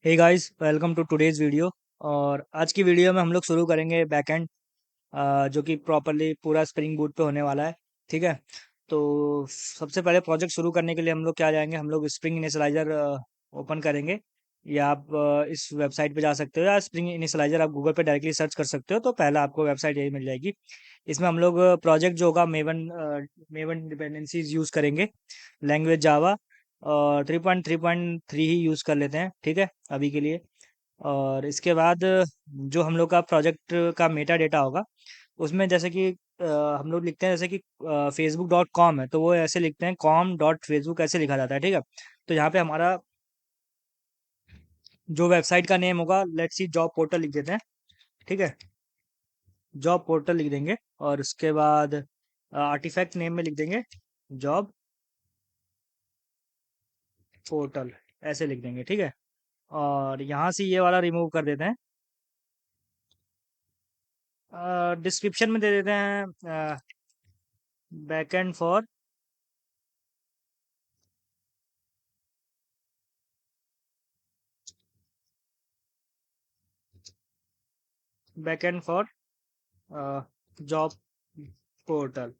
Hey guys, welcome to today's video. और आज की वीडियो में हम लोग शुरू करेंगे बैकएंड, जो कि प्रॉपरली पूरा स्प्रिंग बूट पे होने वाला है। ठीक है। तो सबसे पहले प्रोजेक्ट शुरू करने के लिए हम लोग क्या जाएंगे, हम लोग स्प्रिंग इनिशियलाइजर ओपन करेंगे। या आप इस वेबसाइट पे जा सकते हो, या स्प्रिंग इनिशियलाइजर आप गूगल पे डायरेक्टली सर्च कर सकते हो, तो पहला आपको वेबसाइट यही मिल जाएगी। इसमें हम लोग प्रोजेक्ट जो होगा मेवन मेवन डिपेंडेंसीज यूज़ करेंगे, लैंग्वेज जावा, और 3.3 ही यूज़ कर लेते हैं। ठीक है, अभी के लिए। और इसके बाद जो हम लोग का प्रोजेक्ट का मेटा डेटा होगा, उसमें जैसे कि हम लोग लिखते हैं, जैसे कि facebook.com है, तो वो ऐसे लिखते हैं com.facebook, ऐसे लिखा जाता है। ठीक है। तो यहाँ पे हमारा जो वेबसाइट का नेम होगा, लेट्स सी जॉब पोर्टल लिख देते हैं। ठीक है, जॉब पोर्टल लिख देंगे। और उसके बाद आर्टिफैक्ट नेम में लिख देंगे जॉब पोर्टल, ऐसे लिख देंगे। ठीक है। और यहाँ से ये वाला रिमूव कर देते हैं। डिस्क्रिप्शन में दे देते हैं backend for backend for job portal,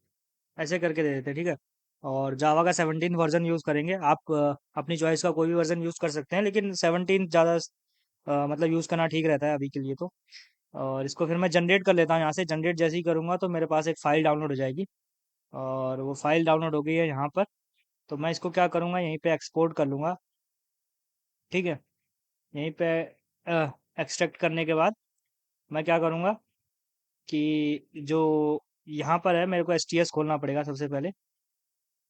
ऐसे करके दे देते हैं। ठीक है। और जावा का 17 वर्जन यूज़ करेंगे। आप अपनी चॉइस का कोई भी वर्जन यूज़ कर सकते हैं, लेकिन 17 ज़्यादा मतलब यूज़ करना ठीक रहता है अभी के लिए तो। और इसको फिर मैं जनरेट कर लेता हूँ। यहाँ से जनरेट जैसे ही करूँगा तो मेरे पास एक फ़ाइल डाउनलोड हो जाएगी। और वो फाइल डाउनलोड हो गई है यहाँ पर। तो मैं इसको क्या करूँगा, यहीं पे एक्सपोर्ट कर लूँगा। ठीक है। यहीं पे एक्सट्रैक्ट करने के बाद मैं क्या करूँगा कि जो यहाँ पर है, मेरे को एस टी एस खोलना पड़ेगा सबसे पहले।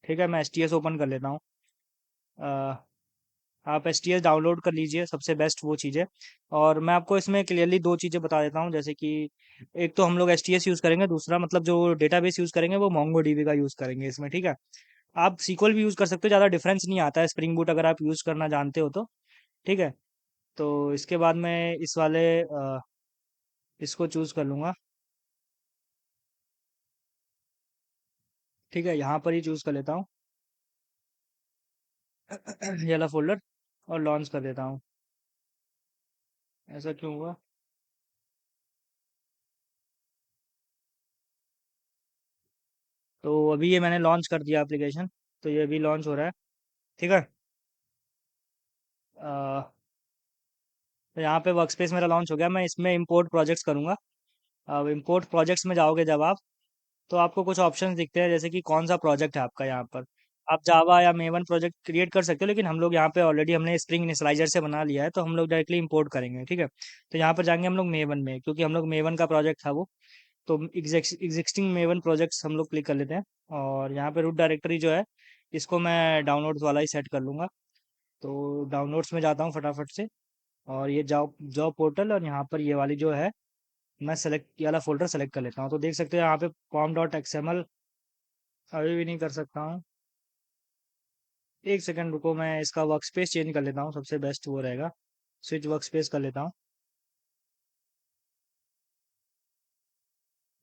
ठीक है, मैं एस टी एस ओपन कर लेता हूँ। आप एस टी एस डाउनलोड कर लीजिए, सबसे बेस्ट वो चीज़ है। और मैं आपको इसमें क्लियरली दो चीज़ें बता देता हूँ, जैसे कि एक तो हम लोग एस टी एस यूज़ करेंगे, दूसरा मतलब जो डेटाबेस यूज़ करेंगे वो मोंगो डीबी का यूज़ करेंगे इसमें। ठीक है। आप सीक्वल भी यूज़ कर सकते हो, ज़्यादा डिफरेंस नहीं आता है स्प्रिंग बूट अगर आप यूज़ करना जानते हो तो। ठीक है। तो इसके बाद मैं इस वाले इसको चूज़ कर लूँगा। ठीक है, यहाँ पर ही चूज़ कर लेता हूँ ये वाला फोल्डर, और लॉन्च कर देता हूँ। ऐसा क्यों हुआ? तो अभी ये मैंने लॉन्च कर दिया एप्लीकेशन। तो ये अभी लॉन्च हो रहा है। ठीक है। अ, तो यहाँ पे वर्कस्पेस मेरा लॉन्च हो गया। मैं इसमें इंपोर्ट प्रोजेक्ट्स करूँगा। अब इंपोर्ट प्रोजेक्ट्स में जाओगे जब आप, तो आपको कुछ ऑप्शंस दिखते हैं, जैसे कि कौन सा प्रोजेक्ट है आपका यहाँ पर। आप जावा या मेवन प्रोजेक्ट क्रिएट कर सकते हो, लेकिन हम लोग यहाँ पे ऑलरेडी हमने स्प्रिंग इनिशियलाइजर से बना लिया है, तो हम लोग डायरेक्टली इंपोर्ट करेंगे। ठीक है। तो यहाँ पर जाएंगे हम लोग मेवन में, क्योंकि हम लोग मेवन का प्रोजेक्ट था वो। तो एग्जिस्टिंग मेवन प्रोजेक्ट्स हम लोग क्लिक कर लेते हैं। और यहाँ पे रूट डायरेक्टरी जो है, इसको मैं डाउनलोड्स वाला ही सेट कर लूँगा। तो डाउनलोड्स में जाता हूँ फटाफट से। और ये जॉब जॉब पोर्टल, और यहाँ पर ये वाली जो है, मैं सेलेक्ट ये वाला फोल्डर सेलेक्ट कर लेता हूँ। तो देख सकते हो यहाँ पे com.xml अभी भी नहीं कर सकता हूँ। एक सेकंड रुको, मैं इसका वर्क स्पेस चेंज कर लेता हूँ, सबसे बेस्ट वो रहेगा। स्विच वर्क स्पेस कर लेता हूँ।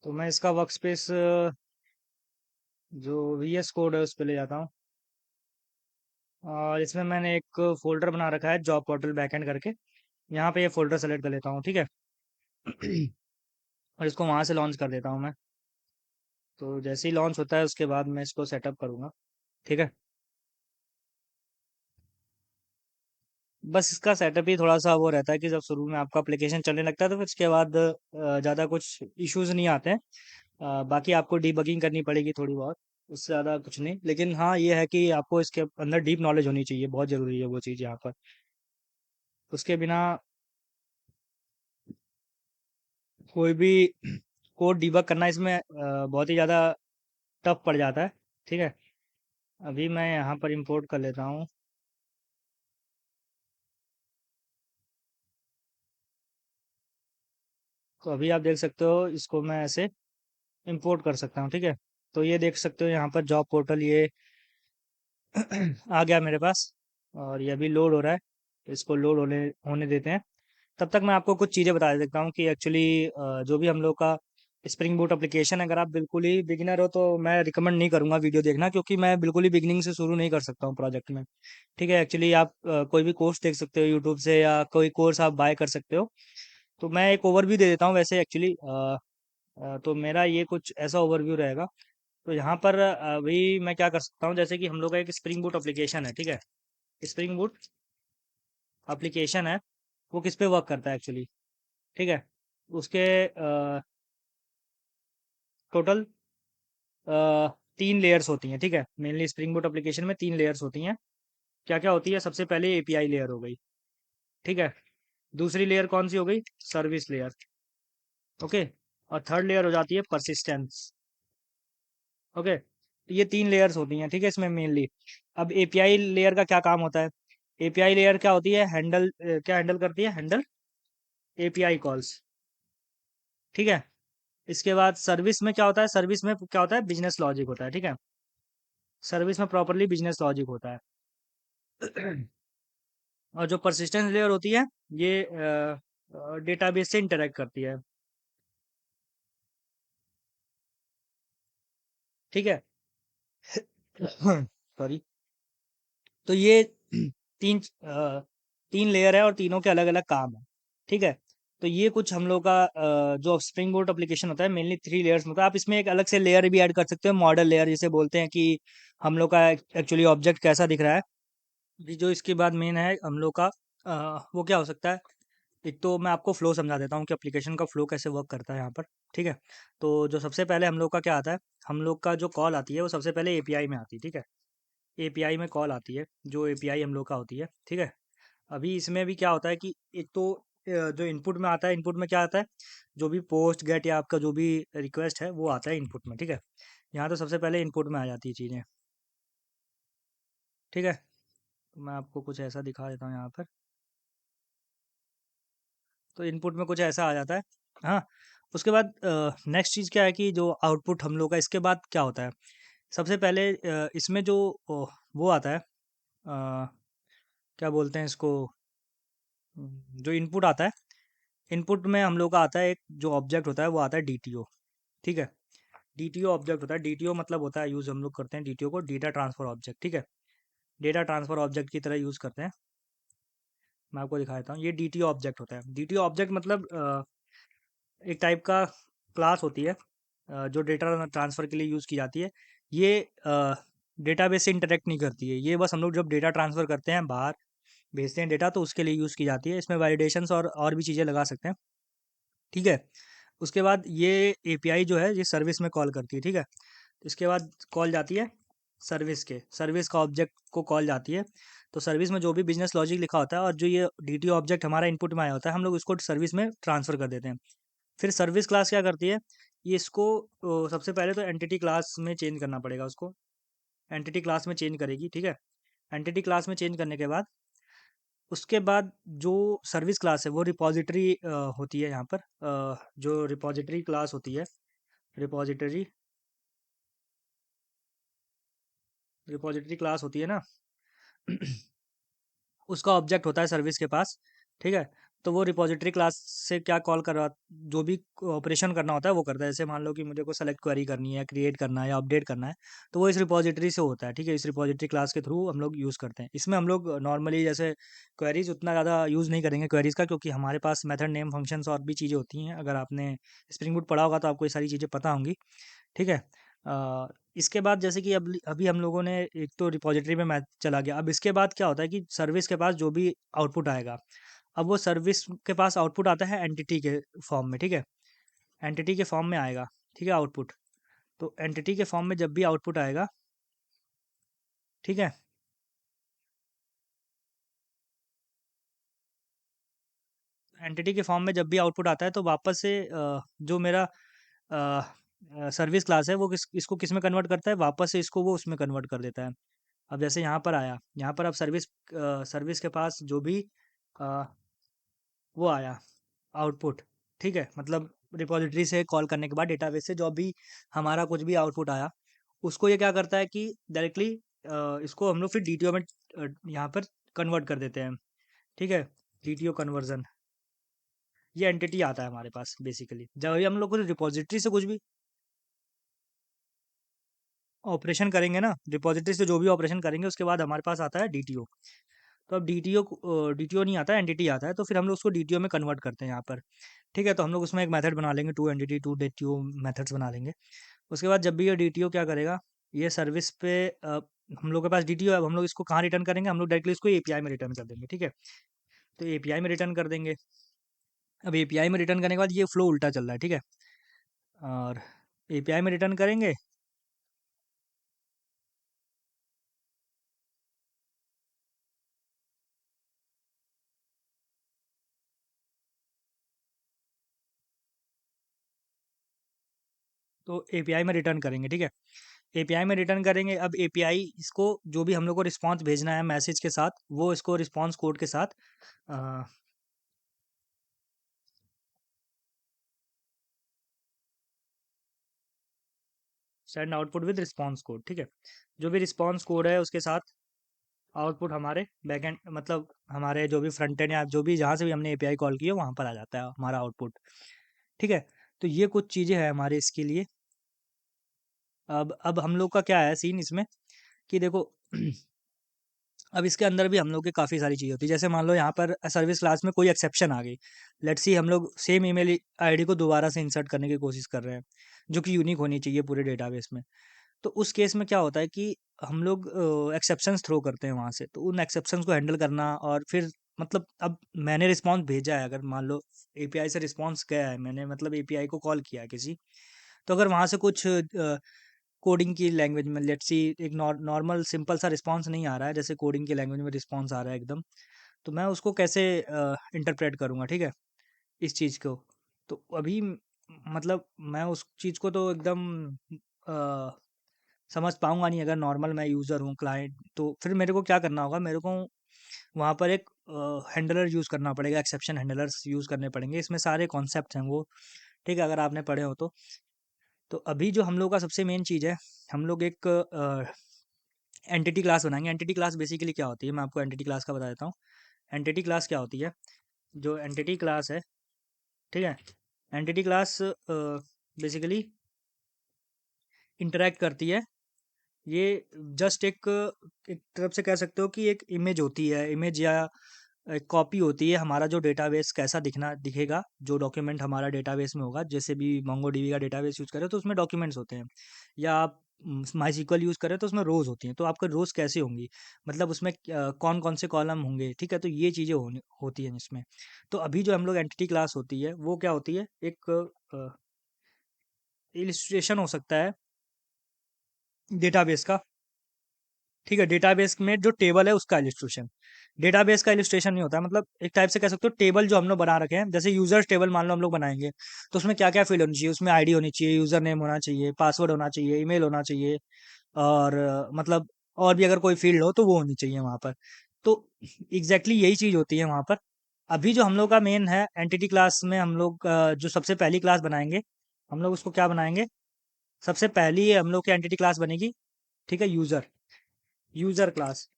तो मैं इसका वर्क स्पेस जो वी एस कोड है उस पर ले जाता हूँ। और इसमें मैंने एक फोल्डर बना रखा है, जॉब पोर्टल बैकएंड करके। यहाँ पे ये फोल्डर सेलेक्ट कर लेता हूँ। ठीक है। और इसको वहाँ से लॉन्च कर देता हूँ मैं। तो जैसे ही लॉन्च होता है उसके बाद मैं इसको सेटअप करूँगा। ठीक है। बस इसका सेटअप ही थोड़ा सा वो रहता है कि जब शुरू में आपका एप्लीकेशन चलने लगता है, तो फिर उसके बाद ज़्यादा कुछ इश्यूज नहीं आते हैं। बाकी आपको डीबगिंग करनी पड़ेगी थोड़ी बहुत, उससे ज़्यादा कुछ नहीं। लेकिन हाँ, ये है कि आपको इसके अंदर डीप नॉलेज होनी चाहिए, बहुत ज़रूरी है वो चीज़ यहाँ पर। उसके बिना कोई भी कोड डीबग करना इसमें बहुत ही ज़्यादा टफ पड़ जाता है। ठीक है। अभी मैं यहाँ पर इंपोर्ट कर लेता हूँ। तो अभी आप देख सकते हो, इसको मैं ऐसे इंपोर्ट कर सकता हूँ। ठीक है। तो ये देख सकते हो यहाँ पर जॉब पोर्टल ये आ गया मेरे पास। और ये अभी लोड हो रहा है, तो इसको लोड होने होने देते हैं। तब तक मैं आपको कुछ चीज़ें बता देता हूँ कि एक्चुअली जो भी हम लोग का स्प्रिंग बूट एप्लीकेशन अगर आप बिल्कुल ही बिगिनर हो तो मैं रिकमेंड नहीं करूंगा वीडियो देखना, क्योंकि मैं बिल्कुल ही बिगिनिंग से शुरू नहीं कर सकता हूँ प्रोजेक्ट में। ठीक है, एक्चुअली आप कोई भी कोर्स देख सकते हो यूट्यूब से, या कोई कोर्स आप बाय कर सकते हो। तो मैं एक ओवरव्यू दे देता हूँ वैसे एक्चुअली। तो मेरा ये कुछ ऐसा ओवरव्यू रहेगा। तो यहाँ पर अभी मैं क्या कर सकता हूँ, जैसे कि हम लोग का एक स्प्रिंग बूट एप्लीकेशन है, ठीक है। स्प्रिंग बूट एप्लीकेशन है, वो किस पे वर्क करता है एक्चुअली, ठीक है। उसके टोटल 3 लेयर्स होती हैं, ठीक है। मेनली स्प्रिंग बूट एप्लीकेशन में 3 लेयर्स होती हैं। क्या क्या होती है, सबसे पहले एपीआई लेयर हो गई, ठीक है। दूसरी लेयर कौन सी हो गई, सर्विस लेयर, ओके। और थर्ड लेयर हो जाती है परसिस्टेंस, ओके। तो ये 3 लेयर्स होती हैं, ठीक है, इसमें मेनली। अब एपीआई लेयर का क्या काम होता है, एपीआई लेयर क्या होती है, क्या हैंडल करती है, हैंडल एपीआई कॉल्स, ठीक है। इसके बाद सर्विस में क्या होता है, सर्विस में क्या होता है, बिजनेस लॉजिक होता है, ठीक है। सर्विस में प्रॉपरली बिजनेस लॉजिक होता है। और जो परसिस्टेंस लेयर होती है, ये डेटाबेस से इंटरेक्ट करती है, ठीक है। सॉरी। तो ये तीन तीन लेयर है और तीनों के अलग अलग काम है, ठीक है। तो ये कुछ हम लोग का जो स्प्रिंग बोट एप्लीकेशन होता है मेनली 3 लेयर्स में होता है। आप इसमें एक अलग से लेयर भी ऐड कर सकते हो, मॉडल लेयर जिसे बोलते हैं, कि हम लोग का एक्चुअली ऑब्जेक्ट कैसा दिख रहा है। जो इसके बाद मेन है हम लोग का, वो क्या हो सकता है। एक तो मैं आपको फ्लो समझा देता हूँ कि एप्लीकेशन का फ्लो कैसे वर्क करता है यहाँ पर, ठीक है। तो जो सबसे पहले हम लोग का क्या आता है, हम लोग का जो कॉल आती है वो सबसे पहले एपीआई में आती है, ठीक है। एपीआई में कॉल आती है, जो एपीआई हम लोग का होती है, ठीक है। अभी इसमें भी क्या होता है कि एक तो जो इनपुट में आता है, इनपुट में क्या आता है, जो भी पोस्ट गेट या आपका जो भी रिक्वेस्ट है वो आता है इनपुट में, ठीक है। यहाँ तो सबसे पहले इनपुट में आ जाती है चीज़ें, ठीक है। तो मैं आपको कुछ ऐसा दिखा देता हूँ यहाँ पर। तो इनपुट में कुछ ऐसा आ जाता है, हाँ। उसके बाद नेक्स्ट चीज़ क्या है कि जो आउटपुट हम लोग का, इसके बाद क्या होता है, सबसे पहले इसमें जो वो आता है, क्या बोलते हैं इसको, जो इनपुट आता है, इनपुट में हम लोग का आता है एक जो ऑब्जेक्ट होता है, वो आता है डीटीओ, ठीक है। डीटीओ ऑब्जेक्ट होता है, डीटीओ मतलब होता है, यूज़ हम लोग करते हैं डीटीओ को, डेटा ट्रांसफर ऑब्जेक्ट, ठीक है। डेटा ट्रांसफर ऑब्जेक्ट की तरह यूज़ करते हैं। मैं आपको दिखा देता हूँ, ये डीटीओ ऑब्जेक्ट होता है। डीटीओ ऑब्जेक्ट मतलब एक टाइप का क्लास होती है, जो डेटा ट्रांसफ़र के लिए यूज़ की जाती है। ये डेटाबेस से इंटरेक्ट नहीं करती है, ये बस हम लोग जब डेटा ट्रांसफ़र करते हैं, बाहर भेजते हैं डेटा, तो उसके लिए यूज़ की जाती है। इसमें वैलिडेशंस और भी चीज़ें लगा सकते हैं, ठीक है। उसके बाद ये एपीआई जो है ये सर्विस में कॉल करती है, ठीक है। इसके बाद कॉल जाती है सर्विस का ऑब्जेक्ट को कॉल जाती है। तो सर्विस में जो भी बिजनेस लॉजिक लिखा होता है, और जो ये डीटीओ ऑब्जेक्ट हमारा इनपुट में आया होता है, हम लोग इसको सर्विस में ट्रांसफ़र कर देते हैं। फिर सर्विस क्लास क्या करती है, ये इसको सबसे पहले तो एंटिटी क्लास में चेंज करना पड़ेगा उसको, एंटिटी क्लास में चेंज करेगी, ठीक है। एंटिटी क्लास में चेंज करने के बाद, उसके बाद जो सर्विस क्लास है वो रिपॉजिटरी होती है यहाँ पर, जो रिपॉजिटरी क्लास होती है, रिपॉजिटरी रिपॉजिटरी क्लास होती है ना, उसका ऑब्जेक्ट होता है सर्विस के पास, ठीक है। तो वो रिपॉजिटरी क्लास से क्या कॉल कर रहा, जो भी ऑपरेशन करना होता है वो करता है। जैसे मान लो कि मुझे को सेलेक्ट क्वेरी करनी है, क्रिएट करना है या अपडेट करना है, तो वो इस रिपॉजिटरी से होता है, ठीक है। इस रिपॉजिटरी क्लास के थ्रू हम लोग यूज़ करते हैं। इसमें हम लोग नॉर्मली जैसे क्वेरीज उतना ज़्यादा यूज़ नहीं करेंगे क्वेरीज का, क्योंकि हमारे पास मेथड नेम फंक्शंस और भी चीज़ें होती हैं। अगर आपने स्प्रिंग बूट पढ़ा होगा तो आपको ये सारी चीज़ें पता होंगी, ठीक है। अ, इसके बाद जैसे कि अब अभी हम लोगों ने एक तो रिपॉजिटरी में मैथ चला गया, अब इसके बाद क्या होता है कि सर्विस के पास जो भी आउटपुट आएगा, अब वो सर्विस के पास आउटपुट आता है एंटिटी के फॉर्म में, ठीक है। एंटिटी के फॉर्म में आएगा, ठीक है, आउटपुट। तो एंटिटी के फॉर्म में जब भी आउटपुट आएगा, ठीक है, एंटिटी के फॉर्म में जब भी आउटपुट आता है तो वापस से जो मेरा सर्विस क्लास है वो इसको किस में कन्वर्ट करता है, वापस से इसको वो उसमें कन्वर्ट कर देता है। अब जैसे यहाँ पर आया, यहाँ पर अब सर्विस के पास जो भी अ, वो आया आउटपुट, ठीक है, मतलब रिपॉजिटरी से कॉल करने के बाद डेटाबेस से जो भी हमारा कुछ भी आउटपुट आया, उसको ये क्या करता है कि डायरेक्टली इसको हम लोग फिर डीटीओ में यहाँ पर कन्वर्ट कर देते हैं, ठीक है। डीटीओ कन्वर्जन, ये एंटिटी आता है हमारे पास बेसिकली। जब भी हम लोग कुछ रिपोजिटरी से कुछ भी ऑपरेशन करेंगे ना, रिपोजिटरी से जो भी ऑपरेशन करेंगे उसके बाद हमारे पास आता है डीटीओ। तो अब डीटीओ नहीं आता है, एंटिटी आता है, तो फिर हम लोग उसको डीटीओ में कन्वर्ट करते हैं यहाँ पर। ठीक है, तो हम लोग उसमें एक मेथड बना लेंगे, to entity to DTO methods बना लेंगे। उसके बाद जब भी ये डीटीओ क्या करेगा, ये सर्विस पे हम लोग के पास डीटीओ है, अब हम लोग इसको कहाँ रिटर्न करेंगे, हम लोग डायरेक्टली इसको एपीआई में रिटर्न कर देंगे। ठीक है, तो एपीआई में रिटर्न कर देंगे। अब एपीआई में रिटर्न करने के बाद ये फ्लो उल्टा चल रहा है। ठीक है, और एपीआई में रिटर्न करेंगे। तो एपीआई में रिटर्न करेंगे। ठीक है, एपीआई में रिटर्न करेंगे। अब एपीआई इसको जो भी हम लोग को रिस्पॉन्स भेजना है मैसेज के साथ, वो इसको रिस्पॉन्स कोड के साथ send output with response code. ठीक है, जो भी रिस्पॉन्स कोड है उसके साथ आउटपुट हमारे बैकएंड मतलब हमारे जो भी फ्रंट एंड या जो भी जहाँ से भी हमने एपीआई कॉल की है वहाँ पर आ जाता है हमारा आउटपुट। ठीक है, तो ये कुछ चीज़ें हैं हमारे इसके लिए। अब हम लोग का क्या है सीन इसमें कि देखो अब इसके अंदर भी हम लोग की काफ़ी सारी चीज़ होती है। जैसे मान लो यहाँ पर सर्विस क्लास में कोई एक्सेप्शन आ गई, लेट्स सी हम लोग सेम ईमेल आईडी को दोबारा से इंसर्ट करने की कोशिश कर रहे हैं, जो कि यूनिक होनी चाहिए पूरे डेटाबेस में। तो उस केस में क्या होता है कि हम लोग एक्सेप्शंस थ्रो करते हैं वहाँ से, तो उन एक्सेप्शंस को हैंडल करना और फिर मतलब अब मैंने रिस्पॉन्स भेजा है, अगर मान लो एपीआई से रिस्पॉन्स गया है, मैंने मतलब एपीआई को कॉल किया है किसी, तो अगर वहाँ से कुछ कोडिंग की लैंग्वेज में लेट्स सी एक नॉर्मल सिंपल सा रिस्पॉन्स नहीं आ रहा है, जैसे कोडिंग की लैंग्वेज में रिस्पॉन्स आ रहा है एकदम, तो मैं उसको कैसे इंटरप्रेट करूँगा। ठीक है, इस चीज़ को तो अभी मतलब मैं उस चीज़ को तो एकदम अ, समझ पाऊंगा नहीं अगर नॉर्मल मैं यूज़र हूँ क्लाइंट, तो फिर मेरे को क्या करना होगा, मेरे को वहाँ पर एक हैंडलर यूज़ करना पड़ेगा, एक्सेप्शन हैंडलर्स यूज़ करने पड़ेंगे। इसमें सारे कॉन्सेप्ट हैं वो, ठीक है, अगर आपने पढ़े हो तो अभी जो हम लोग का सबसे मेन चीज़ है, हम लोग एक एंटिटी क्लास बनाएंगे। एंटिटी क्लास बेसिकली क्या होती है, मैं आपको एंटिटी क्लास का बता देता हूँ। एंटिटी क्लास क्या होती है, जो एंटिटी क्लास है, ठीक है, एंटिटी क्लास बेसिकली इंटरेक्ट करती है। ये जस्ट एक तरफ से कह सकते हो कि एक इमेज होती है, इमेज या एक कॉपी होती है हमारा जो डेटाबेस कैसा दिखेगा, जो डॉक्यूमेंट हमारा डेटाबेस में होगा। जैसे भी मोंगोडीबी का डेटाबेस यूज़ करें तो उसमें डॉक्यूमेंट्स होते हैं, या आप माई सीक्वल यूज़ करें तो उसमें रोज़ होती हैं, तो आपका रोज़ कैसे होंगी, मतलब उसमें कौन कौन से कॉलम होंगे। ठीक है, तो ये चीज़ें होती हैं इसमें। तो अभी जो हम लोग एंटिटी क्लास होती है वो क्या होती है, एक इलिस्ट्रेशन हो सकता है डेटाबेस का। ठीक है, डेटाबेस में जो टेबल है उसका इलिस्ट्रेशन, डेटाबेस का इलिस्ट्रेशन नहीं होता है, मतलब एक टाइप से कह सकते हो टेबल जो हम लोग बना रखे हैं, जैसे यूजर्स टेबल मान लो हम लोग बनाएंगे, तो उसमें क्या क्या फील्ड होनी चाहिए, उसमें आईडी होनी चाहिए, यूजर नेम होना चाहिए, पासवर्ड होना चाहिए, ईमेल होना चाहिए, और मतलब और भी अगर कोई फील्ड हो तो वो होनी चाहिए वहाँ पर। तो एग्जैक्टली यही चीज़ होती है वहाँ पर। अभी जो हम लोग का मेन है एंटिटी क्लास में, हम लोग जो सबसे पहली क्लास बनाएंगे, हम लोग उसको क्या बनाएंगे, सबसे पहली हम लोग की एंटिटी क्लास बनेगी, ठीक है, यूजर, यूजर क्लास,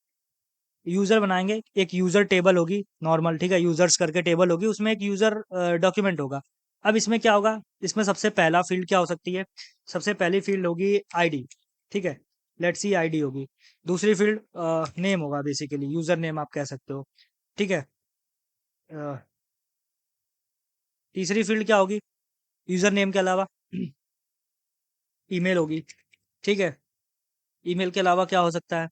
यूजर बनाएंगे। एक यूजर टेबल होगी नॉर्मल, ठीक है, यूजर्स करके टेबल होगी, उसमें एक यूजर डॉक्यूमेंट होगा। अब इसमें क्या होगा, इसमें सबसे पहला फील्ड क्या हो सकती है, सबसे पहली फील्ड होगी आईडी। ठीक है, लेट्स सी आईडी होगी। दूसरी फील्ड नेम होगा, बेसिकली यूजर नेम आप कह सकते हो। ठीक है, अ, तीसरी फील्ड क्या होगी यूजर नेम के अलावा, ईमेल होगी। ठीक है, ईमेल के अलावा क्या हो सकता है,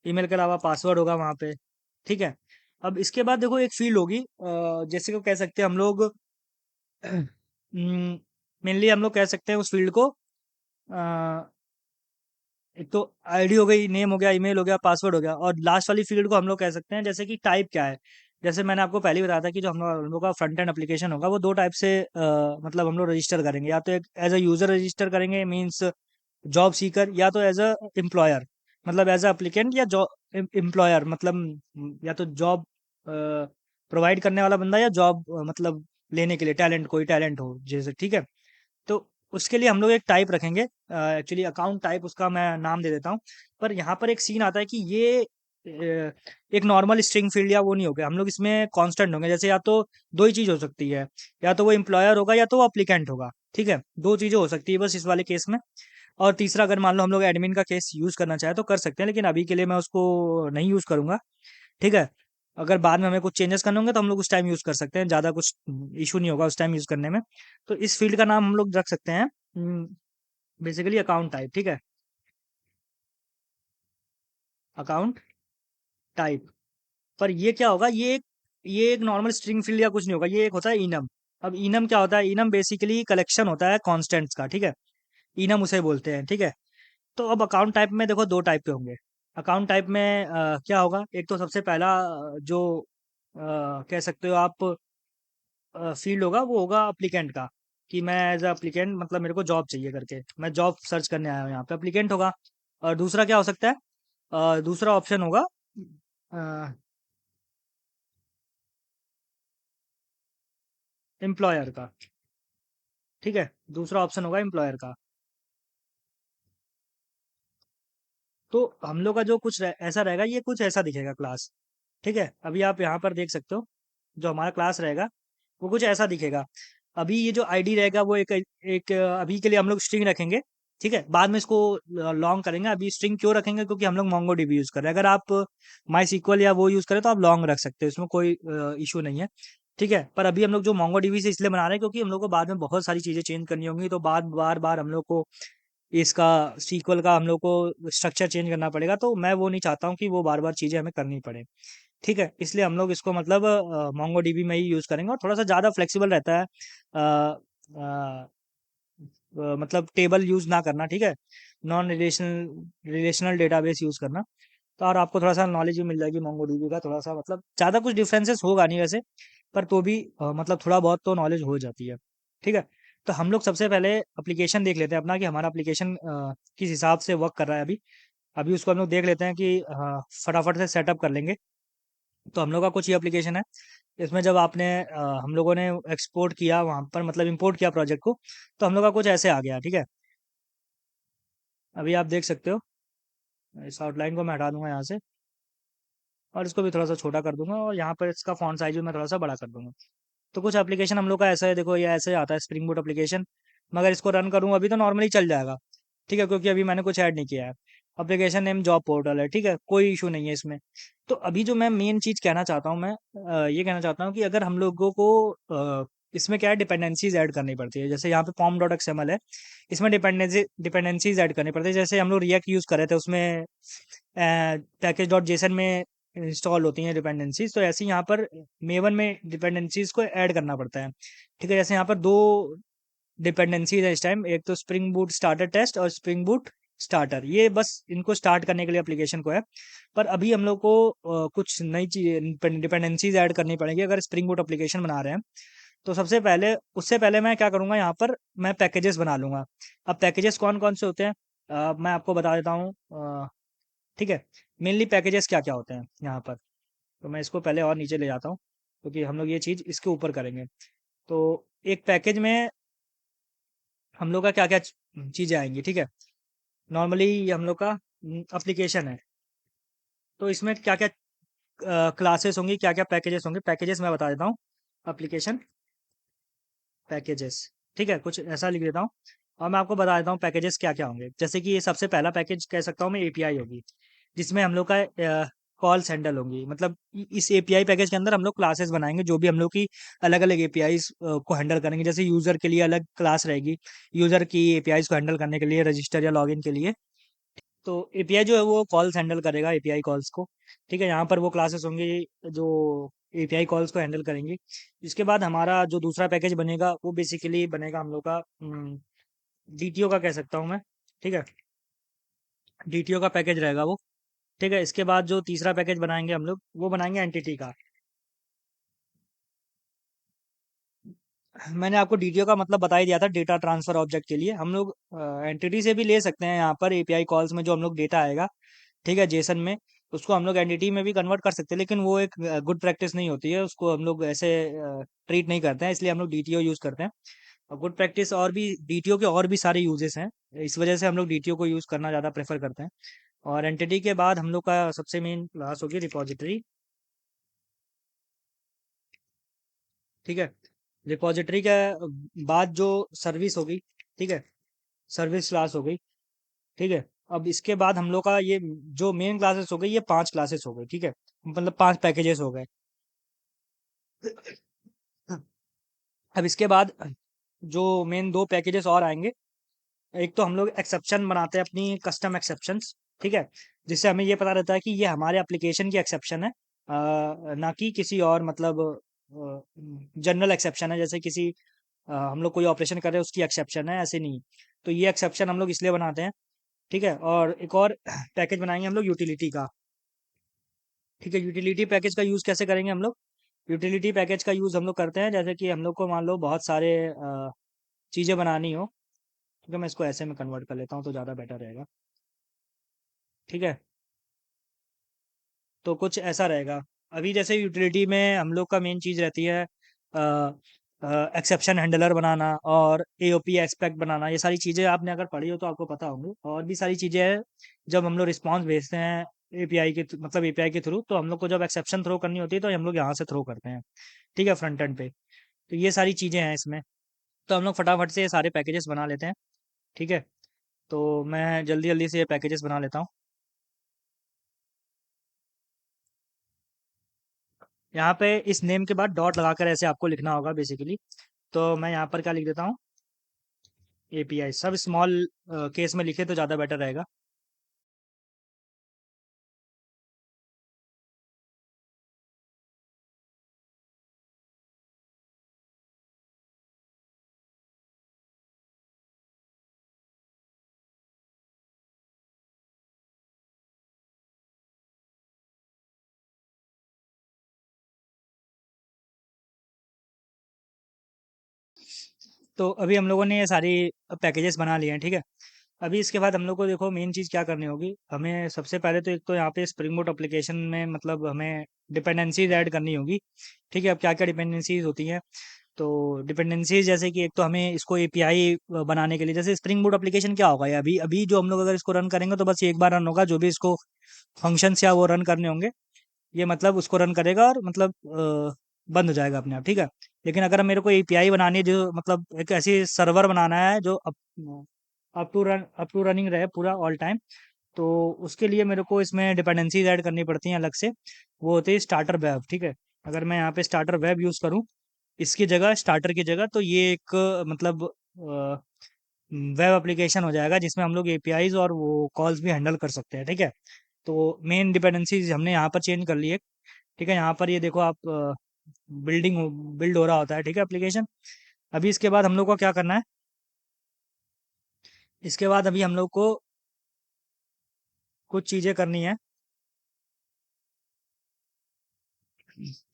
ईमेल के अलावा पासवर्ड होगा वहाँ पे। ठीक है, अब इसके बाद देखो एक फील्ड होगी, जैसे को कह सकते हैं हम लोग मेनली हम लोग कह सकते हैं उस फील्ड को एक तो आईडी हो गई, नेम हो गया, ईमेल हो गया, पासवर्ड हो गया, और लास्ट वाली फील्ड को हम लोग कह सकते हैं जैसे कि टाइप क्या है। जैसे मैंने आपको पहले ही बताया था कि जो हम लोग का फ्रंट एंड एप्लीकेशन होगा वो दो टाइप से मतलब हम लोग रजिस्टर करेंगे, या तो एक एज अ यूजर रजिस्टर करेंगे, मीन्स जॉब सीकर, या तो एज अ एम्प्लॉयर मतलब एज अ एप्लीकेंट, या जॉब एम्प्लॉयर मतलब या तो जॉब प्रोवाइड करने वाला बंदा, या जॉब मतलब लेने के लिए टैलेंट, कोई टैलेंट हो जैसे। ठीक है, तो उसके लिए हम लोग एक टाइप रखेंगे, एक्चुअली अकाउंट टाइप उसका मैं नाम दे देता हूँ। पर यहाँ पर एक सीन आता है कि ये एक नॉर्मल स्ट्रिंग फील्ड या वो नहीं होगा, हम लोग इसमें कांस्टेंट होंगे। जैसे या तो दो ही चीज़ हो सकती है, या तो वो एम्प्लॉयर होगा या तो वो अप्लीकेंट होगा, ठीक है, दो चीज़ें हो सकती है बस इस वाले केस में। और तीसरा, अगर मान लो हम लोग एडमिन का केस यूज़ करना चाहे तो कर सकते हैं, लेकिन अभी के लिए मैं उसको नहीं यूज़ करूँगा, ठीक है। अगर बाद में हमें कुछ चेंजेस करने होंगे तो हम लोग उस टाइम यूज़ कर सकते हैं, ज़्यादा कुछ इशू नहीं होगा उस टाइम यूज़ करने में। तो इस फील्ड का नाम हम लोग रख सकते हैं बेसिकली अकाउंट टाइप, ठीक है, अकाउंट टाइप। पर ये क्या होगा, ये एक नॉर्मल स्ट्रिंग फील्ड या कुछ नहीं होगा, ये एक होता है इनम। अब इनम क्या होता है, इनम बेसिकली कलेक्शन होता है कॉन्स्टेंट्स का, ठीक है, इनम उसे बोलते हैं, ठीक है। तो अब अकाउंट टाइप में देखो दो टाइप के होंगे। अकाउंट टाइप में क्या होगा, एक तो सबसे पहला जो कह सकते हो आप फील्ड होगा, वो होगा अप्लीकेंट का, कि मैं एज अप्लीकेंट मतलब मेरे को जॉब चाहिए करके, मैं जॉब सर्च करने आया हूँ यहाँ पे, अप्लीकेंट होगा। और दूसरा क्या हो सकता है, दूसरा ऑप्शन होगा एम्प्लॉयर का, ठीक है, दूसरा ऑप्शन होगा एम्प्लॉयर का। तो हम लोग का जो कुछ ऐसा रहेगा, ये कुछ ऐसा दिखेगा क्लास, ठीक है। अभी आप यहाँ पर देख सकते हो, जो हमारा क्लास रहेगा वो कुछ ऐसा दिखेगा। अभी ये जो आईडी रहेगा वो एक अभी के लिए हम लोग स्ट्रिंग रखेंगे, ठीक है, बाद में इसको लॉन्ग करेंगे। अभी स्ट्रिंग क्यों रखेंगे, क्योंकि हम लोग मोंगो डीबी यूज़ कर रहे हैं। अगर आप माई सीक्वल या वो यूज़ करें तो आप लॉन्ग रख सकते हो, इसमें कोई इशू नहीं है, ठीक है। पर अभी हम लोग जो मोंगो डीबी से इसलिए बना रहे हैं क्योंकि हम लोग को बाद में बहुत सारी चीज़ें चेंज करनी होंगी, तो बार बार हम लोग को इसका सीक्वल का हम लोग को स्ट्रक्चर चेंज करना पड़ेगा, तो मैं वो नहीं चाहता हूँ कि वो बार बार चीज़ें हमें करनी पड़े, ठीक है। इसलिए हम लोग इसको मतलब मोंगो डीबी में ही यूज़ करेंगे, और थोड़ा सा ज़्यादा फ्लेक्सिबल रहता है, मतलब टेबल यूज़ ना करना, ठीक है, नॉन रिलेशनल डेटाबेस यूज़ करना। तो और आपको थोड़ा सा नॉलेज भी मिल जाएगी मोंगो डीबी का, थोड़ा सा मतलब ज़्यादा कुछ डिफरेंसेस होगा नहीं वैसे, पर तो भी मतलब थोड़ा बहुत तो नॉलेज हो जाती है, ठीक है। तो हम लोग सबसे पहले एप्लीकेशन देख लेते हैं अपना, कि हमारा एप्लीकेशन किस हिसाब से वर्क कर रहा है अभी। अभी उसको हम लोग देख लेते हैं कि फटाफट से सेटअप कर लेंगे। तो हम लोग का कुछ ये एप्लीकेशन है, इसमें जब आपने हम लोगों ने एक्सपोर्ट किया वहाँ पर, मतलब इंपोर्ट किया प्रोजेक्ट को, तो हम लोग का कुछ ऐसे आ गया, ठीक है। अभी आप देख सकते हो, इस आउटलाइन को मैं हटा दूंगा यहाँ से, और इसको भी थोड़ा सा छोटा कर दूंगा, और यहाँ पर इसका फॉन्ट साइज भी मैं थोड़ा सा बड़ा कर दूंगा। तो कुछ एप्लीकेशन हम लोग का ऐसा है, देखो ये ऐसे आता है स्प्रिंग बूट एप्लीकेशन। मगर इसको रन करूँ अभी तो नॉर्मली चल जाएगा, ठीक है, क्योंकि अभी मैंने कुछ ऐड नहीं किया है। एप्लीकेशन नेम जॉब पोर्टल है, ठीक है, कोई इशू नहीं है इसमें। तो अभी जो मैं मेन चीज़ कहना चाहता हूँ, मैं ये कहना चाहता हूँ कि अगर हम लोगों को इसमें क्या है, डिपेंडेंसीज ऐड करनी पड़ती है। जैसे यहाँ पे पॉम डॉट एक्सएमएल है, इसमें डिपेंडेंसीज ऐड करनी पड़ती है। जैसे हम लोग रिएक्ट यूज़ कर रहे थे, उसमें पैकेज डॉट जेसन में इंस्टॉल होती हैं डिपेंडेंसीज, तो ऐसे ही यहाँ पर मेवन में डिपेंडेंसीज को ऐड करना पड़ता है, ठीक है। जैसे यहाँ पर दो डिपेंडेंसीज है इस टाइम, एक तो स्प्रिंग बूट स्टार्टर टेस्ट और स्प्रिंग बूट स्टार्टर, ये बस इनको स्टार्ट करने के लिए एप्लीकेशन को है। पर अभी हम लोग को कुछ नई चीज़ डिपेंडेंसीज ऐड करनी पड़ेगी अगर स्प्रिंग बूट एप्लीकेशन बना रहे हैं। तो सबसे पहले, उससे पहले मैं क्या करूँगा, यहाँ पर मैं पैकेजेस बना लूँगा। अब पैकेजेस कौन कौन से होते हैं, मैं आपको बता देता हूँ, ठीक है। मेनली पैकेजेस क्या क्या होते हैं यहाँ पर, तो मैं इसको पहले और नीचे ले जाता हूँ, क्योंकि हम लोग ये चीज़ इसके ऊपर करेंगे। तो एक पैकेज में हम लोग का क्या क्या चीज़ें आएंगी, ठीक है। नॉर्मली ये हम लोग का एप्लीकेशन है, तो इसमें क्या क्या क्लासेस होंगी, क्या क्या पैकेजेस होंगे, पैकेजेस मैं बता देता हूँ। एप्लीकेशन पैकेजेस, ठीक है, कुछ ऐसा लिख देता हूँ। और मैं आपको बता देता हूँ पैकेजेस क्या क्या होंगे। जैसे कि ये सबसे पहला पैकेज कह सकता हूँ मैं, एपीआई होगी, जिसमें हम लोग का कॉल्स हैंडल होंगी। मतलब इस एपीआई पैकेज के अंदर हम लोग क्लासेस बनाएंगे, जो भी हम लोग की अलग अलग एपीआईज को हैंडल करेंगे। जैसे यूज़र के लिए अलग क्लास रहेगी, यूज़र की एपीआईज को हैंडल करने के लिए, रजिस्टर या लॉगिन के लिए। तो एपीआई जो है वो कॉल्स हैंडल करेगा, एपीआई कॉल्स को, ठीक है। यहाँ पर वो क्लासेस होंगी जो एपीआई कॉल्स को हैंडल करेंगी। इसके बाद हमारा जो दूसरा पैकेज बनेगा वो बेसिकली बनेगा हम लोग का डीटीओ का, कह सकता हूँ मैं, ठीक है, डीटीओ का पैकेज रहेगा वो, ठीक है। इसके बाद जो तीसरा पैकेज बनाएंगे हम लोग, वो बनाएंगे एंटिटी का। मैंने आपको डीटीओ का मतलब बता ही दिया था, डेटा ट्रांसफर ऑब्जेक्ट के लिए। हम लोग एंटिटी से भी ले सकते हैं, यहाँ पर एपीआई कॉल्स में जो हम लोग डेटा आएगा, ठीक है, जेसन में, उसको हम लोग एंटिटी में भी कन्वर्ट कर सकते हैं, लेकिन वो एक गुड प्रैक्टिस नहीं होती है, उसको हम लोग ऐसे ट्रीट नहीं करते हैं, इसलिए हम लोग डीटीओ यूज़ करते हैं। और गुड प्रैक्टिस और भी, डीटीओ के और भी सारे यूजेस हैं, इस वजह से हम लोग डीटीओ को यूज़ करना ज़्यादा प्रेफर करते हैं। और एंटिटी के बाद हम लोग का सबसे मेन क्लास होगी रिपॉजिटरी। ठीक है, रिपॉजिटरी के बाद जो सर्विस होगी, ठीक है, सर्विस क्लास हो गई। ठीक है, अब इसके बाद हम लोग का ये जो मेन क्लासेस हो गई, ये 5 क्लासेस हो गई। ठीक है, मतलब 5 पैकेजेस हो गए। अब इसके बाद जो मेन 2 पैकेजेस और आएंगे, एक तो हम लोग एक्सेप्शन बनाते हैं अपनी कस्टम एक्सेप्शंस। ठीक है, जिससे हमें ये पता रहता है कि ये हमारे एप्लीकेशन की एक्सेप्शन है, ना कि किसी और मतलब जनरल एक्सेप्शन है, जैसे किसी हम लोग कोई ऑपरेशन कर रहे हैं उसकी एक्सेप्शन है, ऐसे नहीं। तो ये एक्सेप्शन हम लोग इसलिए बनाते हैं। ठीक है, और एक और पैकेज बनाएंगे हम लोग यूटिलिटी का। ठीक है, यूटिलिटी पैकेज का यूज़ कैसे करेंगे हम लोग? यूटिलिटी पैकेज का यूज़ हम लोग करते हैं, जैसे कि हम लोग को मान लो बहुत सारे चीज़ें बनानी हो। ठीक है, मैं इसको ऐसे में कन्वर्ट कर लेता हूँ तो ज़्यादा बेटर रहेगा। ठीक है, तो कुछ ऐसा रहेगा। अभी जैसे यूटिलिटी में हम लोग का मेन चीज़ रहती है एक्सेप्शन हैंडलर बनाना और एओपी एक्सपेक्ट बनाना। ये सारी चीज़ें आपने अगर पढ़ी हो तो आपको पता होंगी। और भी सारी चीज़ें हैं, जब हम लोग रिस्पॉन्स भेजते हैं एपीआई के मतलब एपीआई के थ्रू, तो हम लोग को जब एक्सेप्शन थ्रो करनी होती है तो हम लोग यहाँ से थ्रो करते हैं। ठीक है, फ्रंट एंड पे। तो ये सारी चीज़ें हैं इसमें। तो हम लोग फटाफट से ये सारे पैकेजेस बना लेते हैं। ठीक है, तो मैं जल्दी जल्दी से ये पैकेजेस बना लेता हूँ। यहाँ पे इस नेम के बाद डॉट लगाकर ऐसे आपको लिखना होगा बेसिकली। तो मैं यहाँ पर क्या लिख देता हूँ, एपीआई सब स्मॉल केस में लिखे तो ज़्यादा बेटर रहेगा। तो अभी हम लोगों ने ये सारी पैकेजेस बना लिए हैं। ठीक है, अभी इसके बाद हम लोग को देखो मेन चीज़ क्या करनी होगी। हमें सबसे पहले तो एक तो यहाँ पे स्प्रिंग बूट एप्लीकेशन में मतलब हमें डिपेंडेंसीज ऐड करनी होगी। ठीक है, अब क्या क्या डिपेंडेंसीज होती हैं, तो डिपेंडेंसीज जैसे कि एक तो हमें इसको एपीआई बनाने के लिए, जैसे स्प्रिंग बूट एप्लीकेशन क्या होगा, ये अभी अभी जो हम लोग अगर इसको रन करेंगे तो बस एक बार रन होगा। जो भी इसको फंक्शंस या वो रन करने होंगे, ये मतलब उसको रन करेगा और मतलब बंद हो जाएगा अपने आप। ठीक है, लेकिन अगर मेरे को एपीआई बनानी है, जो मतलब एक ऐसी सर्वर बनाना है जो अप टू रनिंग रहे पूरा ऑल टाइम, तो उसके लिए मेरे को इसमें डिपेंडेंसीज ऐड करनी पड़ती हैं अलग से। वो होती है स्टार्टर वेब। ठीक है, अगर मैं यहाँ पे स्टार्टर वेब यूज़ करूँ इसकी जगह, स्टार्टर की जगह, तो ये एक मतलब वेब एप्लीकेशन हो जाएगा जिसमें हम लोग एपीआईज और वो कॉल्स भी हैंडल कर सकते हैं। ठीक है, तो मेन डिपेंडेंसीज हमने यहाँ पर चेंज कर ली है। ठीक है, यहाँ पर ये देखो आप बिल्डिंग बिल्ड हो रहा होता है। ठीक है, एप्लीकेशन। अभी इसके बाद हम लोग को क्या करना है, इसके बाद अभी हम लोग को कुछ चीज़ें करनी है।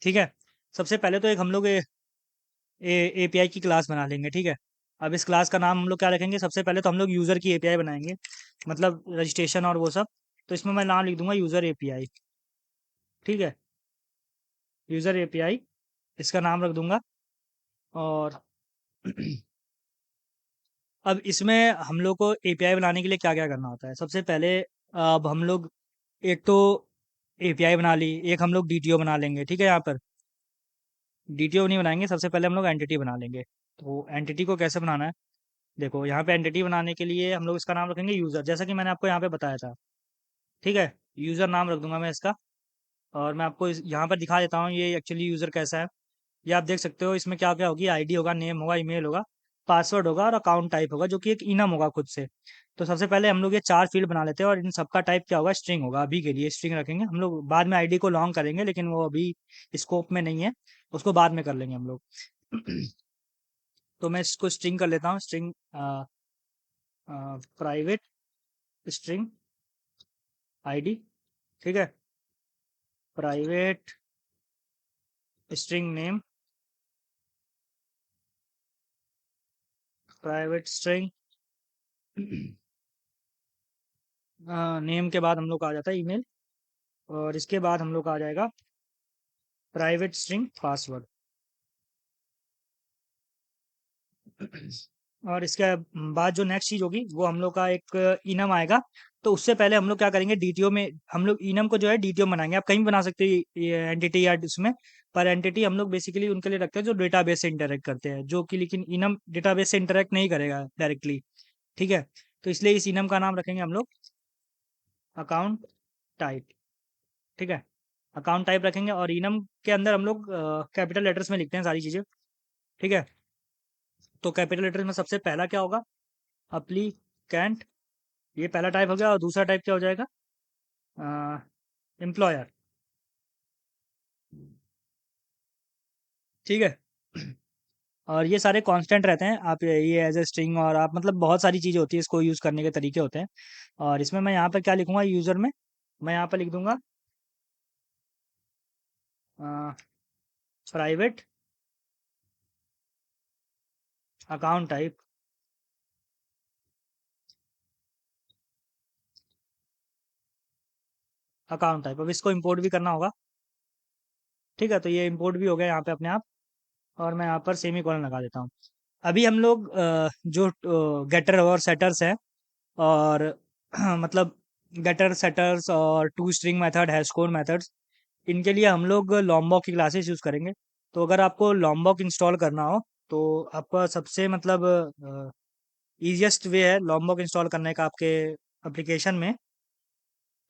ठीक है, सबसे पहले तो एक हम लोग एपीआई की क्लास बना लेंगे। ठीक है, अब इस क्लास का नाम हम लोग क्या रखेंगे, सबसे पहले तो हम लोग यूज़र की एपीआई बनाएंगे, मतलब रजिस्ट्रेशन और वो सब। तो इसमें मैं नाम लिख दूंगा यूज़र एपीआई। ठीक है, यूज़र एपीआई इसका नाम रख दूंगा। और अब इसमें हम लोग को एपीआई बनाने के लिए क्या क्या करना होता है, सबसे पहले अब हम लोग एक तो एपीआई बना ली, एक हम लोग डीटीओ बना लेंगे। ठीक है, यहाँ पर डीटीओ नहीं बनाएंगे, सबसे पहले हम लोग एंटिटी बना लेंगे। तो एंटिटी को कैसे बनाना है, देखो यहाँ पे एंटिटी बनाने के लिए हम लोग इसका नाम रखेंगे यूज़र, जैसा कि मैंने आपको यहाँ पे बताया था। ठीक है, यूज़र नाम रख दूंगा मैं इसका। और मैं आपको यहाँ पर दिखा देता हूँ ये एक्चुअली यूज़र कैसा है। ये आप देख सकते हो, इसमें क्या क्या होगी, आईडी होगा, नेम होगा, ईमेल होगा, पासवर्ड होगा और अकाउंट टाइप होगा, जो कि एक इनम होगा खुद से। तो सबसे पहले हम लोग ये 4 फील्ड बना लेते हैं और इन सबका टाइप क्या होगा, स्ट्रिंग होगा। अभी के लिए स्ट्रिंग रखेंगे हम लोग, बाद में आईडी को लॉन्ग करेंगे लेकिन वो अभी स्कोप में नहीं है, उसको बाद में कर लेंगे हम लोग। तो मैं इसको स्ट्रिंग कर लेता हूँ, स्ट्रिंग प्राइवेट स्ट्रिंग आईडी। ठीक है, private string name, private string name के बाद हम लोग का आ जाता है ईमेल। और इसके बाद हम लोग का आ जाएगा प्राइवेट स्ट्रिंग पासवर्ड। और इसके बाद जो नेक्स्ट चीज़ होगी वो हम लोग का एक इनम आएगा। तो उससे पहले हम लोग क्या करेंगे, डीटीओ में हम लोग इनम को जो है डीटीओ बनाएंगे। आप कहीं भी बना सकते हो ये एंटिटी या इसमें, पर एंटिटी हम लोग बेसिकली उनके लिए रखते हैं जो डेटाबेस से इंटरेक्ट करते हैं, जो कि लेकिन इनम डेटाबेस से इंटरेक्ट नहीं करेगा डायरेक्टली। ठीक है, तो इसलिए इस इनम का नाम रखेंगे हम लोग अकाउंट टाइप। ठीक है, अकाउंट टाइप रखेंगे और इनम के अंदर हम लोग कैपिटल लेटर्स में लिखते हैं सारी चीज़ें। ठीक है, तो कैपिटल लेटर्स में सबसे पहला क्या होगा, अप्लीकेंट, ये पहला टाइप हो गया। और दूसरा टाइप क्या हो जाएगा, एम्प्लॉयर। ठीक है, और ये सारे कांस्टेंट रहते हैं। आप ये एज ए स्ट्रिंग, और आप मतलब बहुत सारी चीज़ें होती है, इसको यूज़ करने के तरीके होते हैं। और इसमें मैं यहाँ पर क्या लिखूंगा, यूज़र में मैं यहाँ पर लिख दूंगा private account type. Account type, अब इसको इंपोर्ट भी करना होगा। ठीक है, तो ये इंपोर्ट भी हो गया यहाँ पे अपने आप। और मैं यहाँ पर सेमी कोलन लगा देता हूँ। अभी हम लोग जो गेटर और सेटर्स हैं, और मतलब गेटर सेटर्स और to string method, hash code methods, इनके लिए हम लोग लॉम्बॉक की क्लासेस यूज़ करेंगे। तो अगर आपको लॉम्बॉक इंस्टॉल करना हो तो आपका सबसे मतलब ईजिएस्ट वे है लॉम्बॉक इंस्टॉल करने का आपके एप्लीकेशन में।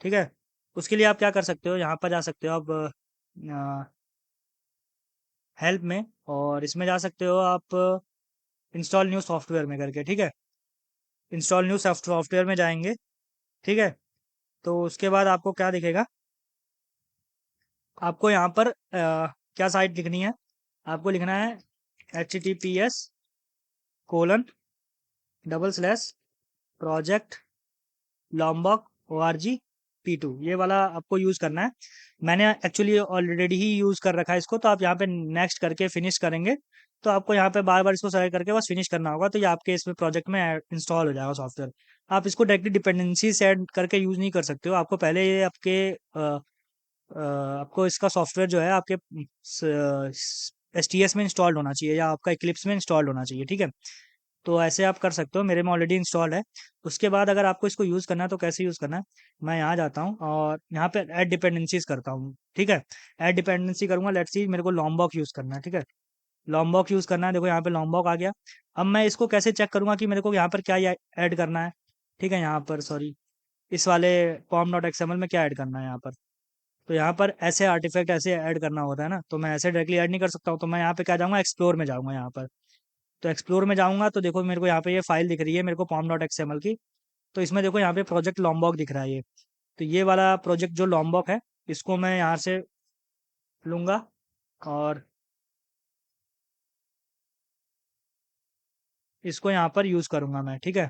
ठीक है, उसके लिए आप क्या कर सकते हो, यहाँ पर जा सकते हो आप हेल्प में, और इसमें जा सकते हो आप इंस्टॉल न्यू सॉफ्टवेयर में करके। ठीक है, इंस्टॉल न्यू सॉफ्टवेयर में जाएंगे। ठीक है, तो उसके बाद आपको क्या दिखेगा, आपको यहाँ पर क्या साइट लिखनी है, आपको लिखना है https:// प्रोजेक्ट लॉम्बॉक ORG P2, ये वाला आपको यूज़ करना है। मैंने एक्चुअली ऑलरेडी ही यूज़ कर रखा है इसको, तो आप यहाँ पे नेक्स्ट करके फिनिश करेंगे। तो आपको यहाँ पे बार बार इसको सेलेक्ट करके बस फिनिश करना होगा, तो ये आपके इसमें प्रोजेक्ट में इंस्टॉल हो जाएगा सॉफ्टवेयर। आप इसको डायरेक्टली डिपेंडेंसी से ऐड करके यूज़ नहीं कर सकते हो, आपको पहले ये आपको इसका सॉफ्टवेयर जो है आपके STS में इंस्टॉल्ड होना चाहिए, या आपका इक्लिप्स में इंस्टॉल्ड होना चाहिए। ठीक है, तो ऐसे आप कर सकते हो, मेरे में ऑलरेडी इंस्टॉल्ड है। उसके बाद अगर आपको इसको यूज़ करना है तो कैसे यूज़ करना है, मैं यहाँ जाता हूँ और यहाँ पे ऐड डिपेंडेंसीज करता हूँ। ठीक है, ऐड डिपेंडेंसी करूँगा, लेट्स सी मेरे को लॉम्बॉक यूज़ करना है। ठीक है, लॉम्बॉक यूज़ करना है, देखो यहाँ पे लॉम्बॉक आ गया। अब मैं इसको कैसे चेक करूँगा कि मेरे को यहाँ पर क्या ऐड करना है। ठीक है, यहाँ पर सॉरी, इस वाले pom.xml में क्या ऐड करना है यहाँ पर। तो यहाँ पर ऐसे आर्टिफैक्ट ऐसे ऐड करना होता है ना, तो मैं ऐसे डायरेक्टली ऐड नहीं कर सकता हूँ। तो मैं यहाँ पे क्या जाऊँगा, एक्सप्लोर में जाऊँगा यहाँ पर। तो एक्सप्लोर में जाऊँगा तो देखो मेरे को यहाँ पे ये फाइल दिख रही है मेरे को pom.xml की। तो इसमें देखो यहाँ पे प्रोजेक्ट लॉम्बॉक दिख रहा है ये। तो ये वाला प्रोजेक्ट जो लॉम्बॉक है, इसको मैं यहाँ से लूँगा और इसको यहाँ पर यूज़ करूँगा मैं। ठीक है,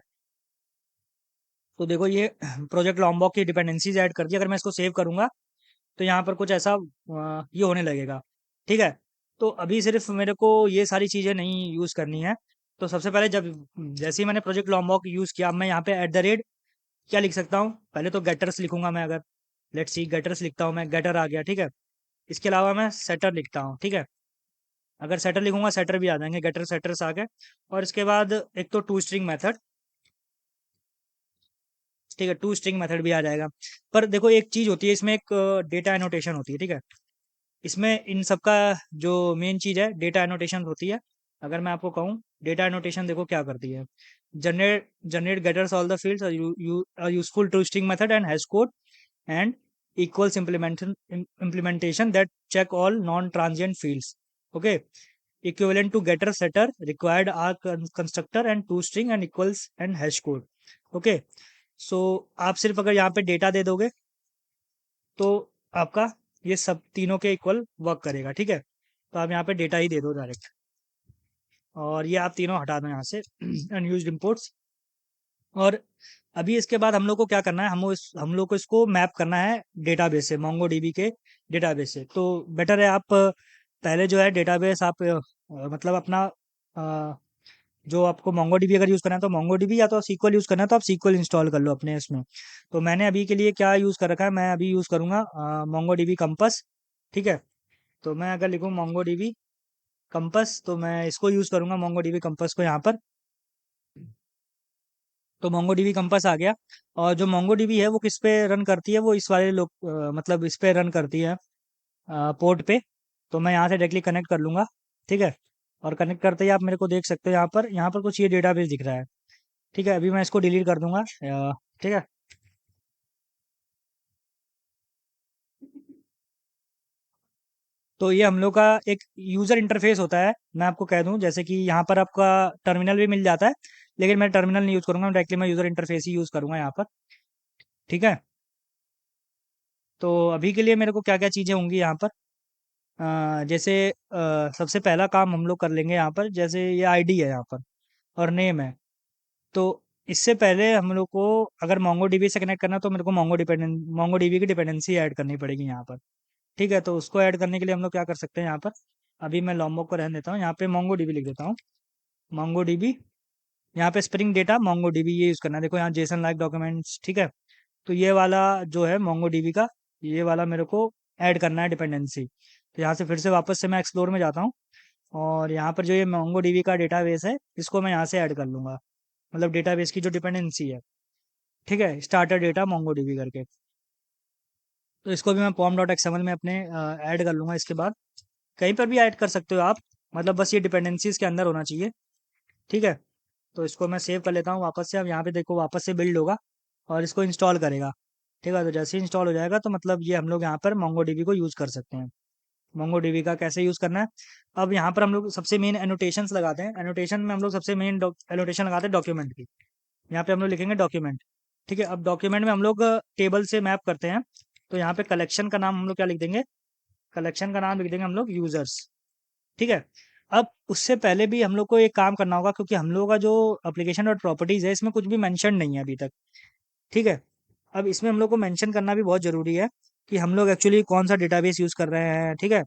तो देखो ये प्रोजेक्ट लॉम्बॉक की डिपेंडेंसीज ऐड कर दी। अगर मैं इसको सेव करूँगा तो यहाँ पर कुछ ऐसा ये होने लगेगा। ठीक है, तो अभी सिर्फ मेरे को ये सारी चीज़ें नहीं यूज़ करनी है। तो सबसे पहले जब जैसे ही मैंने प्रोजेक्ट लॉम्बॉक यूज़ किया, अब मैं यहाँ पे एट द रेट क्या लिख सकता हूँ, पहले तो गेटर्स लिखूंगा मैं। अगर लेट्स सी गेटर्स लिखता हूँ मैं, गेटर आ गया। ठीक है, इसके अलावा मैं सेटर लिखता हूँ। ठीक है, अगर सेटर लिखूंगा सेटर भी आ जाएंगे, गेटर सेटर्स आ गए। और इसके बाद एक तो टू स्ट्रिंग मेथड। ठीक है, टू स्ट्रिंग मेथड भी आ जाएगा। पर देखो एक चीज़ होती है इसमें, एक डेटा एनोटेशन होती है। ठीक है, इसमें इन सबका जो मेन चीज़ है डेटा एनोटेशन होती है। अगर मैं आपको कहूँ, डेटा एनोटेशन देखो क्या करती है, generate getters all the fields are useful to string method and hash code and equals implementation that check all non-transient fields. Okay, equivalent to getter setter required are constructor and toString and equals and hash code. Okay, so आप सिर्फ अगर यहाँ पे data दे दोगे तो आपका ये सब तीनों के इक्वल वर्क करेगा। ठीक है, तो आप यहाँ पे डेटा ही दे दो डायरेक्ट, और ये आप तीनों हटा दो यहाँ से अनयूज्ड इंपोर्ट्स। और अभी इसके बाद हम लोग को क्या करना है, हम लोग को इसको मैप करना है डेटाबेस से, मोंगोडीबी के डेटाबेस से। तो बेटर है आप पहले जो है डेटाबेस आप मतलब अपना जो आपको मोंगोडीबी अगर यूज़ करना है तो मोंगोडीबी, या तो सीक्वल यूज़ करना है तो आप सीक्वल इंस्टॉल कर लो अपने इसमें। तो मैंने अभी के लिए क्या यूज़ कर रखा है, मैं अभी यूज़ करूँगा मोंगोडीबी कंपस। ठीक है, तो मैं अगर लिखूँ मोंगोडीबी कंपस तो मैं इसको यूज़ करूँगा मोंगोडीबी कंपस को यहाँ पर। तो मोंगो डीबी कंपास आ गया। और जो मोंगो डीबी है वो किस पे रन करती है, वो इस वाले लोग मतलब इस पे रन करती है, पोर्ट पे। तो मैं यहाँ से डायरेक्टली कनेक्ट कर लूँगा। ठीक है। और कनेक्ट करते ही आप मेरे को देख सकते हो यहाँ पर कुछ ये डेटाबेस दिख रहा है। ठीक है, अभी मैं इसको डिलीट कर दूंगा। ठीक है। तो ये हम लोग का एक यूज़र इंटरफेस होता है। मैं आपको कह दूं, जैसे कि यहाँ पर आपका टर्मिनल भी मिल जाता है, लेकिन मैं टर्मिनल नहीं यूज़ करूँगा, डायरेक्टली मैं यूज़र इंटरफेस ही यूज़ करूँगा यहाँ पर। ठीक है। तो अभी के लिए मेरे को क्या क्या चीज़ें होंगी यहाँ पर, जैसे सबसे पहला काम हम लोग कर लेंगे यहाँ पर, जैसे ये आईडी है यहाँ पर और नेम है। तो इससे पहले हम लोग को अगर मोंगो डीबी से कनेक्ट करना है, तो मेरे को मोंगो डीबी की डिपेंडेंसी ऐड करनी पड़ेगी यहाँ पर। ठीक है, तो उसको ऐड करने के लिए हम लोग क्या कर सकते हैं यहाँ पर, अभी मैं लॉम्बॉक को रहने देता हूँ, यहाँ पे मोंगो डीबी लिख देता हूँ। मोंगो डीबी, यहाँ पे स्प्रिंग डेटा मोंगो डीबी ये यूज़ करना है। देखो यहाँ जेसन लाइक डॉक्यूमेंट्स। ठीक है। तो ये वाला जो है मोंगो डीबी का, ये वाला मेरे को ऐड करना है डिपेंडेंसी। तो यहाँ से फिर से वापस से मैं एक्सप्लोर में जाता हूँ, और यहाँ पर जो ये मोंगो डीबी का डेटाबेस है, इसको मैं यहाँ से ऐड कर लूँगा, मतलब डेटाबेस की जो डिपेंडेंसी है। ठीक है, स्टार्टर डेटा मोंगो डीबी करके। तो इसको भी मैं पॉम डॉट एक्सएमएल में अपने ऐड कर लूँगा। इसके बाद कहीं पर भी ऐड कर सकते हो आप, मतलब बस ये डिपेंडेंसीज के अंदर होना चाहिए। ठीक है। तो इसको मैं सेव कर लेता हूँ वापस से। अब यहाँ पे देखो वापस से बिल्ड होगा और इसको इंस्टॉल करेगा। ठीक है, तो जैसे ही इंस्टॉल हो जाएगा तो मतलब ये हम लोग यहाँ पर मोंगो डीबी को यूज़ कर सकते हैं। मोंगो डीबी का कैसे यूज़ करना है, अब यहाँ पर हम लोग सबसे मेन एनोटेशंस लगाते हैं। एनोटेशन में हम लोग सबसे मेन एनोटेशन लगाते हैं डॉक्यूमेंट की। यहाँ पे हम लोग लिखेंगे डॉक्यूमेंट। ठीक है, अब डॉक्यूमेंट में हम लोग टेबल से मैप करते हैं। तो यहाँ पे कलेक्शन का नाम हम लोग क्या लिख देंगे, कलेक्शन का नाम लिख देंगे हम लोग यूजर्स। ठीक है। अब उससे पहले भी हम लोग को एक काम करना होगा, क्योंकि हम लोग का जो एप्लीकेशन और प्रॉपर्टीज है, इसमें कुछ भी मेंशन नहीं है अभी तक। ठीक है। अब इसमें हम लोग को मेंशन करना भी बहुत ज़रूरी है कि हम लोग एक्चुअली कौन सा डेटाबेस यूज़ कर रहे हैं। ठीक है।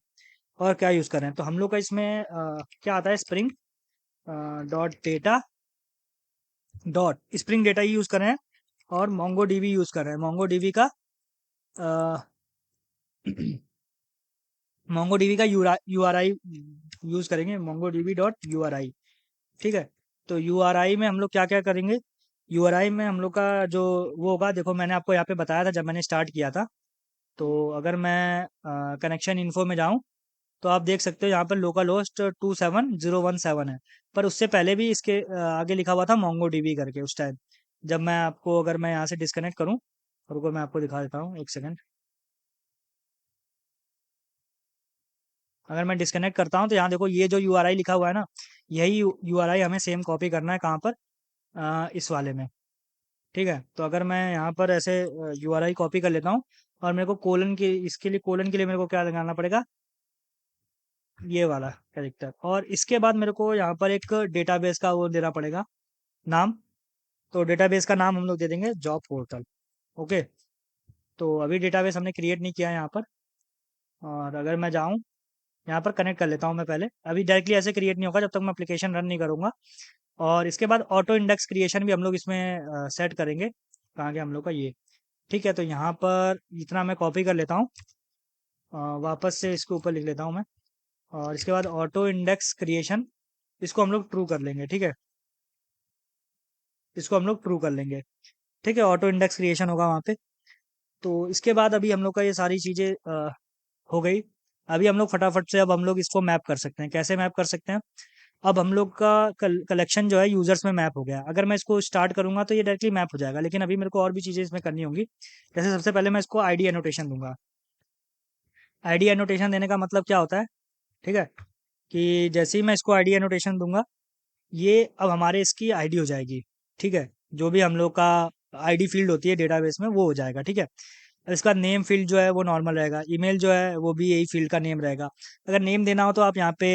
और क्या यूज़ कर रहे हैं। तो हम लोग का इसमें क्या आता है, spring dot data dot spring data ही यूज़ कर रहे हैं, और मोंगो डीबी यूज़ कर रहे हैं। मोंगो डीबी का मोंगो डीबी का यू आर आई यूज़ करेंगे, Mongo dB dot U are आई। ठीक है। तो यूआरआई में हम लोग क्या-क्या करेंगे, यूआरआई में हम लोग का जो वो होगा, देखो मैंने आपको यहाँ पे बताया था जब मैंने स्टार्ट किया था। तो अगर मैं कनेक्शन इन्फो में जाऊँ, तो आप देख सकते हो यहाँ पर लोकल होस्ट 27017 है। पर उससे पहले भी इसके आगे लिखा हुआ था मोंगो डीबी करके उस टाइम। जब मैं आपको, अगर मैं यहाँ से डिस्कनेक्ट करूँ, रुको मैं आपको दिखा देता हूँ, एक सेकंड। अगर मैं डिस्कनेक्ट करता हूँ तो यहाँ देखो ये जो यूआरआई लिखा हुआ है ना, यही यूआरआई हमें सेम कॉपी करना है कहाँ पर, इस वाले में। ठीक है। तो अगर मैं यहाँ पर ऐसे यूआरआई कॉपी कर लेता हूँ, और मेरे को कोलन की, इसके लिए कोलन के लिए मेरे को क्या लगाना पड़ेगा, ये वाला कैरेक्टर। और इसके बाद मेरे को यहाँ पर एक डेटाबेस का वो देना पड़ेगा, नाम। तो डेटाबेस का नाम हम लोग दे देंगे जॉब पोर्टल। ओके। तो अभी डेटाबेस हमने क्रिएट नहीं किया है यहाँ पर। और अगर मैं जाऊँ, यहाँ पर कनेक्ट कर लेता हूँ मैं पहले, अभी डायरेक्टली ऐसे क्रिएट नहीं होगा जब तक मैं एप्लीकेशन रन नहीं करूँगा। और इसके बाद ऑटो इंडेक्स क्रिएशन भी हम लोग इसमें सेट करेंगे। कहाँ गया हम लोग का ये। ठीक है, तो यहाँ पर इतना मैं कॉपी कर लेता हूँ, वापस से इसके ऊपर लिख लेता हूँ मैं। और इसके बाद ऑटो इंडेक्स क्रिएशन, इसको हम लोग ट्रू कर लेंगे। ठीक है, इसको हम लोग ट्रू कर लेंगे। ठीक है, ऑटो इंडेक्स क्रिएशन होगा वहाँ पे। तो इसके बाद अभी हम लोग का ये सारी चीज़ें हो गई। अभी हम लोग फटाफट से अब हम लोग इसको मैप कर सकते हैं। कैसे मैप कर सकते हैं, अब हम लोग का कलेक्शन जो है यूजर्स में मैप हो गया। अगर मैं इसको स्टार्ट करूंगा तो ये डायरेक्टली मैप हो जाएगा, लेकिन अभी मेरे को और भी चीज़ें इसमें करनी होंगी। जैसे सबसे पहले मैं इसको आईडी एनोटेशन दूंगा। आईडी एनोटेशन देने का मतलब क्या होता है, ठीक है, कि जैसे ही मैं इसको आईडी एनोटेशन दूंगा, ये अब हमारे इसकी आईडी हो जाएगी। ठीक है, जो भी हम लोग का आईडी फील्ड होती है डेटाबेस में, वो हो जाएगा। ठीक है। अब इसका नेम फील्ड जो है वो नॉर्मल रहेगा, ईमेल जो है वो भी यही फील्ड का नेम रहेगा। अगर नेम देना हो तो आप यहाँ पे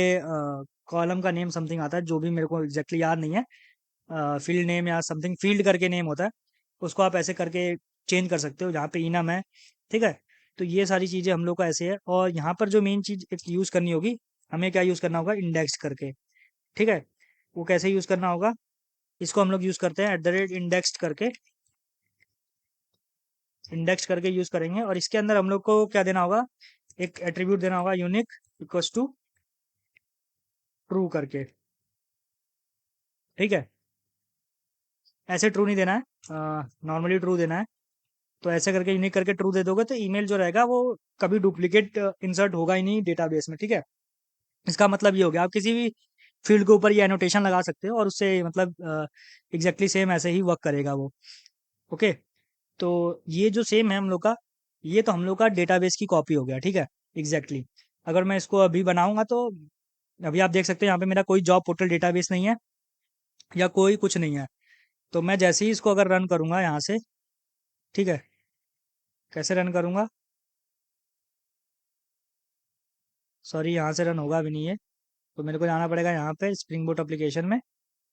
कॉलम का नेम समथिंग आता है, जो भी मेरे को एग्जैक्टली याद नहीं है, फील्ड नेम या समथिंग फील्ड करके नेम होता है, उसको आप ऐसे करके चेंज कर सकते हो। यहाँ पे इनम है। ठीक है। तो ये सारी चीज़ें हम लोग का ऐसे है। और यहाँ पर जो मेन चीज़ एक यूज़ करनी होगी, हमें क्या यूज़ करना होगा, इंडेक्स करके। ठीक है। वो कैसे यूज़ करना होगा, इसको हम लोग यूज़ करते हैं इंडेक्स्ड करके। इंडेक्स करके यूज़ करेंगे, और इसके अंदर हम लोग को क्या देना होगा, एक एट्रीब्यूट देना होगा, यूनिक इक्वल्स टू ट्रू करके। ठीक है। ऐसे ट्रू नहीं देना है, नॉर्मली ट्रू देना है। तो ऐसे करके यूनिक करके ट्रू दे दोगे तो ईमेल जो रहेगा वो कभी डुप्लीकेट इंसर्ट होगा ही नहीं डेटाबेस में, ठीक है। इसका मतलब ये हो गया, आप किसी भी फील्ड के ऊपर ये एनोटेशन लगा सकते हो और उससे मतलब एग्जैक्टली सेम ऐसे ही वर्क करेगा वो। ओके। तो ये जो सेम है हम लोग का, ये तो हम लोग का डेटाबेस की कॉपी हो गया, ठीक है। एग्जैक्टली अगर मैं इसको अभी बनाऊंगा तो अभी आप देख सकते हो यहाँ पे मेरा कोई जॉब पोर्टल डेटाबेस नहीं है या कोई कुछ नहीं है। तो मैं जैसे ही इसको अगर रन करूंगा यहाँ से, ठीक है, कैसे रन करूंगा, सॉरी यहाँ से रन होगा भी नहीं है। तो मेरे को जाना पड़ेगा यहाँ पे स्प्रिंग बूट एप्लीकेशन में,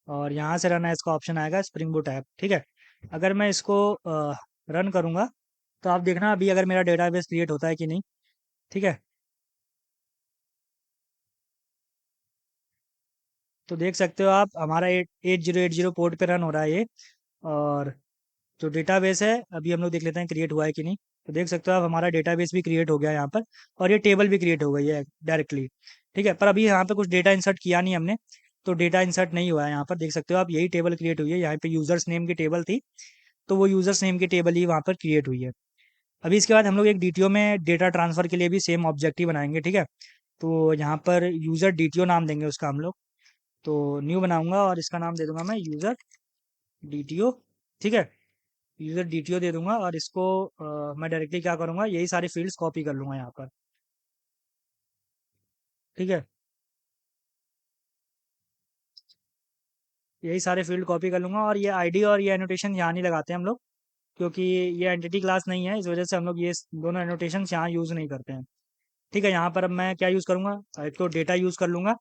और यहाँ से रन है इसका ऑप्शन आएगा स्प्रिंग बूट ऐप, ठीक है। अगर मैं इसको रन करूँगा तो आप देखना अभी अगर मेरा डेटाबेस क्रिएट होता है कि नहीं, ठीक है। तो देख सकते हो आप हमारा 8080 पोर्ट पे रन हो रहा है ये। और जो डेटाबेस है अभी हम लोग देख लेते हैं क्रिएट हुआ है कि नहीं। तो देख सकते हो आप हमारा डेटाबेस भी क्रिएट हो गया है यहाँ पर, और ये टेबल भी क्रिएट हो गई है डायरेक्टली, ठीक है। पर अभी यहाँ पे कुछ डेटा इंसर्ट किया नहीं हमने, तो डेटा इंसर्ट नहीं हुआ है यहाँ पर। देख सकते हो आप यही टेबल क्रिएट हुई है, यहाँ पे यूजर्स नेम की टेबल थी, तो वो यूजर्स नेम की टेबल ही वहाँ पर क्रिएट हुई है। अभी इसके बाद हम लोग एक डीटीओ में डेटा ट्रांसफर के लिए भी सेम ऑब्जेक्टिव बनाएंगे, ठीक है। तो यहाँ पर यूजर डीटीओ नाम देंगे उसका हम लोग। तो न्यू बनाऊंगा और इसका नाम दे दूंगा मैं यूजर डीटीओ, ठीक है। यूजर डीटीओ दे दूंगा और इसको मैं डायरेक्टली क्या करूंगा, यही सारी फील्ड्स कॉपी कर लूंगा यहाँ पर, ठीक है। यही सारे फील्ड कॉपी कर लूंगा, और ये आईडी और ये एनोटेशन यहाँ नहीं लगाते हम लोग, क्योंकि ये एंटिटी क्लास नहीं है, इस वजह से हम लोग ये दोनों एनोटेशन यहाँ यूज़ नहीं करते हैं, ठीक है। यहाँ पर अब मैं क्या यूज़ करूँगा, एक तो डेटा यूज़ कर लूँगा,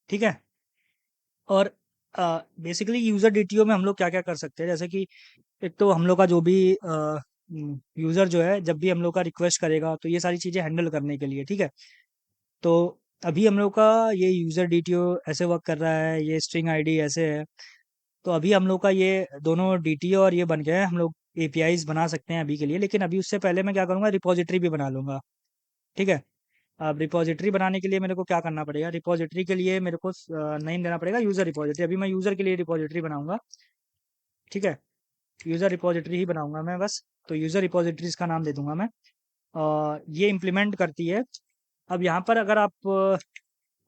ठीक है। और बेसिकली यूज़र डीटीओ में हम लोग क्या क्या कर सकते हैं, जैसे कि एक तो हम लोग का जो भी यूज़र जो है जब भी हम लोग का रिक्वेस्ट करेगा तो ये सारी चीज़ें हैंडल करने के लिए, ठीक है। तो अभी हम लोग का ये यूज़र डीटीओ ऐसे वर्क कर रहा है, ये स्ट्रिंग आईडी ऐसे है। तो अभी हम लोग का ये दोनों डीटीओ और ये बन गए हैं, हम लोग एपीआईज बना सकते हैं अभी के लिए, लेकिन अभी उससे पहले मैं क्या करूँगा, रिपोजिटरी भी बना लूँगा, ठीक है। अब रिपोजिटरी बनाने के लिए मेरे को क्या करना पड़ेगा, रिपोजिटरी के लिए मेरे को नेम देना पड़ेगा यूज़र रिपोजिटरी। अभी मैं यूज़र के लिए रिपोजिटरी बनाऊंगा, ठीक है। यूज़र रिपोजिटरी ही बनाऊंगा मैं बस। तो यूज़र रिपोजिटरीज का नाम दे दूंगा मैं, ये इम्प्लीमेंट करती है। अब यहाँ पर अगर आप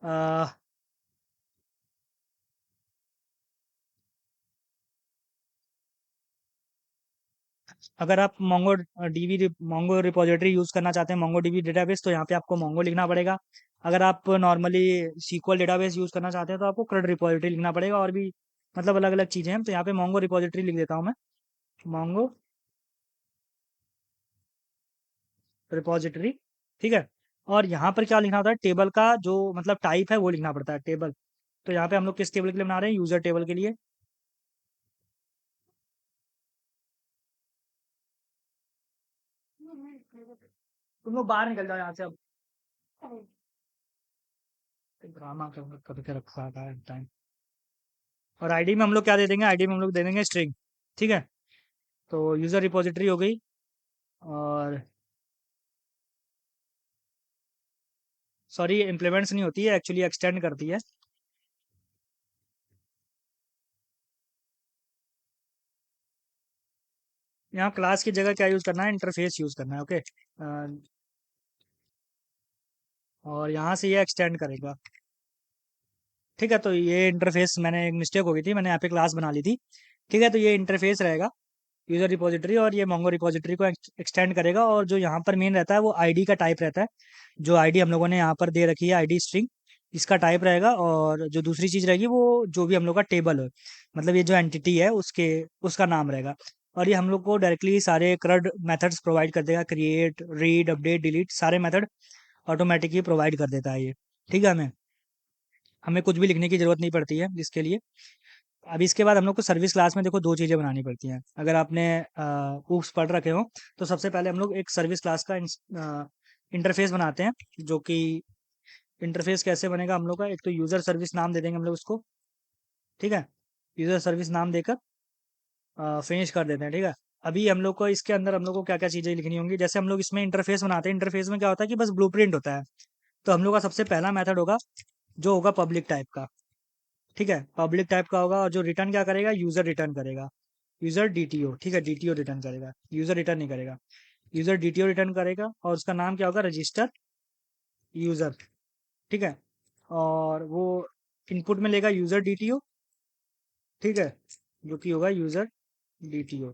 अ, अगर आप मोंगो रिपोजिटरी यूज़ करना चाहते हैं, मोंगो डीबी डेटाबेस, तो यहाँ पे आपको मोंगो लिखना पड़ेगा। अगर आप नॉर्मली सीक्वल डेटाबेस यूज़ करना चाहते हैं तो आपको क्रड रिपोजिटरी लिखना पड़ेगा, और भी मतलब अलग अलग चीज़ें हैं। तो यहाँ पे मोंगो रिपोजिटरी लिख देता हूँ मैं, मोंगो रिपोजिटरी, ठीक है। और यहाँ पर क्या लिखना होता है, टेबल का जो मतलब टाइप है वो लिखना पड़ता है, टेबल। तो यहाँ पे हम लोग किस टेबल के लिए बना रहे हैं, यूज़र टेबल के लिए। तुम लोग बाहर निकल जाओ यहाँ से अब, ड्रामा करके रखा है टाइम। और आईडी में हम लोग क्या दे देंगे, आईडी में हम लोग दे देंगे स्ट्रिंग, ठीक है। तो यूज़र रिपोजिटरी हो गई। और सॉरी, इम्प्लीमेंट्स नहीं होती है एक्चुअली, एक्सटेंड करती है। यहाँ क्लास की जगह क्या यूज़ करना है, इंटरफेस यूज़ करना है, ओके। और यहाँ से ये एक्सटेंड करेगा, ठीक है। तो ये इंटरफेस, मैंने एक मिस्टेक हो गई थी, मैंने यहाँ पे क्लास बना ली थी, ठीक है। तो ये इंटरफेस रहेगा यूज़र रिपोजिटरी, और ये मोंगो रिपोजिटरी को एक्सटेंड करेगा। और जो यहाँ पर मेन रहता है वो आईडी का टाइप रहता है, जो आईडी हम लोगों ने यहाँ पर दे रखी है, आईडी स्ट्रिंग, इसका टाइप रहेगा। और जो दूसरी चीज़ रहेगी वो जो भी हम लोग का टेबल है, मतलब ये जो एंटिटी है उसके उसका नाम रहेगा। और ये हम लोग को डायरेक्टली सारे क्रड मेथड्स प्रोवाइड कर देगा, क्रिएट, रीड, अपडेट, डिलीट, सारे मेथड ऑटोमेटिक ही प्रोवाइड कर देता है ये, ठीक है। हमें हमें कुछ भी लिखने की ज़रूरत नहीं पड़ती है इसके लिए। अब इसके बाद हम लोग को सर्विस क्लास में देखो दो चीज़ें बनानी पड़ती हैं, अगर आपने ऊप्स पढ़ रखे हो। तो सबसे पहले हम लोग एक सर्विस क्लास का इंटरफेस बनाते हैं, जो कि इंटरफेस कैसे बनेगा हम लोग का, एक तो यूज़र सर्विस नाम दे देंगे हम लोग उसको, ठीक है। यूज़र सर्विस नाम देकर फिनिश कर देते हैं, ठीक है। अभी हम लोग को इसके अंदर हम लोग को क्या क्या चीज़ें लिखनी होंगी, जैसे हम लोग इसमें इंटरफेस बनाते हैं, इंटरफेस में क्या होता है कि बस ब्लूप्रिंट होता है। तो हम लोग का सबसे पहला मेथड होगा जो होगा पब्लिक टाइप का, ठीक है, पब्लिक टाइप का होगा, और जो रिटर्न क्या करेगा, यूज़र रिटर्न करेगा, यूज़र डीटीओ। ठीक है, डीटीओ रिटर्न करेगा, यूज़र रिटर्न नहीं करेगा। यूज़र डीटीओ रिटर्न करेगा, और उसका नाम क्या होगा, रजिस्टर यूज़र। ठीक है, और वो इनपुट में लेगा यूज़र डीटीओ। ठीक है, जो कि होगा यूज़र डीटीओ।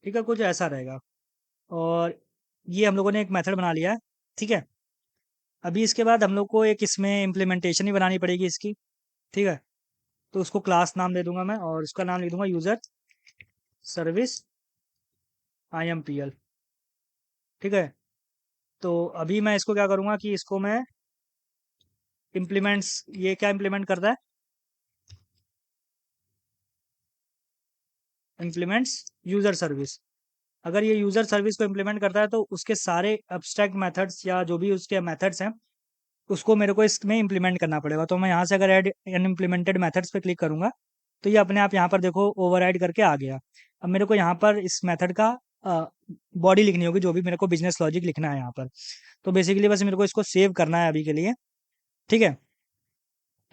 ठीक है, कुछ ऐसा रहेगा। और ये हम लोगों ने एक मेथड बना लिया है। ठीक है, अभी इसके बाद हम लोग को एक इसमें इम्प्लीमेंटेशन ही बनानी पड़ेगी इसकी। ठीक है, तो उसको क्लास नाम दे दूंगा मैं, और उसका नाम लिख दूंगा यूज़र सर्विस IMPL। ठीक है, तो अभी मैं इसको क्या करूँगा कि इसको मैं इम्प्लीमेंट्स, ये क्या इम्प्लीमेंट करता है, इम्प्लीमेंट्स यूज़र सर्विस। अगर ये यूज़र सर्विस को इम्प्लीमेंट करता है तो उसके सारे एब्स्ट्रैक्ट मेथड्स या जो भी उसके मेथड्स हैं, उसको मेरे को इसमें इम्प्लीमेंट करना पड़ेगा। तो मैं यहाँ से अगर ऐड अनइम्प्लीमेंटेड मेथड्स पे क्लिक करूँगा, तो ये अपने आप यहाँ पर देखो ओवरराइड करके आ गया। अब मेरे को यहाँ पर इस मेथड का बॉडी लिखनी होगी, जो भी मेरे को बिजनेस लॉजिक लिखना है यहाँ पर। तो बेसिकली बस मेरे को इसको सेव करना है अभी के लिए। ठीक है,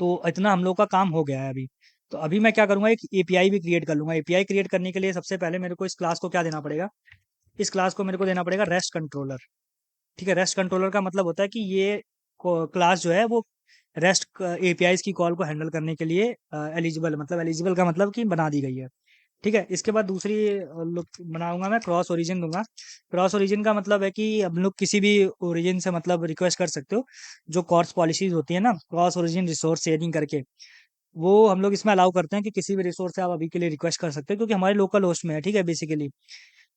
तो इतना हम लोग का काम हो गया है अभी। तो अभी मैं क्या करूँगा, एक एपीआई भी क्रिएट कर लूँगा। एपीआई क्रिएट करने के लिए सबसे पहले मेरे को इस क्लास को क्या देना पड़ेगा, इस क्लास को मेरे को देना पड़ेगा रेस्ट कंट्रोलर। ठीक है, रेस्ट कंट्रोलर का मतलब होता है कि ये क्लास जो है वो रेस्ट एपीआईज की कॉल को हैंडल करने के लिए एलिजिबल, मतलब एलिजिबल का मतलब कि बना दी गई है। ठीक है, इसके बाद दूसरी लुक बनाऊंगा मैं, क्रॉस ओरिजिन दूंगा। क्रॉस ओरिजिन का मतलब है कि हम लोग किसी भी ओरिजिन से मतलब रिक्वेस्ट कर सकते हो। जो कॉर्स पॉलिसीज होती है ना, क्रॉस ओरिजिन रिसोर्स शेयरिंग करके, वो हम लोग इसमें अलाउ करते हैं कि किसी भी रिसोर्स से आप अभी के लिए रिक्वेस्ट कर सकते हो, क्योंकि हमारे लोकल होस्ट में है। ठीक है, बेसिकली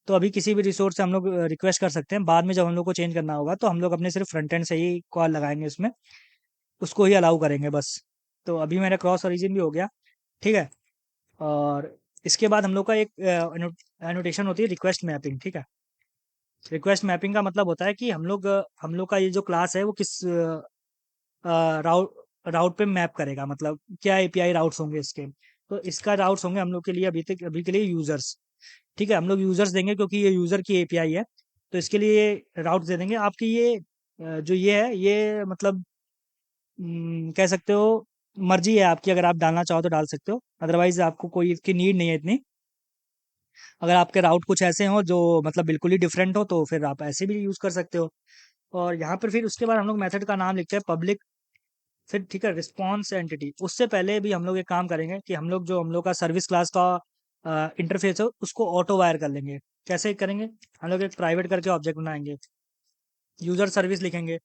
तो अभी किसी भी रिसोर्स से हम लोग रिक्वेस्ट कर सकते हैं। बाद में जब हम लोग को चेंज करना होगा तो हम लोग अपने सिर्फ फ्रंट एंड से ही कॉल लगाएंगे उसमें, उसको ही अलाउ करेंगे बस। तो अभी मेरा क्रॉस ओरिजिन भी हो गया। ठीक है, और इसके बाद हम लोग का एक एनोटेशन होती है रिक्वेस्ट मैपिंग। ठीक है, रिक्वेस्ट मैपिंग का मतलब होता है कि हम लोग का ये जो क्लास है वो किस राउट राउट पे मैप करेगा, मतलब क्या एपीआई राउट्स होंगे इसके। तो इसका राउट्स होंगे हम लोग के लिए अभी के लिए यूजर्स। ठीक है, हम लोग यूजर्स देंगे क्योंकि ये यूजर की एपीआई है। तो इसके लिए राउट्स दे देंगे। आपकी ये जो ये है, ये मतलब कह सकते हो मर्जी है आपकी, अगर आप डालना चाहो तो डाल सकते हो, अदरवाइज आपको कोई इसकी नीड नहीं है इतनी। अगर आपके राउट कुछ ऐसे हो जो मतलब बिल्कुल ही डिफरेंट हो, तो फिर आप ऐसे भी यूज़ कर सकते हो। और यहाँ पर फिर उसके बाद हम लोग मेथड का नाम लिखते हैं पब्लिक। फिर ठीक है, रिस्पॉन्स एंटिटी। उससे पहले भी हम लोग एक काम करेंगे कि हम लोग का सर्विस क्लास का इंटरफेस है उसको ऑटो वायर कर लेंगे। कैसे करेंगे, हम लोग एक प्राइवेट करके ऑब्जेक्ट बनाएंगे, यूज़र सर्विस लिखेंगे।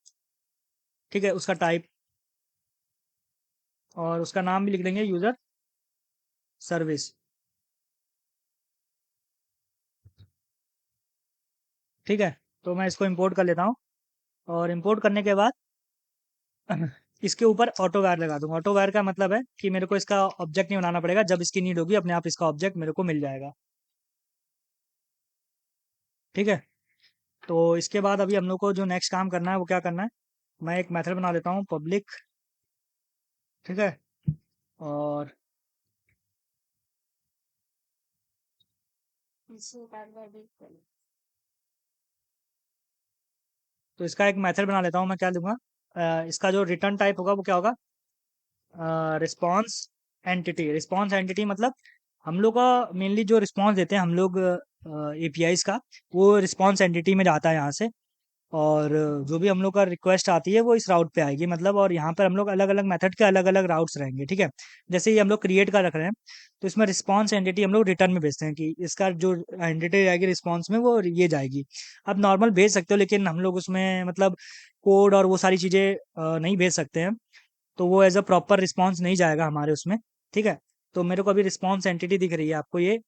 ठीक है, उसका टाइप और उसका नाम भी लिख देंगे यूज़र सर्विस। ठीक है, तो मैं इसको इंपोर्ट कर लेता हूँ, और इंपोर्ट करने के बाद इसके ऊपर ऑटो वायर लगा दूंगा। ऑटो वायर का मतलब है कि मेरे को इसका ऑब्जेक्ट नहीं बनाना पड़ेगा, जब इसकी नीड होगी अपने आप इसका ऑब्जेक्ट मेरे को मिल जाएगा। ठीक है, तो इसके बाद अभी हम लोग को जो नेक्स्ट काम करना है वो क्या करना है, मैं एक मेथड बना लेता हूँ पब्लिक। ठीक है, और तो इसका एक मेथड बना लेता हूँ मैं, क्या दूंगा, इसका जो रिटर्न टाइप होगा वो क्या होगा, रिस्पॉन्स एंटिटी। रिस्पॉन्स एंटिटी मतलब हम लोग का मेनली जो रिस्पॉन्स देते हैं हम लोग एपीआईज का, वो रिस्पॉन्स एंटिटी में जाता है यहाँ से। और जो भी हम लोग का रिक्वेस्ट आती है वो इस राउट पे आएगी, मतलब। और यहाँ पर हम लोग अलग अलग मेथड के अलग अलग राउट्स रहेंगे। ठीक है, जैसे ये हम लोग क्रिएट का रख रहे हैं, तो इसमें रिस्पॉन्स एंटिटी हम लोग रिटर्न में भेजते हैं कि इसका जो एंटिटी जाएगी रिस्पॉन्स में वो ये जाएगी। आप नॉर्मल भेज सकते हो, लेकिन हम लोग उसमें मतलब कोड और वो सारी चीज़ें नहीं भेज सकते हैं। तो वो एज अ प्रॉपर रिस्पॉन्स नहीं जाएगा हमारे उसमें। ठीक है, तो मेरे को अभी रिस्पॉन्स एंटिटी दिख रही है आपको ये।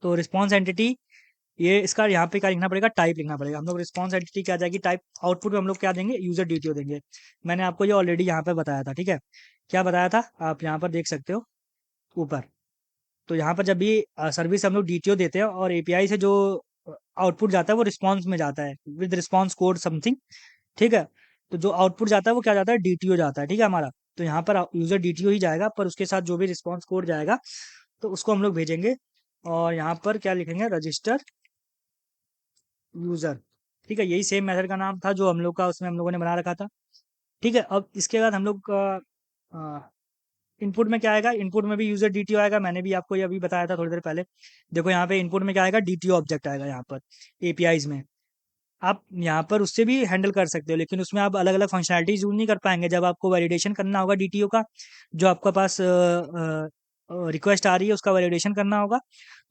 तो रिस्पॉन्स एंटिटी, ये इसका यहाँ पे क्या लिखना पड़ेगा, टाइप लिखना पड़ेगा। हम लोग रिस्पॉन्स एंटिटी क्या जाएगी, टाइप। आउटपुट में हम लोग क्या देंगे, यूजर डीटीओ देंगे। मैंने आपको ये ऑलरेडी यहाँ पे बताया था। ठीक है, क्या बताया था आप यहाँ पर देख सकते हो ऊपर। तो यहाँ पर जब भी सर्विस हम लोग डीटीओ देते हैं और एपीआई से जो आउटपुट जाता है वो रिस्पॉन्स में जाता है विद रिस्पॉन्स कोड समथिंग। ठीक है, तो जो आउटपुट जाता है वो क्या जाता है, डीटीओ जाता है। ठीक है हमारा, तो यहाँ पर यूजर डीटीओ ही जाएगा, पर उसके साथ जो भी रिस्पॉन्स कोड जाएगा तो उसको हम लोग भेजेंगे। और यहाँ पर क्या लिखेंगे, रजिस्टर यूजर। ठीक है, यही सेम मेथड का नाम था जो हम लोग का उसमें हम लोगों ने बना रखा था। ठीक है, अब इसके बाद हम लोग का इनपुट में क्या आएगा, इनपुट में भी यूजर डीटीओ आएगा, मैंने भी आपको ये अभी बताया था थोड़ी देर पहले। देखो यहाँ पे इनपुट में क्या आएगा, डीटीओ ऑब्जेक्ट आएगा यहाँ पर एपीआईज में। आप यहाँ पर उससे भी हैंडल कर सकते हो, लेकिन उसमें आप अलग अलग फंक्शनैलिटीज यूज नहीं कर पाएंगे। जब आपको वैलिडेशन करना होगा डीटीओ का, जो आपके पास रिक्वेस्ट आ रही है उसका वैलिडेशन करना होगा,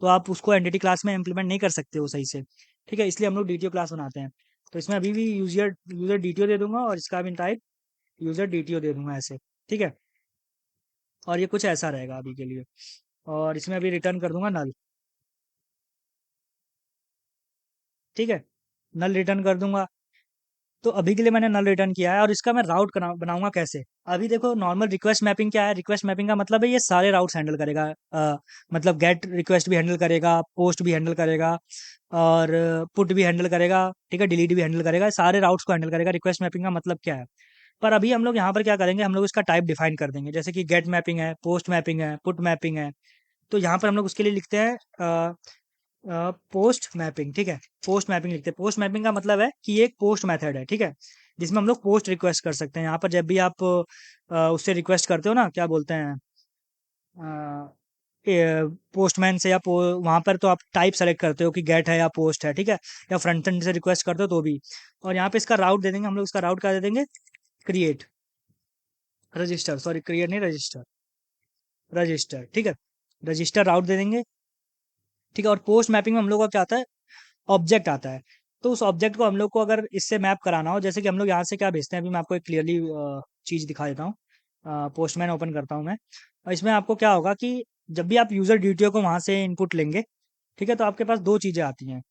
तो आप उसको एंटिटी क्लास में इम्प्लीमेंट नहीं कर सकते हो सही से। ठीक है, इसलिए हम लोग डीटीओ क्लास बनाते हैं। तो इसमें अभी भी यूजर यूजर डीटीओ दे दूंगा, और इसका भी टाइप यूजर डीटीओ दे दूंगा ऐसे। ठीक है, और ये कुछ ऐसा रहेगा अभी के लिए। और इसमें अभी रिटर्न कर दूंगा नल। ठीक है, नल रिटर्न कर दूंगा। तो अभी के लिए मैंने नल रिटर्न किया है, और इसका मैं राउट बनाऊंगा कैसे। अभी देखो नॉर्मल रिक्वेस्ट मैपिंग क्या है, रिक्वेस्ट मैपिंग का मतलब है ये सारे राउट्स हैंडल करेगा। मतलब गेट रिक्वेस्ट भी हैंडल करेगा, पोस्ट भी हैंडल करेगा, और पुट भी हैंडल करेगा। ठीक है, डिलीट भी हैंडल करेगा, सारे राउट्स को हैंडल करेगा। रिक्वेस्ट मैपिंग का मतलब क्या है। पर अभी हम लोग यहाँ पर क्या करेंगे, हम लोग इसका टाइप डिफाइन कर देंगे, जैसे कि गेट मैपिंग है, पोस्ट मैपिंग है, पुट मैपिंग है। तो यहाँ पर हम लोग उसके लिए लिखते हैं पोस्ट मैपिंग। ठीक है, पोस्ट मैपिंग लिखते हैं। पोस्ट मैपिंग का मतलब है कि ये एक पोस्ट मेथड है। ठीक है, जिसमें हम लोग पोस्ट रिक्वेस्ट कर सकते हैं। यहाँ पर जब भी आप उससे रिक्वेस्ट करते हो ना, क्या बोलते हैं, पोस्टमैन से, या वहाँ पर तो आप टाइप सेलेक्ट करते हो कि गेट है या पोस्ट है। ठीक है, या फ्रंट एंड से रिक्वेस्ट करते हो तो भी। और यहाँ पे इसका राउट दे देंगे हम लोग, इसका राउट क्या दे देंगे, क्रिएट रजिस्टर, सॉरी क्रिएट नहीं, रजिस्टर, रजिस्टर। ठीक है, रजिस्टर राउट दे देंगे। ठीक है, और पोस्ट मैपिंग में हम लोग का क्या आता है, ऑब्जेक्ट आता है। तो उस ऑब्जेक्ट को हम लोग को अगर इससे मैप कराना हो, जैसे कि हम लोग यहाँ से क्या भेजते हैं, अभी मैं आपको एक क्लियरली चीज़ दिखा देता हूँ। पोस्टमैन ओपन करता हूँ मैं, और इसमें आपको क्या होगा कि जब भी आप यूज़र ड्यूटियों को वहाँ से इनपुट लेंगे, ठीक है, तो आपके पास दो चीज़ें आती हैं।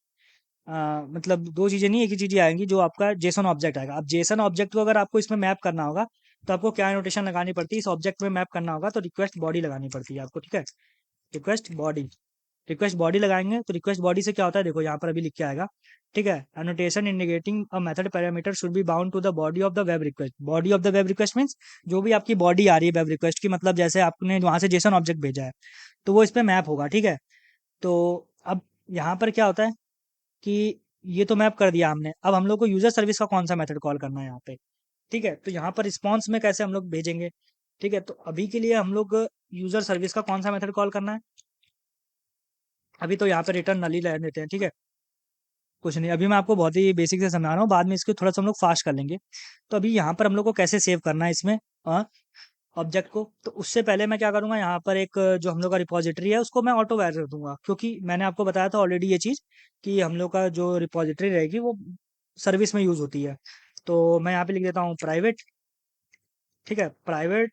मतलब दो चीज़ें नहीं, एक ही चीज़ें आएंगी, जो आपका जेसन ऑब्जेक्ट आएगा। अब जेसन ऑब्जेक्ट को अगर आपको इसमें मैप करना होगा, तो आपको क्या नोटेशन लगानी पड़ती है, इस ऑब्जेक्ट में मैप करना होगा तो रिक्वेस्ट बॉडी लगानी पड़ती है आपको। ठीक है, रिक्वेस्ट बॉडी, रिक्वेस्ट बॉडी लगाएंगे तो रिक्वेस्ट बॉडी से क्या होता है, देखो यहाँ पर अभी लिख के आएगा। ठीक है, annotation indicating a method parameter should be bound to the body of the web request. Body of the web request means जो भी आपकी बॉडी आ रही है वेब रिक्वेस्ट की, मतलब जैसे आपने वहां से जेसन ऑब्जेक्ट भेजा है, तो वो इस पे मैप होगा। ठीक है, तो अब यहाँ पर क्या होता है कि ये तो मैप कर दिया हमने, अब हम लोग को यूजर सर्विस का कौन सा मेथड कॉल करना है यहाँ पे। ठीक है, तो यहाँ पर रिस्पॉन्स में कैसे हम लोग भेजेंगे। ठीक है, तो अभी के लिए हम लोग यूजर सर्विस का कौन सा मेथड कॉल करना है, अभी तो यहाँ पे रिटर्न नल ही रहने देते हैं। ठीक है, कुछ नहीं, अभी मैं आपको बहुत ही बेसिक से समझा रहा हूँ, बाद में इसको थोड़ा सा हम लोग फास्ट कर लेंगे। तो अभी यहाँ पर हम लोग को कैसे सेव करना है इसमें ऑब्जेक्ट को, तो उससे पहले मैं क्या करूँगा, यहाँ पर एक जो हम लोग का रिपॉजिटरी है उसको मैं ऑटो वायर कर दूंगा, क्योंकि मैंने आपको बताया था ऑलरेडी ये चीज़ कि हम लोग का जो रिपॉजिटरी रहेगी वो सर्विस में यूज़ होती है। तो मैं यहाँ पे लिख देता हूँ प्राइवेट। ठीक है, private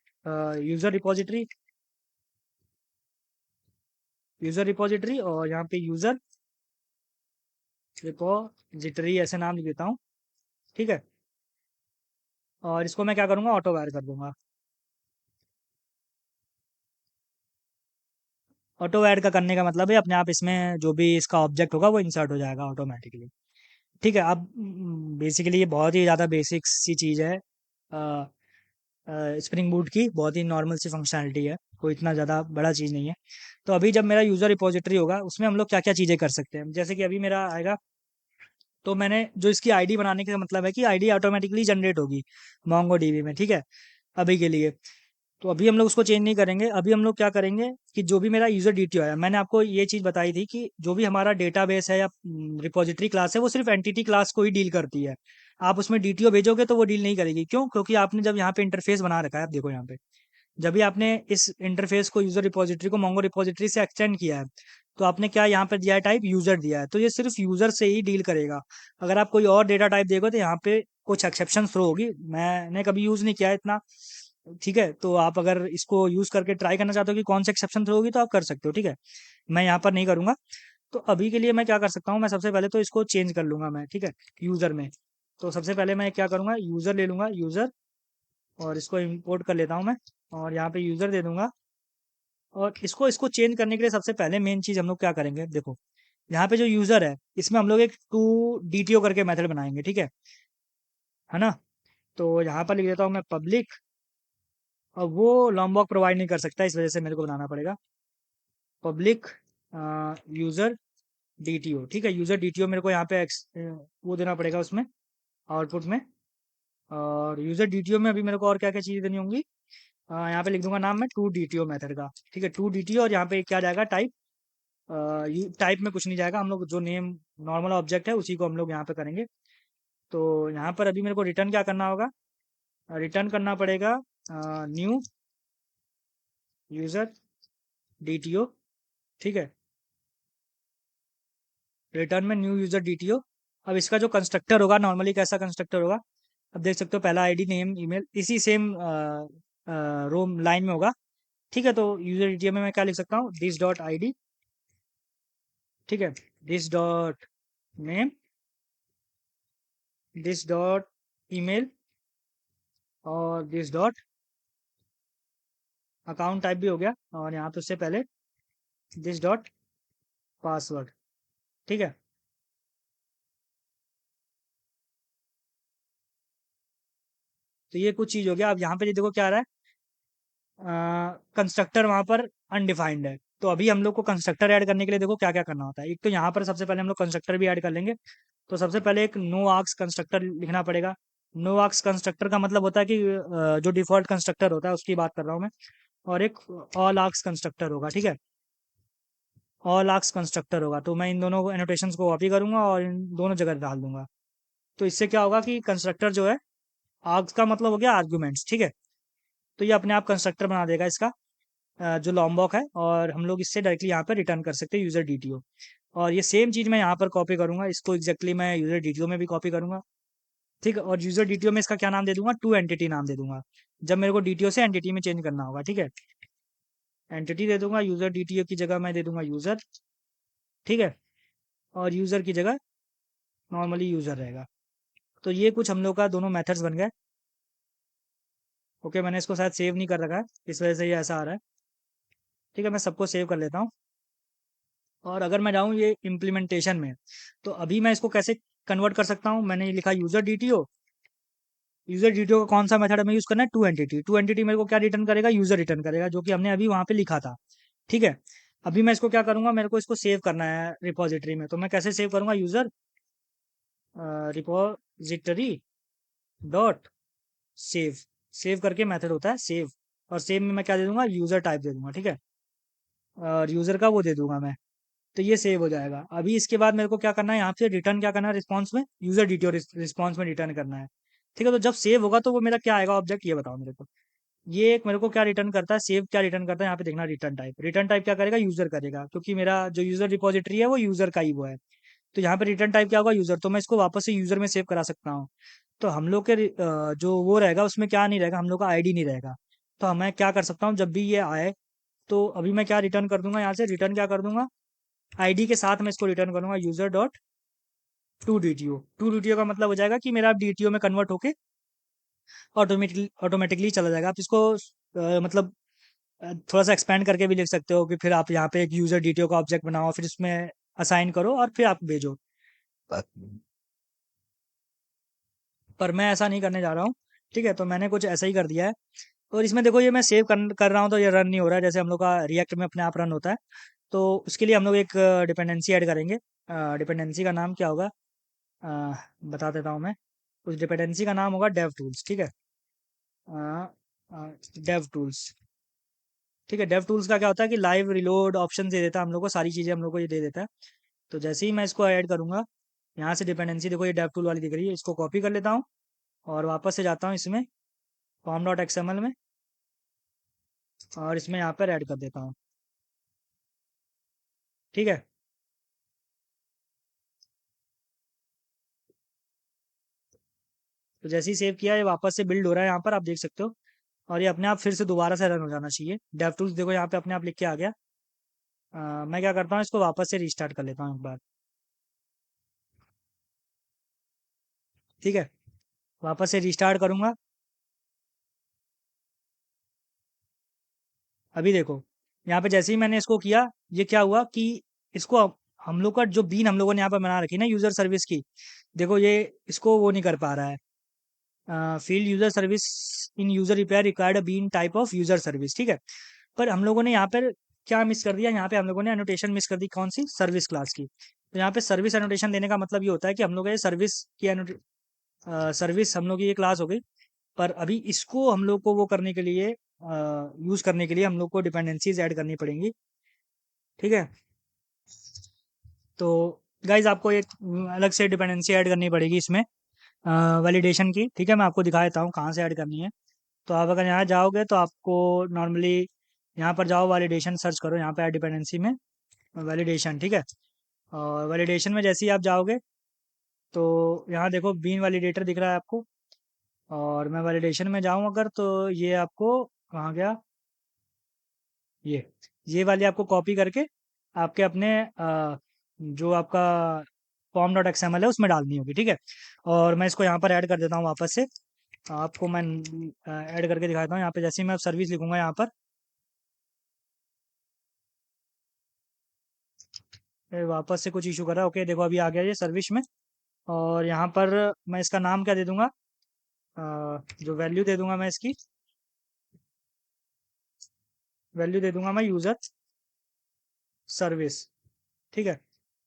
user repository, user repository, और यहाँ पे यूज़र रिपॉजिटरी ऐसे नाम लिख देता हूँ। ठीक है, और इसको मैं क्या करूँगा, ऑटो वायर कर दूंगा। ऑटो ऐड का करने का मतलब है अपने आप इसमें जो भी इसका ऑब्जेक्ट होगा वो इंसर्ट हो जाएगा ऑटोमेटिकली। ठीक है, अब बेसिकली ये बहुत ही ज़्यादा बेसिक सी चीज़ है। स्प्रिंग बूट की बहुत ही नॉर्मल सी फंक्शनैलिटी है, कोई इतना ज़्यादा बड़ा चीज़ नहीं है। तो अभी जब मेरा यूज़र रिपोजिटरी होगा उसमें हम लोग क्या क्या चीज़ें कर सकते हैं, जैसे कि अभी मेरा आएगा, तो मैंने जो इसकी आईडी बनाने का मतलब है कि आईडी ऑटोमेटिकली जनरेट होगी मोंगो डीबी में। ठीक है, अभी के लिए तो अभी हम लोग उसको चेंज नहीं करेंगे। अभी हम लोग क्या करेंगे कि जो भी मेरा यूजर डीटीओ है, मैंने आपको ये चीज़ बताई थी कि जो भी हमारा डेटाबेस है या रिपोजिटरी क्लास है वो सिर्फ एंटिटी क्लास को ही डील करती है। आप उसमें डीटीओ भेजोगे तो वो डील नहीं करेगी, क्यों, क्योंकि आपने जब यहाँ पे इंटरफेस बना रखा है, आप देखो यहाँ पे, जब भी आपने इस इंटरफेस को यूजर रिपोजिटरी को मोंगो रिपोजिटरी से एक्सटेंड किया है, तो आपने क्या यहाँ पे दिया है, टाइप यूजर दिया है, तो ये सिर्फ यूजर से ही डील करेगा। अगर आप कोई और डेटा टाइप देखो तो यहाँ पे कुछ एक्सेप्शन थ्रो होगी, मैंने कभी यूज नहीं किया है इतना। ठीक है, तो आप अगर इसको यूज करके ट्राई करना चाहते हो कि कौन सा एक्सेप्शन थ्रो होगी तो आप कर सकते हो। ठीक है, मैं यहाँ पर नहीं करूंगा। तो अभी के लिए मैं क्या कर सकता हूँ, मैं सबसे पहले तो इसको चेंज कर लूंगा मैं। ठीक है, यूजर में, तो सबसे पहले मैं क्या करूंगा, यूजर ले लूंगा, यूजर, और इसको इंपोर्ट कर लेता हूँ मैं, और यहाँ पे यूजर दे दूंगा। और इसको इसको चेंज करने के लिए सबसे पहले मेन चीज हम लोग क्या करेंगे, देखो यहाँ पे जो यूजर है इसमें हम लोग एक टू डीटीओ करके मेथड बनाएंगे। ठीक है ना। तो यहाँ पर लिख देता हूँ मैं पब्लिक, और वो लॉन्बॉक प्रोवाइड नहीं कर सकता, इस वजह से मेरे को बनाना पड़ेगा पब्लिक यूजर डीटीओ। ठीक है, यूजर डीटीओ मेरे को यहाँ पे वो देना पड़ेगा उसमें आउटपुट में। और यूजर डीटीओ में अभी मेरे को और क्या क्या चीज़ें देनी होंगी, यहाँ पे लिख दूंगा नाम मैं to D T O method का। ठीक है, टू डी टी ओ, और यहाँ पे क्या जाएगा टाइप। टाइप में कुछ नहीं जाएगा, हम लोग जो नेम नॉर्मल ऑब्जेक्ट है उसी को हम लोग यहाँ पे करेंगे। तो यहाँ पर अभी मेरे को रिटर्न क्या करना होगा, रिटर्न करना पड़ेगा new user D T O. ठीक है, रिटर्न में new user D T O. अब इसका जो कंस्ट्रक्टर होगा नॉर्मली कैसा कंस्ट्रक्टर होगा, अब देख सकते हो पहला आईडी नेम ईमेल इसी सेम रो लाइन में होगा। ठीक है, तो यूज़र डी टी ओ में मैं क्या लिख सकता हूँ, दिस डॉट आई डी। ठीक है, this dot name, this dot email, और दिस डॉट अकाउंट टाइप भी हो गया, और यहाँ पे उससे पहले दिस डॉट पासवर्ड। ठीक है, तो ये कुछ चीज़ हो गया। अब यहाँ पे देखो क्या आ रहा है, कंस्ट्रक्टर वहाँ पर अनडिफाइंड है। तो अभी हम लोग को कंस्ट्रक्टर ऐड करने के लिए देखो क्या क्या करना होता है। एक तो यहाँ पर सबसे पहले हम लोग कंस्ट्रक्टर भी ऐड कर लेंगे। तो सबसे पहले एक नो आर्क्स कंस्ट्रक्टर लिखना पड़ेगा। नो आर्क्स कंस्ट्रक्टर का मतलब होता है कि जो डिफॉल्ट कंस्ट्रक्टर होता है उसकी बात कर रहा हूँ मैं। और एक ऑल आर्क्स कंस्ट्रक्टर होगा। ठीक है, ऑल आर्क्स कंस्ट्रक्टर होगा। तो मैं इन दोनों एनोटेशंस को कॉपी करूंगा और इन दोनों जगह डाल दूंगा। तो इससे क्या होगा कि कंस्ट्रक्टर जो है, आर्क्स का मतलब हो गया आर्ग्यूमेंट्स। ठीक है, तो ये अपने आप कंस्ट्रक्टर बना देगा इसका, जो लॉम्बॉक है, और हम लोग इससे डायरेक्टली यहाँ पर रिटर्न कर सकते हैं यूजर डीटीओ। और ये सेम चीज़ मैं यहाँ पर कॉपी करूंगा, इसको एग्जैक्टली मैं यूजर डीटीओ में भी कॉपी करूंगा। ठीक है, और यूजर डीटीओ में इसका क्या नाम दे दूंगा, टू एंटिटी नाम दे दूंगा, जब मेरे को डीटीओ से एंटिटी में चेंज करना होगा। ठीक है, एंटिटी दे दूंगा, यूजर डीटीओ की जगह मैं दे दूंगा यूजर। ठीक है, और यूजर की जगह नॉर्मली यूजर रहेगा। तो ये कुछ हम लोग का दोनों मेथड्स बन गए। ओके, मैंने इसको शायद सेव नहीं कर रखा है, इस वजह से ये ऐसा आ रहा है। ठीक है, मैं सबको सेव कर लेता हूँ। और अगर मैं जाऊँ ये इम्प्लीमेंटेशन में, तो अभी मैं इसको कैसे कन्वर्ट कर सकता हूँ, मैंने ये लिखा यूजर डीटीओ। यूजर डीटीओ का कौन सा मेथड हमें यूज करना है, टू एंटिटी। टू एंटिटी मेरे को क्या रिटर्न करेगा, यूजर रिटर्न करेगा, जो कि हमने अभी वहां पे लिखा था। ठीक है, अभी मैं इसको क्या करूंगा, मेरे को इसको सेव करना है रिपोजिटरी में। तो मैं कैसे सेव करूंगा, user repository dot save. Save करके मेथड होता है सेव, और सेव में मैं क्या दे दूंगा, यूजर टाइप दे दूंगा। ठीक है, और यूजर का वो दे दूंगा मैं। तो ये सेव हो जाएगा। अभी इसके बाद मेरे को क्या करना है, यहाँ पे रिटर्न क्या करना है, रिस्पॉन्स में यूजर डीटीओ रिस्पॉन्स में रिटर्न करना है। ठीक है, तो जब सेव होगा तो वो मेरा क्या आएगा ऑब्जेक्ट, ये बताओ मेरे को। ये एक मेरे को क्या रिटर्न करता है, सेव क्या रिटर्न करता है, यहाँ पे देखना रिटर्न टाइप। रिटर्न टाइप क्या करेगा, यूजर करेगा, क्योंकि मेरा जो यूजर रिपोजिटरी है वो यूजर का ही वो है। तो यहाँ पे रिटर्न टाइप क्या होगा, यूजर। तो मैं इसको वापस से यूजर में सेव करा सकता हूँ। तो हम लोग के जो वो रहेगा उसमें क्या नहीं रहेगा, हम लोग का आईडी नहीं रहेगा। तो मैं क्या कर सकता हूँ, जब भी ये आए तो अभी मैं क्या रिटर्न कर दूंगा, यहाँ से रिटर्न क्या कर दूंगा, आईडी के साथ मैं इसको रिटर्न करूंगा, user dot to DTO. To DTO का मतलब हो जाएगा कि मेरा डीटीओ में कन्वर्ट होके ऑटोमेटिकली चला जाएगा। आप इसको मतलब थोड़ा सा एक्सपेंड करके भी लिख सकते हो कि फिर आप यहाँ पे एक यूजर डीटीओ का ऑब्जेक्ट बनाओ, फिर इसमें असाइन करो और फिर आप भेजो। पर मैं ऐसा नहीं करने जा रहा हूँ। ठीक है, तो मैंने कुछ ऐसा ही कर दिया है। और इसमें देखो ये मैं सेव कर रहा हूँ तो ये रन नहीं हो रहा है, जैसे हम लोग का रिएक्ट में अपने आप रन होता है। तो उसके लिए हम लोग एक डिपेंडेंसी ऐड करेंगे। डिपेंडेंसी का नाम क्या होगा, बता देता हूँ मैं। उस डिपेंडेंसी का नाम होगा डेव टूल्स। ठीक है, डेव टूल्स। ठीक है, डेव टूल्स का क्या होता है कि लाइव रिलोड ऑप्शन दे देता है हम लोग को, सारी चीज़ें हम लोग को ये दे देता है। तो जैसे ही मैं इसको ऐड करूँगा, यहाँ से डिपेंडेंसी देखो ये डेव टूल वाली दिख रही है, इसको कॉपी कर लेता हूँ और वापस से जाता हूँ इसमें फॉर्म डॉट एक्सएमएल में, और इसमें यहाँ पर ऐड कर देता हूँ। ठीक है, तो जैसे ही सेव किया ये वापस से बिल्ड हो रहा है, यहाँ पर आप देख सकते हो। और ये अपने आप फिर से दोबारा से रन हो जाना चाहिए। डेव टूल्स देखो यहाँ पे अपने आप लिख के आ गया। मैं क्या करता हूँ, इसको वापस से रिस्टार्ट कर लेता हूँ एक बार। ठीक है, वापस से रिस्टार्ट करूँगा। अभी देखो यहाँ पे जैसे ही मैंने इसको किया, ये क्या हुआ कि इसको हम लोग का जो बीन हम लोगों ने यहाँ पे बना रखी है ना यूजर सर्विस की, देखो ये इसको वो नहीं कर पा रहा है। Field user service in user repair required a bean type of user service. ठीक है, पर हम लोगों ने यहाँ पर क्या मिस कर दिया, यहाँ पे हम लोगों ने एनोटेशन मिस कर दी, कौन सी, सर्विस क्लास की। तो यहाँ पे सर्विस एनोटेशन देने का मतलब ये होता है कि हम लोग ये सर्विस की सर्विस हम लोग की ये क्लास हो गई। पर अभी इसको हम लोग को वो करने के लिए यूज़ करने के लिए हम लोग को डिपेंडेंसीज ऐड करनी पड़ेंगी। ठीक है, तो गाइज आपको एक अलग से डिपेंडेंसी ऐड करनी पड़ेगी इसमें, वैलिडेशन की। ठीक है, मैं आपको दिखा देता हूँ कहाँ से ऐड करनी है। तो आप अगर यहाँ जाओगे तो आपको नॉर्मली यहाँ पर जाओ, वैलिडेशन सर्च करो, यहाँ पे ऐड डिपेंडेंसी में वैलिडेशन। ठीक है, और वैलिडेशन में जैसे ही आप जाओगे तो यहाँ देखो बीन वैलिडेटर दिख रहा है आपको, और मैं वैलिडेशन में जाऊँ अगर, तो ये आपको कहाँ गया, ये ये वाली आपको कॉपी करके आपके अपने जो आपका फॉर्म डॉट एक्सएमएल है उसमें डालनी होगी। ठीक है, और मैं इसको यहाँ पर ऐड कर देता हूँ वापस से, आपको मैं ऐड करके दिखाता हूँ। यहाँ पे जैसे ही मैं सर्विस लिखूंगा यहाँ पर, ये वापस से कुछ इशू कर रहा है। ओके, देखो अभी आ गया ये सर्विस में, और यहाँ पर मैं इसका नाम क्या दे दूंगा, जो वैल्यू दे दूंगा मैं इसकी वैल्यू दे दूंगा मैं यूज़र सर्विस। ठीक है,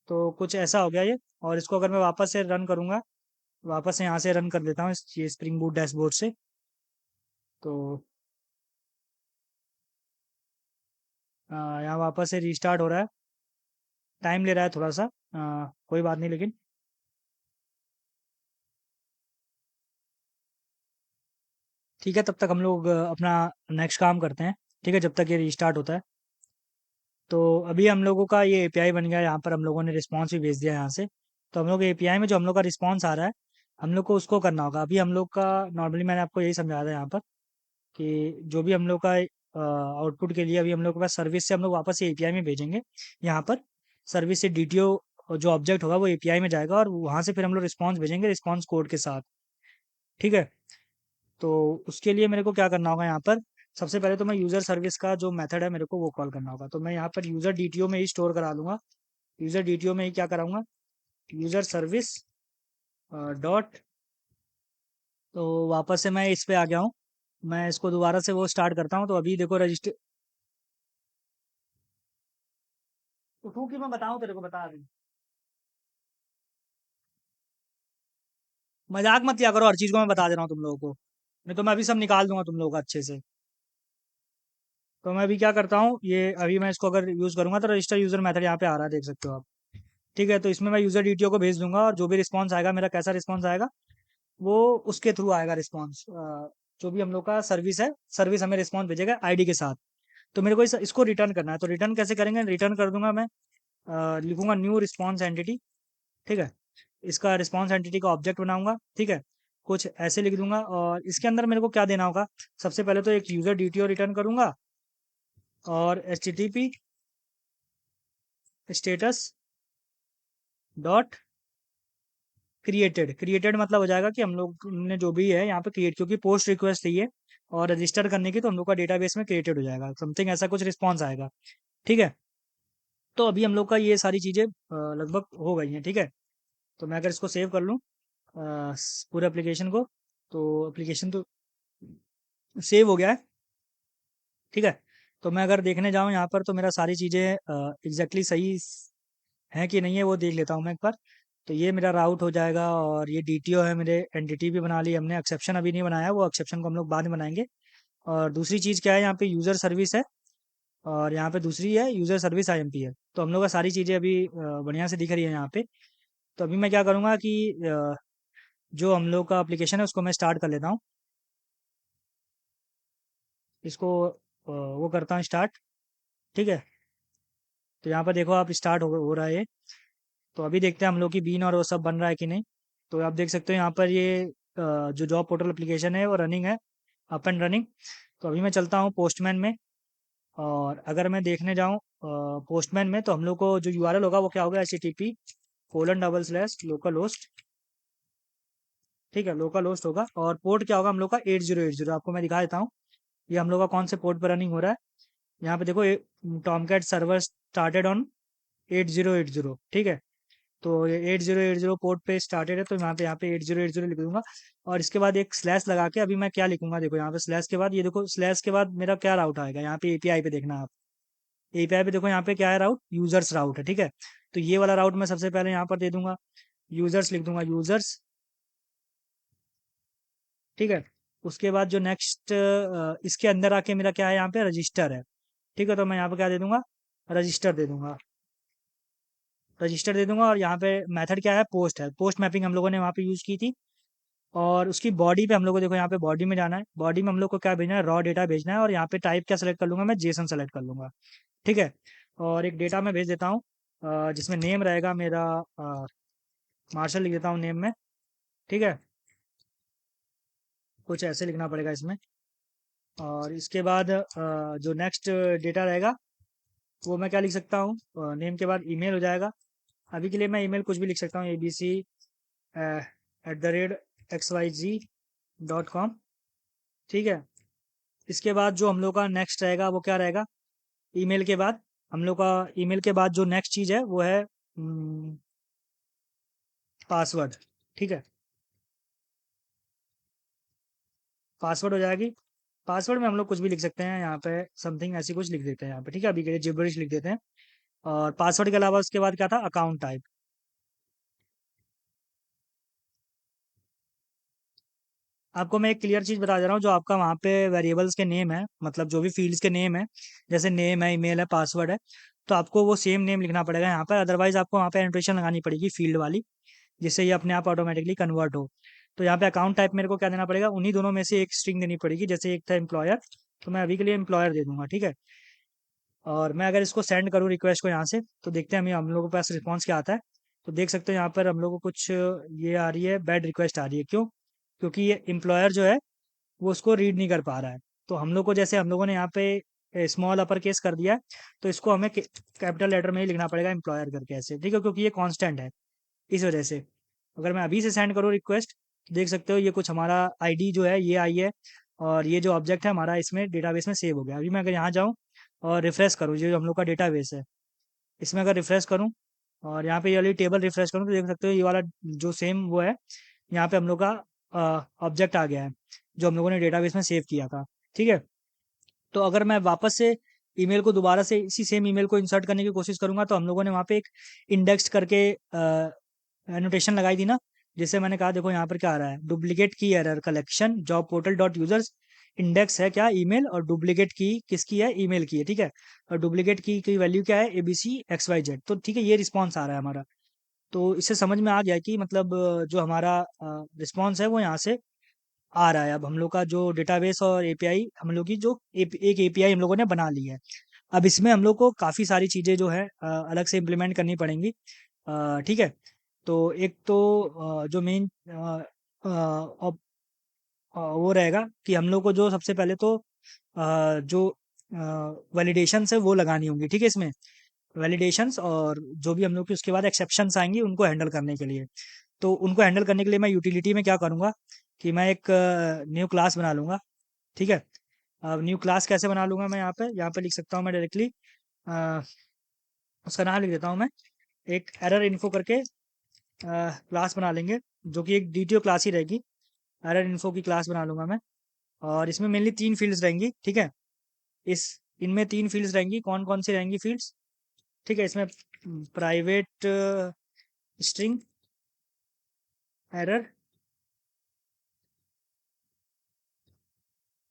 तो कुछ ऐसा हो गया ये, और इसको अगर मैं वापस से रन करूंगा, वापस से यहाँ से रन कर देता हूँ ये स्प्रिंग बूट डैशबोर्ड से, तो यहाँ वापस से रीस्टार्ट हो रहा है, टाइम ले रहा है थोड़ा सा, कोई बात नहीं, लेकिन ठीक है, तब तक हम लोग अपना नेक्स्ट काम करते हैं। ठीक है, जब तक ये रीस्टार्ट होता है। तो अभी हम लोगों का ये एपीआई बन गया है, यहाँ पर हम लोगों ने रिस्पॉन्स भी भेज दिया है यहाँ से। तो हम लोग एपीआई में जो हम लोग का रिस्पॉन्स आ रहा है, हम लोग को उसको करना होगा। अभी हम लोग का नॉर्मली मैंने आपको यही समझाया था यहाँ पर, कि जो भी हम लोग का आउटपुट के लिए अभी हम लोग के पास सर्विस से हम लोग वापस से एपीआई में भेजेंगे। यहाँ पर सर्विस से डीटीओ जो ऑब्जेक्ट होगा वो एपीआई में जाएगा, और वहाँ से फिर हम लोग रिस्पॉन्स भेजेंगे रिस्पॉन्स कोड के साथ। ठीक है, तो उसके लिए मेरे को क्या करना होगा यहाँ पर, सबसे पहले तो मैं यूज़र सर्विस का जो मेथड है मेरे को वो कॉल करना होगा। तो मैं यहाँ पर यूज़र डीटीओ में ही स्टोर करा लूँगा, यूज़र डीटीओ में ही क्या कराऊंगा, यूज़र सर्विस डॉट, तो वापस से मैं इस पे आ गया हूँ। मैं इसको दोबारा से वो स्टार्ट करता हूँ, तो अभी देखो रजिस्टर, उठू कि मैं बताऊँ तेरे को, बता दूँ। मजाक मत किया करो, हर चीज़ को मैं बता दे रहा हूँ तुम लोगों को, नहीं तो मैं अभी सब निकाल दूंगा तुम लोगों का अच्छे से। तो मैं अभी क्या करता हूँ, ये अभी मैं इसको अगर यूज़ करूंगा तो रजिस्टर यूज़र मेथड यहाँ पे आ रहा है, देख सकते हो आप। ठीक है, तो इसमें मैं यूज़र डीटीओ को भेज दूंगा, और जो भी रिस्पॉन्स आएगा, मेरा कैसा रिस्पॉन्स आएगा, वो उसके थ्रू आएगा रिस्पॉन्स। जो भी हम लोग का सर्विस है, सर्विस हमें रिस्पॉन्स भेजेगा आईडी के साथ। तो मेरे को इसको रिटर्न करना है, तो रिटर्न कैसे करेंगे, रिटर्न कर दूंगा मैं, लिखूंगा न्यू रिस्पॉन्स एंटिटी। ठीक है, इसका रिस्पॉन्स एंटिटी का ऑब्जेक्ट बनाऊंगा। ठीक है, कुछ ऐसे लिख दूंगा, और इसके अंदर मेरे को क्या देना होगा, सबसे पहले तो एक यूज़र डीटीओ रिटर्न करूंगा, और H T T P status dot created. Created मतलब हो जाएगा कि हम लोग ने जो भी है यहाँ पे क्रिएट, क्योंकि पोस्ट रिक्वेस्ट चाहिए और रजिस्टर करने की, तो हम लोग का डेटाबेस में क्रिएटेड हो जाएगा, समथिंग ऐसा कुछ रिस्पॉन्स आएगा। ठीक है, तो अभी हम लोग का ये सारी चीज़ें लगभग हो गई हैं। ठीक है, तो मैं अगर इसको सेव कर लूँ पूरे एप्लीकेशन को, तो एप्लीकेशन तो सेव हो गया है। ठीक है, तो मैं अगर देखने जाऊँ यहाँ पर, तो मेरा सारी चीज़ें एग्जैक्टली सही हैं कि नहीं है वो देख लेता हूँ मैं एक बार। तो ये मेरा राउट हो जाएगा, और ये डीटीओ है, मेरे एंटिटी भी बना ली हमने, एक्सेप्शन अभी नहीं बनाया, वो एक्सेप्शन को हम लोग बाद में बनाएंगे। और दूसरी चीज़ क्या है, यहाँ पे यूज़र सर्विस है, और यहाँ पे दूसरी है यूज़र सर्विस आईएमपी है। तो हम लोग का सारी चीज़ें अभी बढ़िया से दिख रही है यहाँ पे। तो अभी मैं क्या करूँगा कि जो हम लोग का एप्लीकेशन है उसको मैं स्टार्ट कर लेता हूँ, इसको वो करता हूँ स्टार्ट। ठीक है, तो यहाँ पर देखो आप, स्टार्ट हो रहा है ये। तो अभी देखते हैं हम लोग की बीन और वो सब बन रहा है कि नहीं। तो आप देख सकते हो यहाँ पर ये जो जॉब पोर्टल एप्लीकेशन है वो रनिंग है, अप एंड रनिंग। तो अभी मैं चलता हूँ पोस्टमैन में, और अगर मैं देखने जाऊँ पोस्टमैन में, तो हम लोग को जो यूआरएल होगा वो क्या होगा, http://localhost। ठीक है, लोकल होस्ट होगा, और पोर्ट क्या होगा हम लोग का 8080। आपको मैं दिखा देता हूँ ये हम लोग का कौन से पोर्ट पर रनिंग हो रहा है। यहाँ पे देखो, टॉमकैट सर्वर स्टार्टेड ऑन 8080। ठीक है, तो ये 8080 पोर्ट पे स्टार्टेड है, तो यहाँ पे 8080 लिख दूंगा, और इसके बाद एक स्लैश लगा के अभी मैं क्या लिखूंगा, देखो यहाँ पे स्लैश के बाद, ये देखो स्लैश के बाद मेरा क्या राउट आएगा, यहाँ पे एपीआई पे देखना आप, एपीआई पे देखो यहाँ पे क्या है राउट, यूजर्स राउट है। ठीक है, तो ये वाला राउट मैं सबसे पहले यहाँ पर दे दूंगा, यूजर्स लिख दूंगा, यूजर्स। ठीक है, उसके बाद जो नेक्स्ट इसके अंदर आके मेरा क्या है, यहाँ पे रजिस्टर है। ठीक है, तो मैं यहाँ पे क्या दे दूंगा, रजिस्टर दे दूंगा, रजिस्टर दे दूंगा। और यहाँ पे मेथड क्या है, पोस्ट है। पोस्ट मैपिंग हम लोगों ने वहाँ पे यूज़ की थी। और उसकी बॉडी पे हम लोग को देखो, यहाँ पे बॉडी में जाना है। बॉडी में हम लोग को क्या भेजना है, रॉ डेटा भेजना है। और यहाँ पे टाइप क्या सेलेक्ट कर लूंगा मैं, जेसन सेलेक्ट कर लूंगा। ठीक है, और एक डेटा मैं भेज देता हूँ, जिसमें नेम रहेगा मेरा, मार्शल लिख देता हूँ नेम में। ठीक है, कुछ ऐसे लिखना पड़ेगा इसमें। और इसके बाद जो नेक्स्ट डेटा रहेगा वो मैं क्या लिख सकता हूँ, नेम के बाद ईमेल हो जाएगा। अभी के लिए मैं ईमेल कुछ भी लिख सकता हूँ, abc@xyz.com। ठीक है, इसके बाद जो हम लोग का नेक्स्ट रहेगा वो क्या रहेगा, ईमेल के बाद हम लोग का, ईमेल के बाद जो नेक्स्ट चीज़ है वो है पासवर्ड। ठीक है, पासवर्ड हो जाएगी। पासवर्ड में हम लोग कुछ भी लिख सकते हैं, यहाँ पे समथिंग ऐसी कुछ लिख देते हैं यहाँ पे। ठीक है, अभी के लिए जिब्रिश लिख देते हैं। और पासवर्ड के अलावा उसके बाद क्या था, अकाउंट टाइप। आपको मैं एक क्लियर चीज़ बता दे रहा हूँ, जो आपका वहाँ पे वेरिएबल्स के नेम है, मतलब जो भी फील्ड्स के नेम है, जैसे नेम है, ईमेल है, पासवर्ड है, तो आपको वो सेम नेम लिखना पड़ेगा यहाँ पर। अदरवाइज आपको वहाँ पे एनोटेशन लगानी पड़ेगी फील्ड वाली, जिससे ये अपने आप ऑटोमेटिकली कन्वर्ट हो। तो यहाँ पे अकाउंट टाइप मेरे को क्या देना पड़ेगा, उन्हीं दोनों में से एक स्ट्रिंग देनी पड़ेगी। जैसे एक था एम्प्लॉयर, तो मैं अभी के लिए एम्प्लॉयर दे दूंगा। ठीक है, और मैं अगर इसको सेंड करूँ रिक्वेस्ट को यहाँ से, तो देखते हैं हम लोगों के पास रिस्पॉन्स क्या आता है। तो देख सकते हो यहाँ पर हम लोग को कुछ ये आ रही है, बैड रिक्वेस्ट आ रही है। क्यों? क्योंकि ये एम्प्लॉयर जो है वो उसको रीड नहीं कर पा रहा है। तो हम लोग को, जैसे हम लोगों ने यहाँ पे स्मॉल अपर केस कर दिया है, तो इसको हमें कैपिटल लेटर में ही लिखना पड़ेगा, एम्प्लॉयर करके ऐसे। ठीक है, क्योंकि ये कांस्टेंट है, इस वजह से। अगर मैं अभी से सेंड करूँ रिक्वेस्ट, देख सकते हो ये कुछ हमारा आईडी जो है ये आई है, और ये जो ऑब्जेक्ट है हमारा इसमें डेटाबेस में सेव हो गया। अभी मैं अगर यहाँ जाऊँ और रिफ्रेश करूँ, ये जो हम लोग का डेटाबेस है, इसमें अगर रिफ्रेश करूँ और यहाँ पे ये वाली टेबल रिफ्रेश करूँ, तो देख सकते हो ये वाला जो सेम वो है, यहाँ पे हम लोग का ऑब्जेक्ट आ गया है, जो हम लोगों ने डेटाबेस में सेव किया था। ठीक है, तो अगर मैं वापस से ईमेल को दोबारा से इसी सेम ईमेल को इंसर्ट करने की कोशिश करूंगा, तो हम लोगों ने वहाँ पे एक इंडेक्स करके एनोटेशन लगाई थी ना, जिससे मैंने कहा देखो यहाँ पर क्या आ रहा है, डुप्लीकेट की error collection job portal dot users. Index है क्या, ईमेल, और डुप्लीकेट की किसकी है, ईमेल की है। ठीक है, और डुप्लीकेट की वैल्यू क्या है, abc xyz। तो ठीक है, ये रिस्पॉन्स आ रहा है हमारा। तो इससे समझ में आ गया कि मतलब जो हमारा रिस्पॉन्स है वो यहाँ से आ रहा है। अब हम लोग का जो डेटाबेस और एपीआई, हम लोग की जो एक एपीआई हम लोगों ने बना ली है। अब इसमें हम लोग को काफ़ी सारी चीज़ें जो है अलग से इम्प्लीमेंट करनी पड़ेंगी। ठीक है, तो एक तो जो मेन वो रहेगा कि हम लोग को जो सबसे पहले तो जो वैलिडेशंस है वो लगानी होंगी। ठीक है, इसमें वैलिडेशंस, और जो भी हम लोग की उसके बाद एक्सेप्शंस आएंगी उनको हैंडल करने के लिए। तो उनको हैंडल करने के लिए मैं यूटिलिटी में क्या करूँगा कि मैं एक न्यू क्लास बना लूँगा। ठीक है, अब न्यू क्लास कैसे बना लूँगा मैं, यहाँ पे लिख सकता हूँ मैं डायरेक्टली, उसका नाम लिख देता हूँ मैं, एक एरर इन्फो करके क्लास बना लेंगे, जो कि एक डीटीओ क्लास ही रहेगी। एरर इन्फो की क्लास बना लूँगा मैं। और इसमें मेनली 3 फ़ील्ड्स रहेंगी। ठीक है, इस इनमें 3 फ़ील्ड्स रहेंगी। कौन-कौन सी रहेंगी फ़ील्ड्स? ठीक है, इसमें प्राइवेट स्ट्रिंग एरर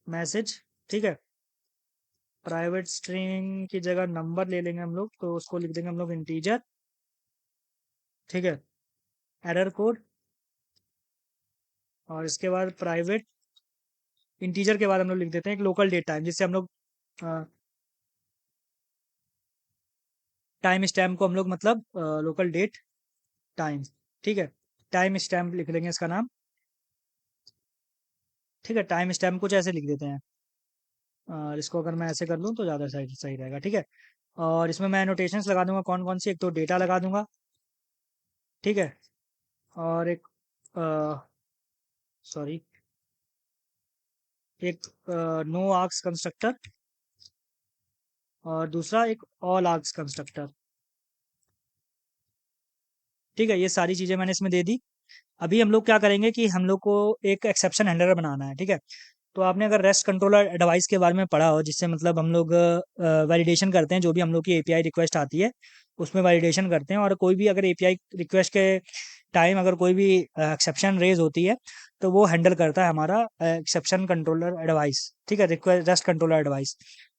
मैसेज। ठीक है, प्राइवेट स्ट्रिंग की जगह नंबर ले लेंगे हम लोग, तो उसको लिख देंगे हम लोग इंटीजर। ठीक है, एरर कोड, और इसके बाद प्राइवेट इंटीजर के बाद हम लोग लिख देते हैं एक लोकल डेट टाइम, जिससे हम लोग टाइम स्टैम्प को हम लोग मतलब लोकल डेट टाइम। ठीक है, टाइम स्टैम्प लिख लेंगे इसका नाम। ठीक है, टाइम स्टैम्प कुछ ऐसे लिख देते हैं। और इसको अगर मैं ऐसे कर लूँ तो ज़्यादा सही सही रहेगा। ठीक है, और इसमें मैं नोटेशंस लगा दूंगा कौन कौन सी, एक तो डेटा लगा दूंगा। ठीक है, और एक सॉरी, एक नो आर्क्स कंस्ट्रक्टर, और दूसरा एक ऑल आर्क्स कंस्ट्रक्टर। ठीक है, ये सारी चीज़ें मैंने इसमें दे दी। अभी हम लोग क्या करेंगे कि हम लोग को एक एक्सेप्शन हैंडलर बनाना है। ठीक है, तो आपने अगर रेस्ट कंट्रोलर डिवाइस के बारे में पढ़ा हो, जिससे मतलब हम लोग वैलिडेशन करते हैं, जो भी हम लोग की एपीआई रिक्वेस्ट आती है उसमें वैलिडेशन करते हैं। और कोई भी अगर एपीआई रिक्वेस्ट के टाइम अगर कोई भी एक्सेप्शन रेज होती है तो वो हैंडल करता है हमारा एक्सेप्शन कंट्रोलर एडवाइस, ठीक है, रिक्वेस्ट रेस्ट कंट्रोलर एडवाइस।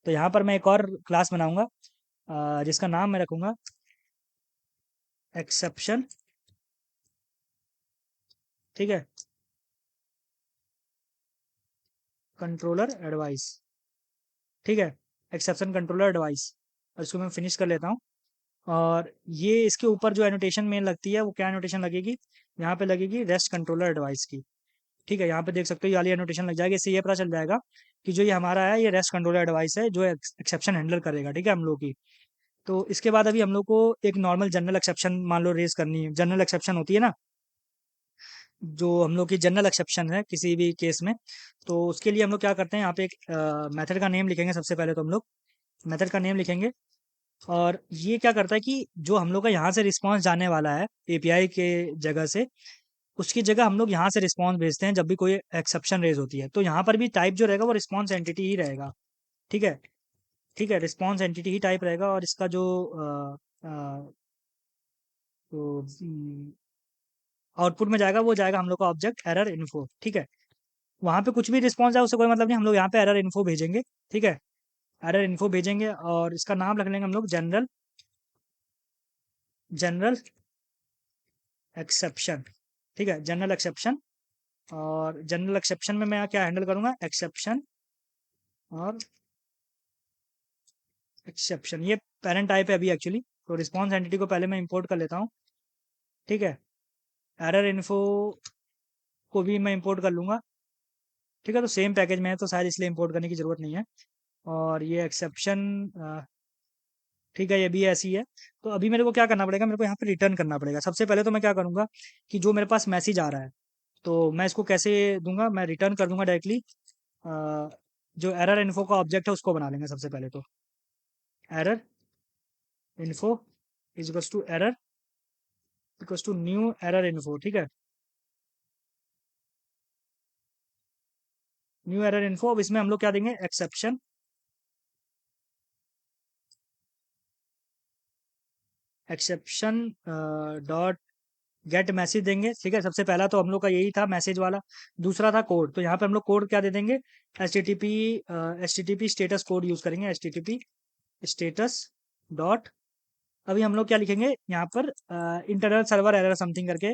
तो यहाँ पर मैं एक और क्लास बनाऊंगा जिसका नाम मैं रखूंगा एक्सेप्शन, ठीक है, कंट्रोलर एडवाइस, ठीक है, एक्सेप्शन कंट्रोलर एडवाइस। और इसको मैं फिनिश कर लेता हूँ। और ये इसके ऊपर जो एनोटेशन मेन लगती है वो क्या एनोटेशन लगेगी, यहाँ पे लगेगी रेस्ट कंट्रोलर एडवाइस की, ठीक है। यहाँ पे देख सकते हो ये वाली एनोटेशन लग जाएगी, इससे ये पता चल जाएगा कि जो ये हमारा है ये रेस्ट कंट्रोलर एडवाइस है जो एक्सेप्शन हैंडल करेगा, ठीक है, हम लोग की। तो इसके बाद अभी हम लोग को एक नॉर्मल जनरल एक्सेप्शन मान लो रेज करनी है, जनरल एक्सेप्शन होती है ना, जो हम लोग की जनरल एक्सेप्शन है किसी भी केस में। तो उसके लिए हम लोग क्या करते हैं, यहाँ पे एक मेथड का नेम लिखेंगे सबसे पहले, तो हम लोग मेथड का नेम लिखेंगे। और ये क्या करता है कि जो हम लोग का यहाँ से रिस्पांस जाने वाला है एपीआई के जगह से, उसकी जगह हम लोग यहाँ से रिस्पांस भेजते हैं जब भी कोई एक्सेप्शन रेज होती है। तो यहाँ पर भी टाइप जो रहेगा वो रिस्पांस एंटिटी ही रहेगा, ठीक है, ठीक है, रिस्पांस एंटिटी ही टाइप रहेगा। और इसका जो आउटपुट में जाएगा वो जाएगा हम लोग का ऑब्जेक्ट एरर इन्फो, ठीक है। वहाँ पे कुछ भी रिस्पांस आए उससे कोई मतलब नहीं, हम लोग यहाँ पे एरर इन्फो भेजेंगे, ठीक है, एरर इन्फो भेजेंगे। और इसका नाम रख लेंगे हम लोग जनरल, जनरल एक्सेप्शन, ठीक है, जनरल एक्सेप्शन। और जनरल एक्सेप्शन में मैं क्या हैंडल करूंगा, एक्सेप्शन और एक्सेप्शन, ये पेरेंट टाइप है अभी एक्चुअली। तो रिस्पांस एंटिटी को पहले मैं इंपोर्ट कर लेता हूँ, ठीक है, एरर इन्फो को भी मैं इंपोर्ट कर लूंगा, ठीक है। तो सेम पैकेज में है तो शायद इसलिए इंपोर्ट करने की जरूरत नहीं है। और ये एक्सेप्शन, ठीक है, ये भी ऐसी है। तो अभी मेरे को क्या करना पड़ेगा, मेरे को यहाँ पे रिटर्न करना पड़ेगा। सबसे पहले तो मैं क्या करूँगा कि जो मेरे पास मैसेज आ रहा है तो मैं इसको कैसे दूंगा, मैं रिटर्न कर दूंगा डायरेक्टली। जो एरर इन्फो का ऑब्जेक्ट है उसको बना लेंगे सबसे पहले। तो error info is to error equals to new error info, ठीक है, न्यू एरर इन्फो। अब इसमें हम लोग क्या देंगे, exception, exception dot gate message देंगे, ठीक है। सबसे पहला तो हम लोग का यही था मैसेज वाला। दूसरा था कोड, तो यहाँ पे हम लोग कोड क्या दे देंगे, H T T P status code use करेंगे, H T T P status dot. अभी हम लोग क्या लिखेंगे यहाँ पर, इंटरनल सर्वर एरर समथिंग करके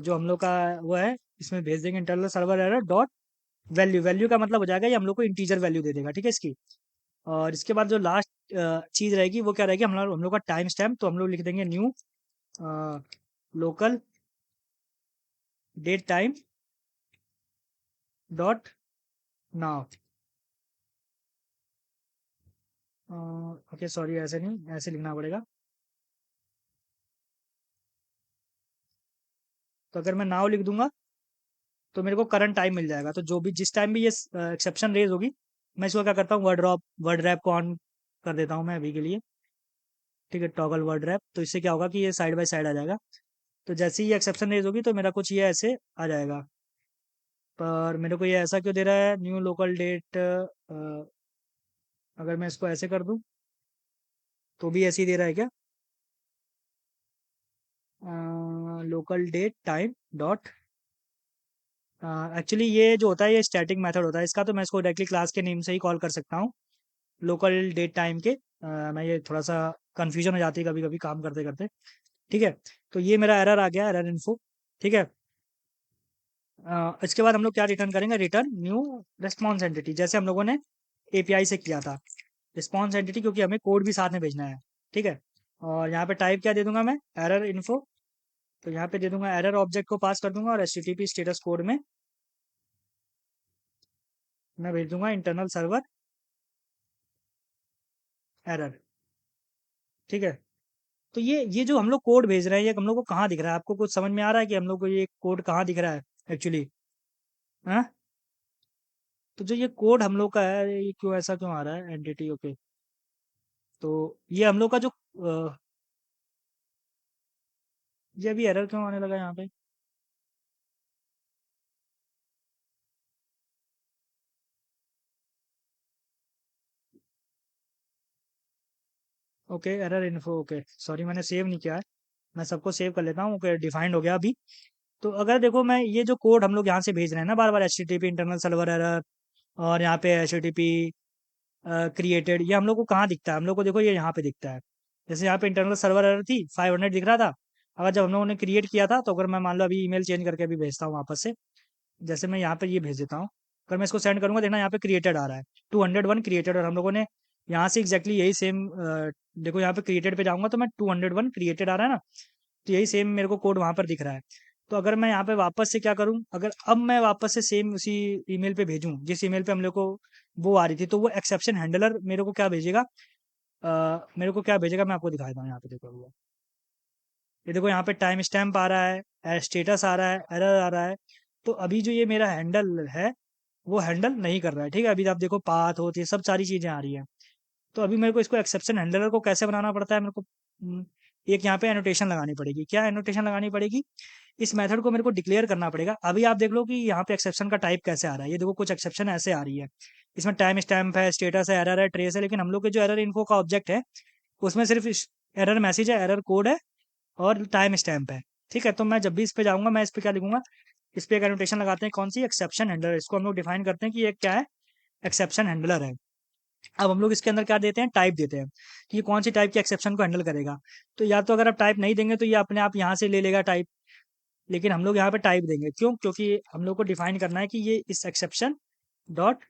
जो हम लोग का वो है इसमें भेज देंगे, internal server error dot value. Value का मतलब हो जाएगा ये हम लोग को इंटीजर वैल्यू दे देगा, ठीक है, इसकी। और इसके बाद जो लास्ट चीज रहेगी वो क्या रहेगी, हम लोग का टाइम स्टैम्प। तो हम लोग लिख देंगे new local date time dot now. Okay sorry, ऐसे नहीं, ऐसे लिखना पड़ेगा। तो अगर मैं नाउ लिख दूंगा तो मेरे को करंट टाइम मिल जाएगा। तो जो भी जिस टाइम भी ये एक्सेप्शन रेज होगी मैं इसको क्या करता हूँ, वर्ड रैप को ऑन कर देता हूँ मैं अभी के लिए, ठीक है, टॉगल वर्ड रैप। तो इससे क्या होगा कि ये साइड बाय साइड आ जाएगा। तो जैसे ही एक्सेप्शन रेज होगी तो मेरा कुछ ये ऐसे आ जाएगा। पर मेरे को ये ऐसा क्यों दे रहा है, न्यू लोकल डेट, अगर मैं इसको ऐसे कर दूं तो भी ऐसे ही दे रहा है क्या, local date time dot. Actually ये जो होता है ये स्टैटिक मेथड होता है इसका, तो मैं इसको डायरेक्टली क्लास के नेम से ही कॉल कर सकता हूँ, लोकल डेट टाइम के। मैं ये थोड़ा सा कंफ्यूजन हो जाती है कभी कभी काम करते करते, ठीक है। तो ये मेरा एरर आ गया, एरर इन्फो, ठीक है। इसके बाद हम लोग क्या रिटर्न करेंगे, रिटर्न न्यू रिस्पॉन्स एंटिटी, जैसे हम लोगों ने एपीआई से किया था, रिस्पॉन्स एंटिटी, क्योंकि हमें कोड भी साथ में भेजना है, ठीक है। और यहाँ पे टाइप क्या दे दूंगा मैं, एरर इन्फो। तो यहाँ पे दे दूंगा एरर ऑब्जेक्ट को पास कर दूंगा, और H T T P status code में मैं भेज दूंगा इंटरनल सर्वर एरर, ठीक है। तो ये जो हम लोग कोड भेज रहे हैं ये हम लोग को कहाँ दिख रहा है, आपको कुछ समझ में आ रहा है कि हम लोग को ये कोड कहाँ दिख रहा है एक्चुअली, हाँ। तो जो ये कोड हम लोग का है ये क्यों ऐसा क्यों आ रहा है एंटिटी, ओके। तो ये हम लोग का जो ये अभी एरर क्यों आने लगा यहाँ पे, okay error info, okay sorry मैंने सेव नहीं किया है। मैं सबको सेव कर लेता हूँ, ओके डिफाइंड हो गया अभी। तो अगर देखो मैं ये जो कोड हम लोग यहाँ से भेज रहे हैं ना बार बार, H T T P internal server error, और यहाँ पे H T T P created, ये हम लोग को कहाँ दिखता है? हम लोग को देखो ये यहाँ पे दिखता है। जैसे यहाँ पे इंटरनल सर्वर एरर थी, 500 दिख रहा था। अगर जब हम लोगों ने क्रिएट किया था, तो अगर मैं मान लो अभी ईमेल चेंज करके अभी भेजता हूँ वापस से, जैसे मैं यहाँ पे ये भेज देता हूँ, अगर मैं इसको सेंड करूँगा, देखना यहाँ पे क्रिएटेड आ रहा है, 201 क्रिएटेड, और हम लोगों ने यहाँ से एग्जैक्टली यही सेम, देखो यहाँ पे क्रिएटेड पे जाऊँगा तो मैं 201 क्रिएटेड आ रहा है ना, तो यही सेम मेरे को कोड वहाँ पर दिख रहा है। तो अगर मैं यहाँ पे वापस से क्या करूँ, अगर अब मैं वापस से सेम उसी ईमेल पे भेजूँ जिस ईमेल पे हम लोग को वो आ रही थी, तो वो एक्सेप्शन हैंडलर मेरे को क्या भेजेगा, मेरे को क्या भेजेगा, मैं आपको दिखाता हूँ। यहाँ पे देखो ये देखो यहाँ पे टाइम स्टैम्प आ रहा है, स्टेटस आ रहा है, एरर आ रहा है। तो अभी जो ये मेरा हैंडल है, वो हैंडल नहीं कर रहा है, ठीक है। अभी आप देखो पाथ होती है, सब सारी चीज़ें आ रही हैं। तो अभी मेरे को इसको एक्सेप्शन हैंडलर को कैसे बनाना पड़ता है, मेरे को एक यहाँ पे एनोटेशन लगानी पड़ेगी। क्या एनोटेशन लगानी पड़ेगी? इस मेथड को मेरे को डिक्लेयर करना पड़ेगा। अभी आप देख लो कि यहाँ पे एक्सेप्शन का टाइप कैसे आ रहा है, ये देखो कुछ एक्सेप्शन ऐसे आ रही है। इसमें टाइम स्टैम्प है, स्टेटस है, एरर है, ट्रेस है, लेकिन हम लोग के जो एरर इन्फो का ऑब्जेक्ट है, उसमें सिर्फ एरर मैसेज है, एरर कोड है, और टाइम स्टैम्प है। ठीक है, तो मैं जब भी इस पे जाऊंगा, मैं इस पे क्या लिखूंगा, इस पे एक एनोटेशन लगाते हैं, कौन सी? Exception handler. इसको हम लोग डिफाइन करते हैं कि ये क्या है, एक्सेप्शन हैंडलर है। अब हम लोग इसके अंदर क्या देते हैं, टाइप देते हैं कि ये कौन सी टाइप के एक्सेप्शन को हैंडल करेगा। तो या तो अगर आप टाइप नहीं देंगे तो ये अपने आप यहाँ से ले लेगा टाइप, लेकिन हम लोग यहाँ पे टाइप देंगे। क्यों? क्योंकि हम लोग को डिफाइन करना है कि ये इस एक्सेप्शन डॉट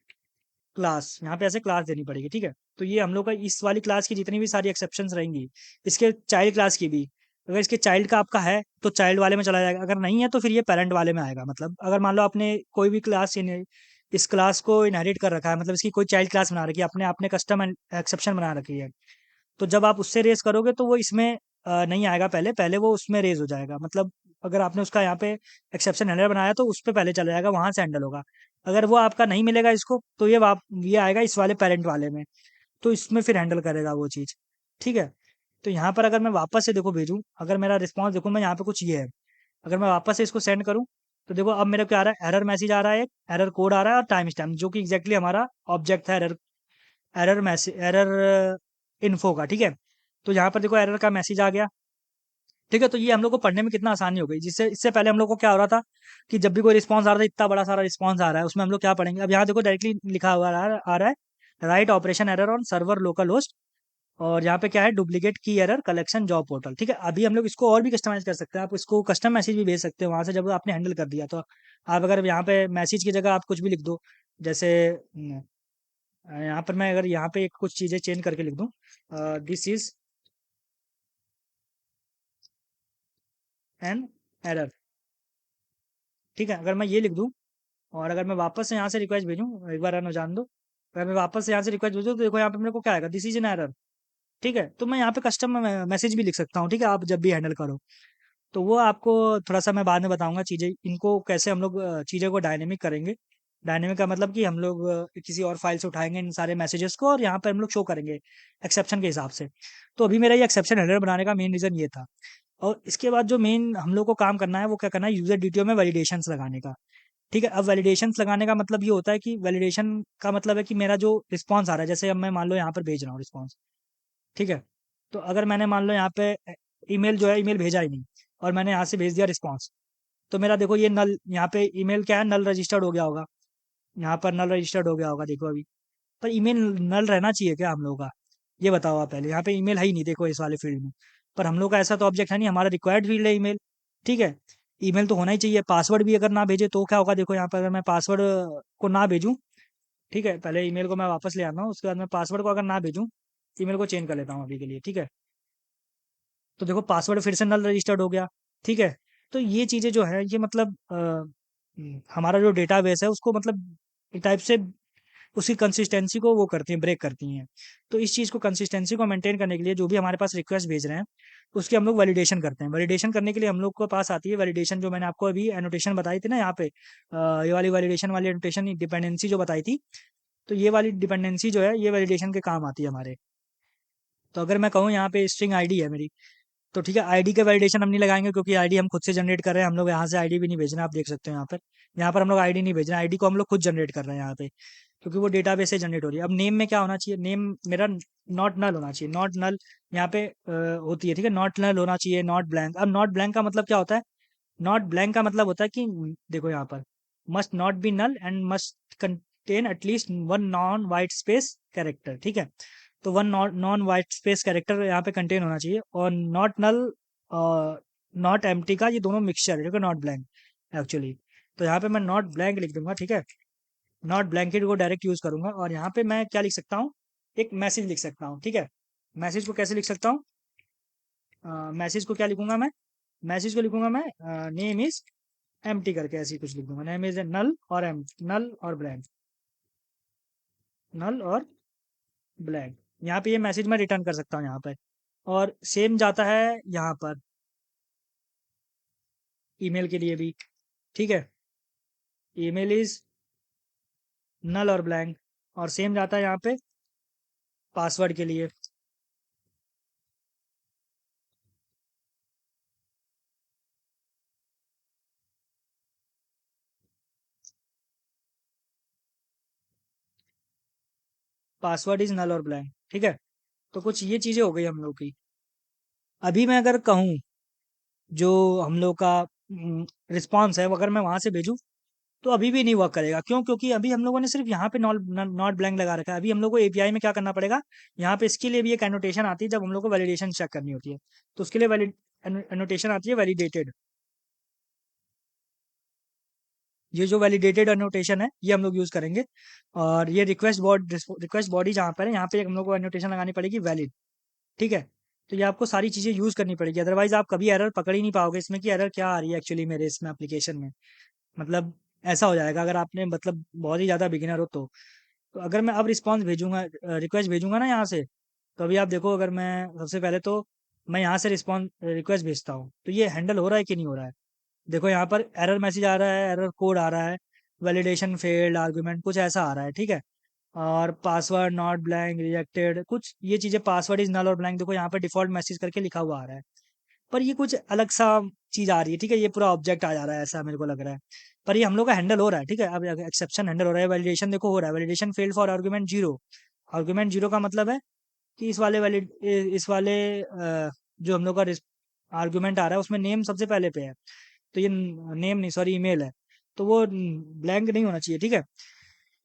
क्लास, यहाँ पे ऐसे क्लास देनी पड़ेगी, ठीक है। तो ये हम लोग का इस वाली क्लास की जितनी भी सारी एक्सेप्शंस रहेंगी, इसके चाइल्ड क्लास की भी, अगर इसके चाइल्ड का आपका है तो चाइल्ड वाले में चला जाएगा, अगर नहीं है तो फिर ये पेरेंट वाले में आएगा। मतलब अगर मान लो आपने कोई भी क्लास इस क्लास को इनहेरिट कर रखा है, मतलब इसकी कोई चाइल्ड क्लास बना रखी है, आपने आपने कस्टम एक्सेप्शन बना रखी है, तो जब आप उससे रेस करोगे तो वो इसमें नहीं आएगा, पहले पहले वो उसमें रेज हो जाएगा। मतलब अगर आपने उसका यहाँ पे एक्सेप्शन हैंडलर बनाया तो उस पे पहले चला जाएगा, वहां से हैंडल होगा। अगर वो आपका नहीं मिलेगा इसको, तो ये आएगा इस वाले पेरेंट वाले में, तो इसमें फिर हैंडल करेगा वो चीज़। ठीक है, तो यहाँ पर अगर मैं वापस से देखो भेजूँ, अगर मेरा रिस्पॉन्स देखो, मैं यहाँ पे कुछ ये है, अगर मैं वापस से इसको सेंड करूँ, तो देखो अब मेरा क्या आ रहा है, एरर मैसेज आ रहा है, एक एरर कोड आ रहा है, और टाइम स्टैम्प, जो कि एग्जैक्टली हमारा ऑब्जेक्ट था error, error message, error info का। ठीक है, तो यहाँ पर देखो एरर का मैसेज आ गया। ठीक है, तो ये हम लोग को पढ़ने में कितना आसानी हो गई, जिससे इससे पहले हम लोग को क्या हो रहा था कि जब भी कोई रिस्पॉन्स आ रहा था, इतना बड़ा सारा रिस्पॉन्स आ रहा है, उसमें हम लोग क्या पढ़ेंगे। अब यहाँ देखो डायरेक्टली लिखा हुआ आ रहा है, write operation error on server local host, और यहाँ पे क्या है, डुप्लीकेट की एरर कलेक्शन जॉब पोर्टल। ठीक है, अभी हम लोग इसको और भी कस्टमाइज कर सकते हैं, आप इसको कस्टम मैसेज भी भेज सकते हो वहां से, जब आपने हैंडल कर दिया तो। आप अगर यहाँ पे मैसेज की जगह आप कुछ भी लिख दो, जैसे यहाँ पर मैं अगर यहाँ पे कुछ चीज़ें चेंज करके लिख दूँ, दिस इज एन एरर। ठीक है, अगर मैं ये लिख दूँ, और अगर मैं वापस से यहाँ से रिक्वेस्ट भेजूँ, एक बार रन हो जान दो, अगर मैं वापस से यहाँ से रिक्वेस्ट भेजूँ, तो देखो यहाँ पे मेरे को क्या आएगा, दिस इज एन एरर। ठीक है, तो मैं यहाँ पे कस्टम मैसेज भी लिख सकता हूँ, ठीक है, आप जब भी हैंडल करो। तो वो आपको थोड़ा सा मैं बाद में बताऊंगा चीज़ें, इनको कैसे हम लोग चीज़ें को डायनेमिक करेंगे। डायनेमिक का मतलब कि हम लोग किसी और फाइल से उठाएंगे इन सारे मैसेजेस को, और यहाँ पर हम लोग शो करेंगे एक्सेप्शन के हिसाब से। तो अभी मेरा ये एक्सेप्शन हैंडलर बनाने का मेन रीज़न ये था। और इसके बाद जो मेन हम लोग को काम करना है, वो क्या करना है, यूजर डिटेल में वैलिडेशंस लगाने का। ठीक है, अब वैलिडेशंस लगाने का मतलब ये होता है कि वैलिडेशन का मतलब है कि मेरा जो रिस्पॉन्स आ रहा है, जैसे अब मैं मान लो यहाँ पर भेज रहा हूँ रिस्पॉन्स, ठीक है, तो अगर मैंने मान लो यहाँ पे ईमेल जो है, ईमेल भेजा ही नहीं, और मैंने यहाँ से भेज दिया रिस्पॉन्स, तो मेरा देखो ये नल, यहाँ पे ईमेल क्या है, नल रजिस्टर्ड हो गया होगा, यहाँ पर नल रजिस्टर्ड हो गया होगा, देखो अभी। पर ईमेल नल रहना चाहिए क्या हम लोगों का, ये बताओ आप पहले। यहाँ पे ईमेल है ही नहीं देखो इस वाले फील्ड में, पर हम लोग का ऐसा तो ऑब्जेक्ट है नहीं, हमारा रिक्वायर्ड फील्ड है ईमेल। ठीक है, ईमेल तो होना ही चाहिए। पासवर्ड भी अगर ना भेजे तो क्या होगा, देखो यहाँ पर अगर मैं पासवर्ड को ना भेजूँ, ठीक है, पहले ईमेल को मैं वापस ले आता हूँ, उसके बाद मैं पासवर्ड को अगर ना भेजूँ, ईमेल को चेंज कर लेता हूँ अभी के लिए। ठीक है, तो देखो पासवर्ड फिर से नल रजिस्टर्ड हो गया। ठीक है, तो ये चीज़ें जो है, ये मतलब हमारा जो डेटाबेस है उसको मतलब एक टाइप से उसकी कंसिस्टेंसी को वो करती हैं, ब्रेक करती हैं। तो इस चीज़ को, कंसिस्टेंसी को मेंटेन करने के लिए जो भी हमारे पास रिक्वेस्ट भेज रहे हैं, उसकी हम लोग वैलिडेशन करते हैं। वैलिडेशन करने के लिए हम लोग के पास आती है वैलिडेशन, जो मैंने आपको अभी एनोटेशन बताई थी ना यहाँ पे, ये वाली वैलिडेशन वाली एनोटेशन, डिपेंडेंसी जो बताई थी, तो ये वाली डिपेंडेंसी जो है, ये वैलिडेशन के काम आती है हमारे। तो अगर मैं कहूँ यहाँ पे स्ट्रिंग आईडी है मेरी, तो ठीक है, आईडी का वैलिडेशन हम नहीं लगाएंगे क्योंकि आईडी हम खुद से जनरेट कर रहे हैं, हम लोग यहाँ से आईडी भी नहीं भेज रहे हैं, आप देख सकते हो यहाँ पर हम लोग आईडी नहीं भेज रहे हैं, आईडी को हम लोग खुद जनरेट कर रहे हैं यहाँ पे, क्योंकि वो डेटाबेस से जनरेट हो रही है। अब नेम में क्या होना चाहिए, नेम मेरा नॉट नल होना चाहिए, नॉट नल यहाँ पे होती है, ठीक है, नॉट नल होना चाहिए, नॉट ब्लैंक। अब नॉट ब्लैंक का मतलब क्या होता है, नॉट ब्लैंक का मतलब होता है कि देखो यहाँ पर must not be null and must contain at least one non white space character, ठीक है। तो one non white space character यहाँ पे कंटेन होना चाहिए, और नॉट नल और नॉट एम्प्टी का ये दोनों मिक्सचर है, ठीक है, नॉट ब्लैंक एक्चुअली। तो यहाँ पे मैं नॉट ब्लैंक लिख दूंगा, ठीक है, नॉट ब्लैंकेट को डायरेक्ट यूज करूंगा। और यहाँ पे मैं क्या लिख सकता हूँ, एक मैसेज लिख सकता हूँ, ठीक है। मैसेज को कैसे लिख सकता हूँ, मैसेज को क्या लिखूंगा मैं, मैसेज को लिखूंगा मैं नेम इज एम्प्टी करके ऐसे ही कुछ लिख दूंगा, नेम इज नल और एम नल और ब्लैंक, नल और ब्लैंक। यहाँ पे ये मैसेज मैं रिटर्न कर सकता हूँ यहाँ पर। और सेम जाता है यहाँ पर ईमेल के लिए भी, ठीक है, ईमेल इज नल और ब्लैंक। और सेम जाता है यहाँ पे पासवर्ड के लिए, पासवर्ड इज नल और ब्लैंक, ठीक है। तो कुछ ये चीजें हो गई हम लोग की। अभी मैं अगर कहूँ जो हम लोग का रिस्पॉन्स है, अगर मैं वहां से भेजूँ तो अभी भी नहीं वर्क करेगा। क्यों, क्योंकि अभी हम लोगों ने सिर्फ यहाँ पे नॉट ब्लैंक लगा रखा है। अभी हम लोग को एपीआई में क्या करना पड़ेगा, यहाँ पे इसके लिए भी एक एनोटेशन आती है जब हम लोग को वैलिडेशन चेक करनी होती है, तो उसके लिए वैलिड एनोटेशन आती है वैलिडेटेड। ये जो वैलिडेटेड एनोटेशन है ये हम लोग यूज करेंगे। और ये रिक्वेस्ट बॉडी जहाँ पर है, यहाँ पे हम लोग को एनोटेशन लगानी पड़ेगी वैलिड, ठीक है। तो ये आपको सारी चीजें यूज करनी पड़ेगी, अदरवाइज आप कभी एरर पकड़ ही नहीं पाओगे इसमें कि एरर क्या आ रही है एक्चुअली मेरे इसमें एप्लीकेशन में। मतलब ऐसा हो जाएगा अगर आपने मतलब बहुत ही ज़्यादा बिगिनर हो तो अगर मैं अब रिस्पॉन्स भेजूंगा, रिक्वेस्ट भेजूंगा ना यहाँ से, तो अभी आप देखो, अगर मैं सबसे पहले तो मैं यहाँ से रिस्पॉन्स रिक्वेस्ट भेजता हूँ तो ये हैंडल हो रहा है कि नहीं हो रहा है। देखो यहाँ पर एरर मैसेज आ रहा है, एरर कोड आ रहा है, वैलिडेशन फेल्ड आर्गुमेंट कुछ ऐसा आ रहा है, ठीक है। और पासवर्ड नॉट ब्लैंक रिजेक्टेड कुछ ये चीज़ें, पासवर्ड इज नल और ब्लैंक देखो यहाँ पर डिफॉल्ट मैसेज करके लिखा हुआ आ रहा है। पर ये कुछ अलग सा चीज आ रही है, ठीक है, ये पूरा ऑब्जेक्ट आ जा रहा है ऐसा मेरे को लग रहा है। पर ये हम लोग का हैंडल हो रहा है, ठीक है। अब एक्सेप्शन हैंडल हो रहा है, वैलिडेशन देखो हो रहा है, validation failed for argument zero. Argument zero का मतलब है कि इस वाले जो हम लोग का आर्गुमेंट आ रहा है उसमें नेम सबसे पहले पे है, तो ये नेम नहीं, सॉरी, ईमेल है, तो वो ब्लैंक नहीं होना चाहिए, ठीक है।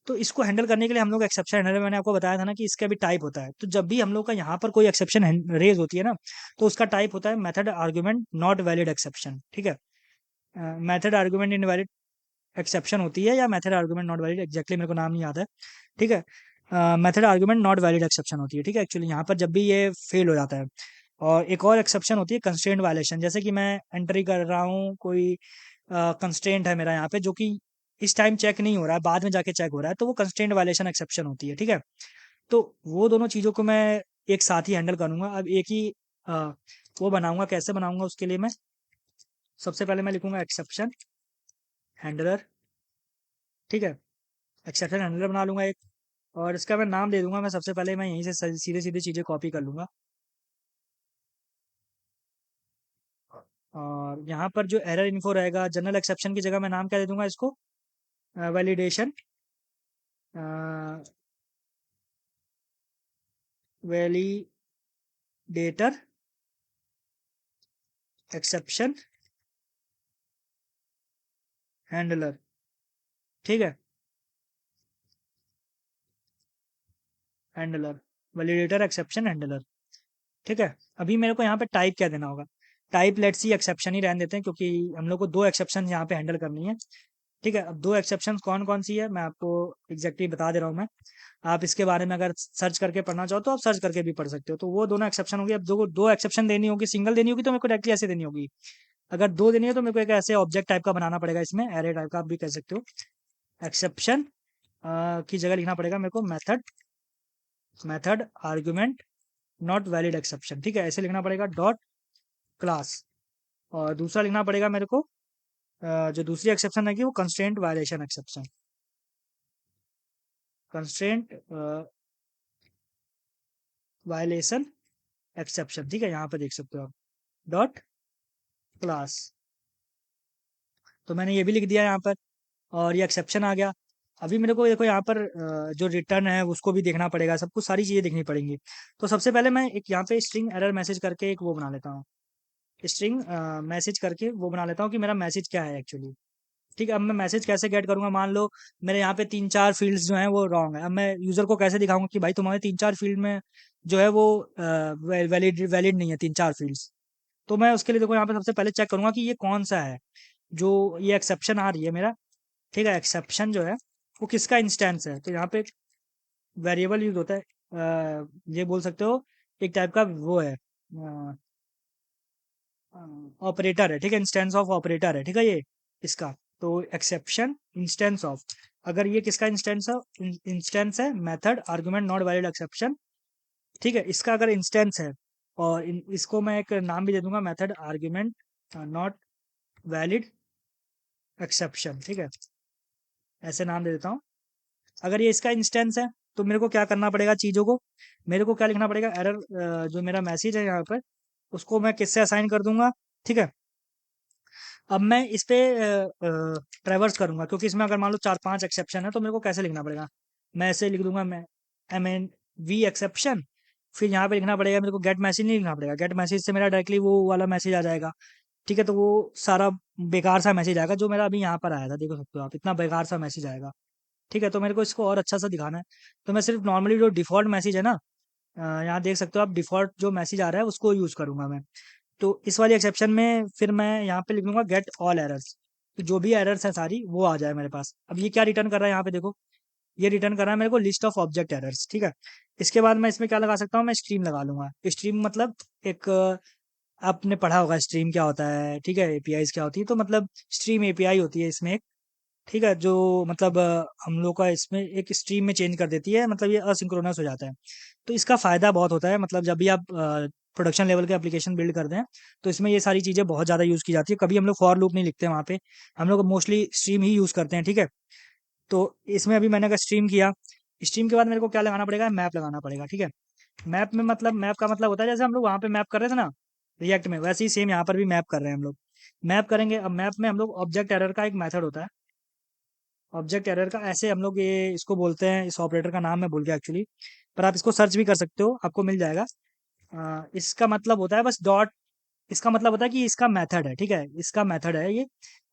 तो इसको हैंडल करने के लिए हम लोग एक्सेप्शन हैंडलर, मैंने आपको बताया था ना कि इसका भी टाइप होता है। तो जब भी हम लोग का यहाँ पर कोई एक्सेप्शन रेज होती है ना, तो उसका टाइप होता है method argument not valid exception, ठीक है। मेथड आर्गुमेंट इनवैलिड एक्सेप्शन होती है, या method argument not valid, exactly मेरे को नाम नहीं याद है, ठीक है। Method argument not valid exception होती है, ठीक है। एक्चुअली यहाँ पर जब भी ये फेल हो जाता है। और एक और एक्सेप्शन होती है कंस्ट्रेंट वायलेशन, जैसे कि मैं एंट्री कर रहा हूँ कोई कंस्ट्रेंट है मेरा यहाँ पे जो कि इस टाइम चेक नहीं हो रहा है, बाद में जाके चेक हो रहा है, तो वो कंस्ट्रेंट वायलेशन एक्सेप्शन होती है, ठीक है। तो वो दोनों चीज़ों को मैं एक साथ ही हैंडल करूंगा। अब एक ही अ, वो बनाऊंगा, कैसे बनाऊंगा उसके लिए मैं सबसे पहले मैं लिखूंगा एक्सेप्शन हैंडलर, ठीक है, एक्सेप्शन हैंडलर बना लूंगा एक। और इसका मैं नाम दे दूंगा, मैं सबसे पहले मैं यहीं से सीधे सीधे चीज़ें कॉपी कर लूंगा। और यहाँ पर जो एरर इन्फो रहेगा जनरल एक्सेप्शन की जगह मैं नाम क्या दे दूंगा इसको, वैलिडेशन वैलिडेटर एक्सेप्शन हैंडलर, ठीक है, हैंडलर वैलिडेटर एक्सेप्शन हैंडलर, ठीक है। अभी मेरे को यहाँ पे टाइप क्या देना होगा, टाइप लेट्स सी एक्सेप्शन ही रहने देते हैं क्योंकि हम लोग को दो एक्सेप्शन यहाँ पे हैंडल करनी है, ठीक है। अब दो एक्सेप्शन कौन कौन सी है मैं आपको एग्जैक्टली बता दे रहा हूँ मैं। आप इसके बारे में अगर सर्च करके पढ़ना चाहो तो आप सर्च करके भी पढ़ सकते हो। तो वो दोनों एक्सेप्शन होगी। अब दो दो एक्सेप्शन देनी होगी, सिंगल देनी होगी तो मेरे को डायरेक्टली ऐसे देनी होगी। अगर दो देनी है तो मेरे को एक ऐसे ऑब्जेक्ट टाइप का बनाना पड़ेगा, इसमें एरे टाइप का आप भी कह सकते हो। एक्सेप्शन की जगह लिखना पड़ेगा मेरे को method, method argument not valid exception, ठीक है, ऐसे लिखना पड़ेगा डॉट क्लास। और दूसरा लिखना पड़ेगा मेरे को जो दूसरी एक्सेप्शन है कि वो constraint violation exception, constraint violation exception, ठीक है, यहाँ पे देख सकते हो आप। Dot class. तो मैंने ये भी लिख दिया यहाँ पर, और ये एक्सेप्शन आ गया। अभी मेरे को देखो यहाँ पर जो रिटर्न है उसको भी देखना पड़ेगा, सब कुछ सारी चीज़ें देखनी पड़ेंगी। तो सबसे पहले मैं एक यहाँ पे स्ट्रिंग एरर मैसेज करके एक वो बना लेता हूँ, स्ट्रिंग मैसेज करके वो बना लेता हूँ कि मेरा मैसेज क्या है एक्चुअली। ठीक है, अब मैं मैसेज कैसे गेट करूंगा, मान लो मेरे यहाँ पे 3-4 फील्ड्स जो हैं वो रॉन्ग है, अब मैं यूज़र को कैसे दिखाऊंगा कि भाई तुम्हारे 3-4 फील्ड में जो है वो वैलिड वैलिड नहीं है 3-4 फील्ड्स। तो मैं उसके लिए देखो यहाँ पे सबसे पहले चेक करूंगा कि ये कौन सा है जो ये एक्सेप्शन आ रही है मेरा। ठीक है, एक्सेप्शन जो है वो किसका इंस्टेंस है, तो यहाँ पे वेरिएबल यूज होता है, ये बोल सकते हो एक टाइप का वो है, ऑपरेटर है। ठीक है, इंस्टेंस ऑफ ऑपरेटर है, ठीक है ये इसका। तो एक्सेप्शन इंस्टेंस ऑफ, अगर ये किसका इंस्टेंस है, इंस्टेंस है method argument not valid exception. ठीक है, इसका अगर इंस्टेंस है, और इसको मैं एक नाम भी दे दूंगा, method argument not valid exception. ठीक है, ऐसे नाम दे देता हूँ। अगर ये इसका इंस्टेंस है तो मेरे को क्या करना पड़ेगा चीज़ों को, मेरे को क्या लिखना पड़ेगा, एरर जो मेरा मैसेज है यहाँ पर उसको मैं किससे असाइन कर दूंगा। ठीक है, अब मैं इस पे ट्रेवर्स करूंगा, क्योंकि इसमें अगर मान लो 4-5 एक्सेप्शन है तो मेरे को कैसे लिखना पड़ेगा। मैं ऐसे लिख दूंगा, मैं MNV एक्सेप्शन, फिर यहाँ पे लिखना पड़ेगा मेरे को गेट मैसेज नहीं लिखना पड़ेगा, गेट मैसेज से मेरा डायरेक्टली वो वाला मैसेज आ जाएगा। ठीक है, तो वो सारा बेकार सा मैसेज आएगा जो मेरा अभी यहाँ पर आया था, देखो सकते हो आप, इतना बेकार सा मैसेज आएगा। ठीक है, तो मेरे को इसको और अच्छा सा दिखाना है, तो मैं सिर्फ नॉर्मली जो डिफ़ॉल्ट मैसेज है ना, यहाँ देख सकते हो आप, डिफ़ॉल्ट जो मैसेज आ रहा है उसको यूज़ करूँगा मैं। तो इस वाली एक्सेप्शन में फिर मैं यहाँ पे लिख दूंगा गेट ऑल एरर्स, तो जो भी एरर्स हैं सारी वो आ जाए मेरे पास। अब ये क्या रिटर्न कर रहा है यहाँ पे देखो, ये रिटर्न कर रहा है मेरे को लिस्ट ऑफ ऑब्जेक्ट एरर्स। ठीक है, इसके बाद मैं इसमें क्या लगा सकता हूँ, मैं स्ट्रीम लगा लूंगा। स्ट्रीम मतलब एक आपने पढ़ा होगा स्ट्रीम क्या होता है, ठीक है, एपीआईज क्या होती है, तो मतलब स्ट्रीम एपीआई होती है इसमें एक। ठीक है, जो मतलब हम लोग का इसमें एक स्ट्रीम में चेंज कर देती है, मतलब ये असिंक्रोनस हो जाता है। तो इसका फ़ायदा बहुत होता है, मतलब जब भी आप प्रोडक्शन लेवल के एप्लीकेशन बिल्ड करते हैं तो इसमें ये सारी चीज़ें बहुत ज़्यादा यूज़ की जाती है। कभी हम लोग फॉर लूप नहीं लिखते वहाँ पे, हम लोग मोस्टली स्ट्रीम ही यूज़ करते हैं। ठीक है, तो इसमें अभी मैंने अगर स्ट्रीम किया, स्ट्रीम के बाद मेरे को क्या लगाना पड़ेगा, मैप लगाना पड़ेगा। ठीक है, मैप में मतलब मैप का मतलब होता है जैसे हम लोग वहाँ पे मैप कर रहे थे ना रिएक्ट में, वैसे ही सेम यहाँ पर भी मैप कर रहे हैं हम लोग। मैप करेंगे, अब मैप में हम लोग ऑब्जेक्ट एरर का एक मेथड होता है, ऑब्जेक्ट एरर का ऐसे हम लोग ये इसको बोलते हैं, इस ऑपरेटर का नाम मैं भूल गया एक्चुअली, पर आप इसको सर्च भी कर सकते हो, आपको मिल जाएगा। इसका मतलब होता है बस डॉट, इसका मतलब होता है कि इसका मेथड है। ठीक है, इसका मेथड है ये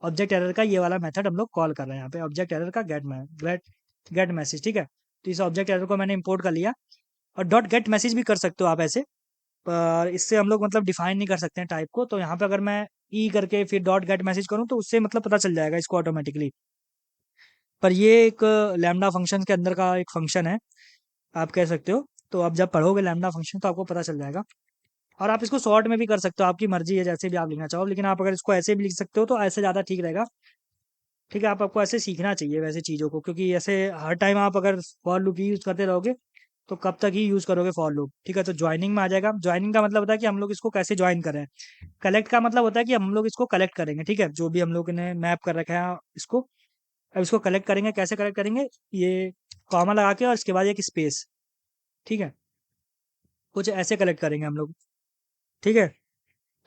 ऑब्जेक्ट एरर का, ये वाला मेथड हम लोग कॉल कर रहे हैं यहाँ पे, ऑब्जेक्ट एरर का गेट गेट मैसेज। ठीक है, तो इस ऑब्जेक्ट एरर को मैंने इंपोर्ट कर लिया, और डॉट गेट मैसेज भी कर सकते हो आप ऐसे, पर इससे हम लोग मतलब डिफाइन नहीं कर सकते हैं टाइप को। तो यहाँ पे अगर मैं ई करके फिर डॉट गेट मैसेज करूँ तो उससे मतलब पता चल जाएगा इसको ऑटोमेटिकली। पर ये एक लैम्डा फंक्शन के अंदर का एक फंक्शन है, आप कह सकते हो। तो आप जब पढ़ोगे लैम्डा फंक्शन तो आपको पता चल जाएगा। और आप इसको शॉर्ट में भी कर सकते हो, आपकी मर्जी है जैसे भी आप लिखना चाहो, लेकिन आप अगर इसको ऐसे भी लिख सकते हो तो ऐसे ज़्यादा ठीक रहेगा। ठीक है, आप आपको ऐसे सीखना चाहिए वैसे चीज़ों को, क्योंकि ऐसे हर टाइम आप अगर फॉर लूप ही यूज़ करते रहोगे तो कब तक ही यूज़ करोगे फॉर लूप। ठीक है, तो ज्वाइनिंग में आ जाएगा, ज्वाइनिंग का मतलब होता है कि हम लोग इसको कैसे ज्वाइन करें। कलेक्ट का मतलब होता है कि हम लोग इसको कलेक्ट करेंगे। ठीक है, जो भी हम लोग ने मैप कर रखा है इसको, अब इसको कलेक्ट करेंगे, कैसे कलेक्ट करेंगे, ये कॉमा लगा के और इसके बाद एक स्पेस। ठीक है, कुछ ऐसे कलेक्ट करेंगे हम लोग। ठीक है,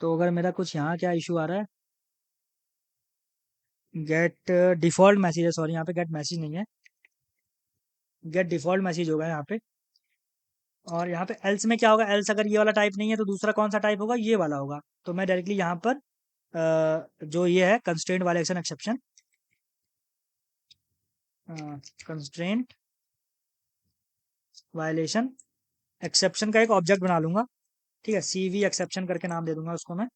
तो अगर मेरा कुछ यहाँ क्या इशू आ रहा है, गेट डिफ़ॉल्ट मैसेज है, सॉरी यहाँ पे गेट मैसेज नहीं है, गेट डिफ़ॉल्ट मैसेज होगा यहाँ पे। और यहाँ पे एल्स में क्या होगा, एल्स अगर ये वाला टाइप नहीं है तो दूसरा कौन सा टाइप होगा, ये वाला होगा। तो मैं डायरेक्टली यहाँ पर जो ये है constraint violation exception, constraint violation exception का एक ऑब्जेक्ट बना लूंगा। ठीक है, CV एक्सेप्शन करके नाम दे दूंगा उसको मैं,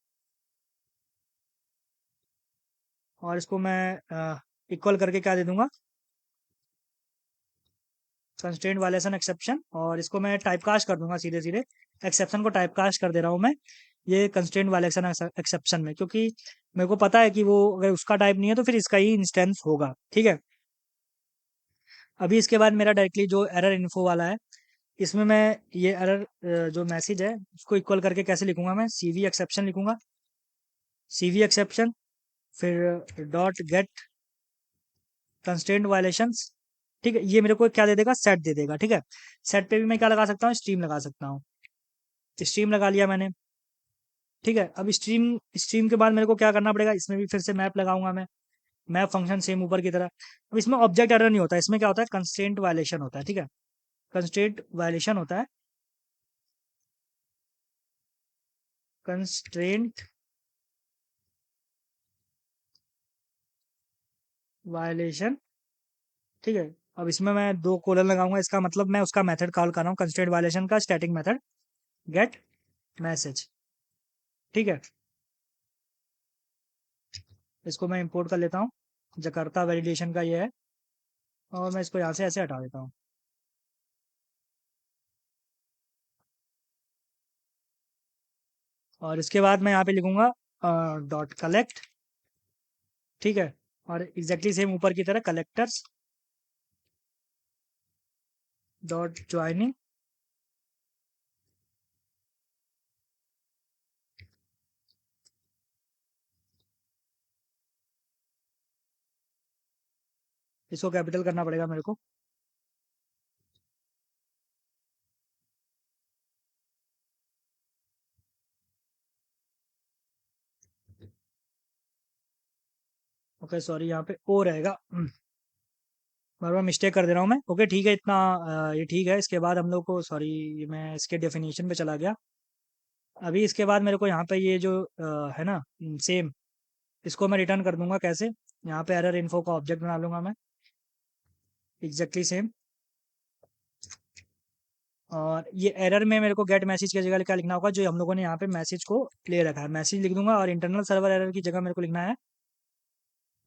और इसको मैं इक्वल करके क्या दे दूंगा, कंस्ट्रेंट वायलेशन एक्सेप्शन, और इसको मैं टाइप कास्ट कर दूंगा सीधे सीधे, एक्सेप्शन को टाइप कास्ट कर दे रहा हूँ मैं ये कंस्ट्रेंट वायलेशन एक्सेप्शन में, क्योंकि मेरे को पता है कि वो अगर उसका टाइप नहीं है तो फिर इसका ही इंस्टेंस होगा। ठीक है, अभी इसके बाद मेरा डायरेक्टली जो एरर इन्फो वाला है, इसमें मैं ये एरर जो मैसेज है उसको इक्वल करके कैसे लिखूंगा, मैं CV एक्सेप्शन लिखूंगा, CV एक्सेप्शन, फिर डॉट गेट कंस्ट्रेंट वायलेशंस। ठीक है, ये मेरे को क्या दे देगा, सेट दे देगा। ठीक है, सेट पे भी मैं क्या लगा सकता हूँ, स्ट्रीम लगा सकता हूँ, स्ट्रीम लगा लिया मैंने। ठीक है, अब स्ट्रीम स्ट्रीम के बाद मेरे को क्या करना पड़ेगा, इसमें भी फिर से मैप लगाऊंगा मैं। मैप फंक्शन सेम ऊपर की तरह। अब इसमें ऑब्जेक्ट एरर नहीं होता, इसमें क्या होता है, कंस्ट्रेंट वायलेशन होता है। ठीक है, कंस्ट्रेंट वायलेशन होता है, कंस्ट्रेंट वायलेशन। ठीक है, अब इसमें मैं दो कोलन लगाऊंगा, इसका मतलब मैं उसका मेथड कॉल कर रहा हूँ, कंस्ट्रेंट वायलेशन का स्टैटिक मेथड गेट मैसेज। ठीक है, इसको मैं इंपोर्ट कर लेता हूँ, जकार्ता वैलिडेशन का ये है, और मैं इसको यहाँ से ऐसे हटा देता हूँ। और इसके बाद मैं यहाँ पे लिखूंगा डॉट कलेक्ट। ठीक है, और एग्जैक्टली सेम ऊपर की तरह कलेक्टर्स डॉट ज्वाइनिंग। इसको कैपिटल करना पड़ेगा मेरे को। ओके सॉरी, यहाँ पे ओ रहेगा। बार बार मिस्टेक कर दे रहा हूँ मैं। ओके ठीक है, इतना ये ठीक है। इसके बाद हम लोग को, सॉरी मैं इसके डेफिनेशन पे चला गया। अभी इसके बाद मेरे को यहाँ पे ये जो है ना, सेम, इसको मैं रिटर्न कर दूंगा कैसे, यहाँ पे एरर इन्फो का ऑब्जेक्ट बना लूंगा मैं, एग्जैक्टली सेम। और ये एरर में मेरे को गेट मैसेज की जगह क्या लिखना होगा, जो हम लोगों ने यहाँ पे मैसेज को ले रखा है, मैसेज लिख दूंगा। और इंटरनल सर्वर एरर की जगह मेरे को लिखना है,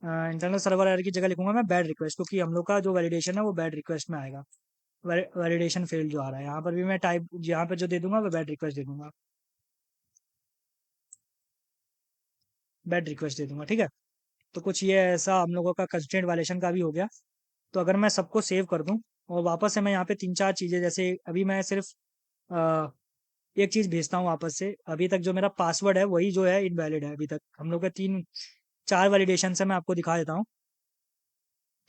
इंटरनल सर्वर एरर की जगह लिखूंगा मैं बैड रिक्वेस्ट, क्योंकि हम लोग का जो वैलिडेशन है वो बैड रिक्वेस्ट में आएगा। वैलिडेशन फेल जो आ रहा है यहाँ पर भी मैं टाइप यहाँ पे जो दे दूंगा वो बैड रिक्वेस्ट दे दूंगा, बैड रिक्वेस्ट दे दूंगा। ठीक है, तो कुछ ये ऐसा हम लोगों का कंस्ट्रेंट वायलेशन का भी हो गया। तो अगर मैं सबको सेव कर दूं और वापस से मैं यहाँ पे तीन चार चीज़ें, जैसे अभी मैं सिर्फ अ, एक चीज़ भेजता हूँ वापस से, अभी तक जो मेरा पासवर्ड है वही जो है इनवैलिड है। अभी तक हम लोग के तीन चार वैलिडेशन से मैं आपको दिखा देता हूँ।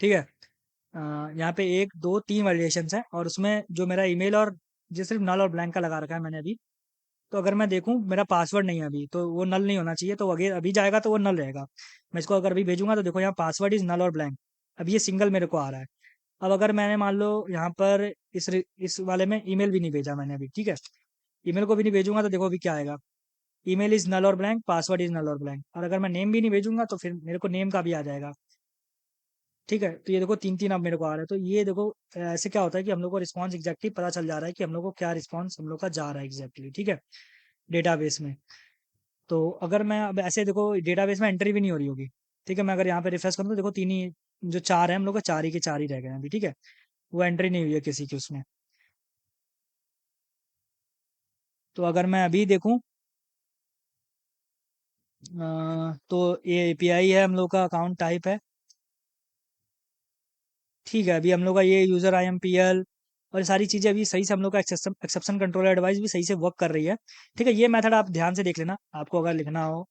ठीक है, यहाँ पे एक दो तीन वैलिडेशन है, और उसमें जो मेरा ईमेल और जो सिर्फ नल और ब्लैंक का लगा रखा है मैंने अभी। तो अगर मैं देखूं मेरा पासवर्ड नहीं है अभी, तो वो नल नहीं होना चाहिए, तो अगर अभी जाएगा तो वो नल रहेगा। मैं इसको अगर अभी भेजूंगा तो देखो यहाँ पासवर्ड इज नल और ब्लैंक, अब ये सिंगल मेरे को आ रहा है। अब अगर मैंने मान लो यहाँ पर इस वाले में ईमेल भी नहीं भेजा मैंने अभी, ठीक है, ईमेल को भी नहीं भेजूंगा तो देखो अभी क्या आएगा, ईमेल इज नल और ब्लैंक, पासवर्ड इज नल और ब्लैंक। और अगर मैं नेम भी नहीं भेजूंगा तो फिर मेरे को नेम का भी आ जाएगा। ठीक है, तो ये देखो तीन तीन अब मेरे को आ रहा है। तो ये देखो ऐसे क्या होता है कि हम लोग को रिस्पॉन्स एग्जैक्टली पता चल जा रहा है कि हम लोग को क्या रिस्पॉन्स हम लोग का जा रहा है एग्जैक्टली। ठीक है, डेटाबेस में। तो अगर मैं अब ऐसे देखो डेटाबेस में एंट्री भी नहीं हो रही होगी। ठीक है, मैं अगर यहाँ पे रिफ्रेश करूँ तो देखो तीन ही जो चार है हम लोग का, चार ही के चार ही रह गए हैं अभी। ठीक है, वो एंट्री नहीं हुई है किसी की उसमें। तो अगर मैं अभी देखूँ, तो ये एपीआई है हम लोग का, अकाउंट टाइप है। ठीक है, अभी हम लोग का ये यूज़र IMPL और ये सारी चीज़ें अभी सही से हम लोग का एक्सेप्शन कंट्रोल एडवाइस भी सही से वर्क कर रही है। ठीक है, ये मेथड आप ध्यान से देख लेना, आपको अगर लिखना हो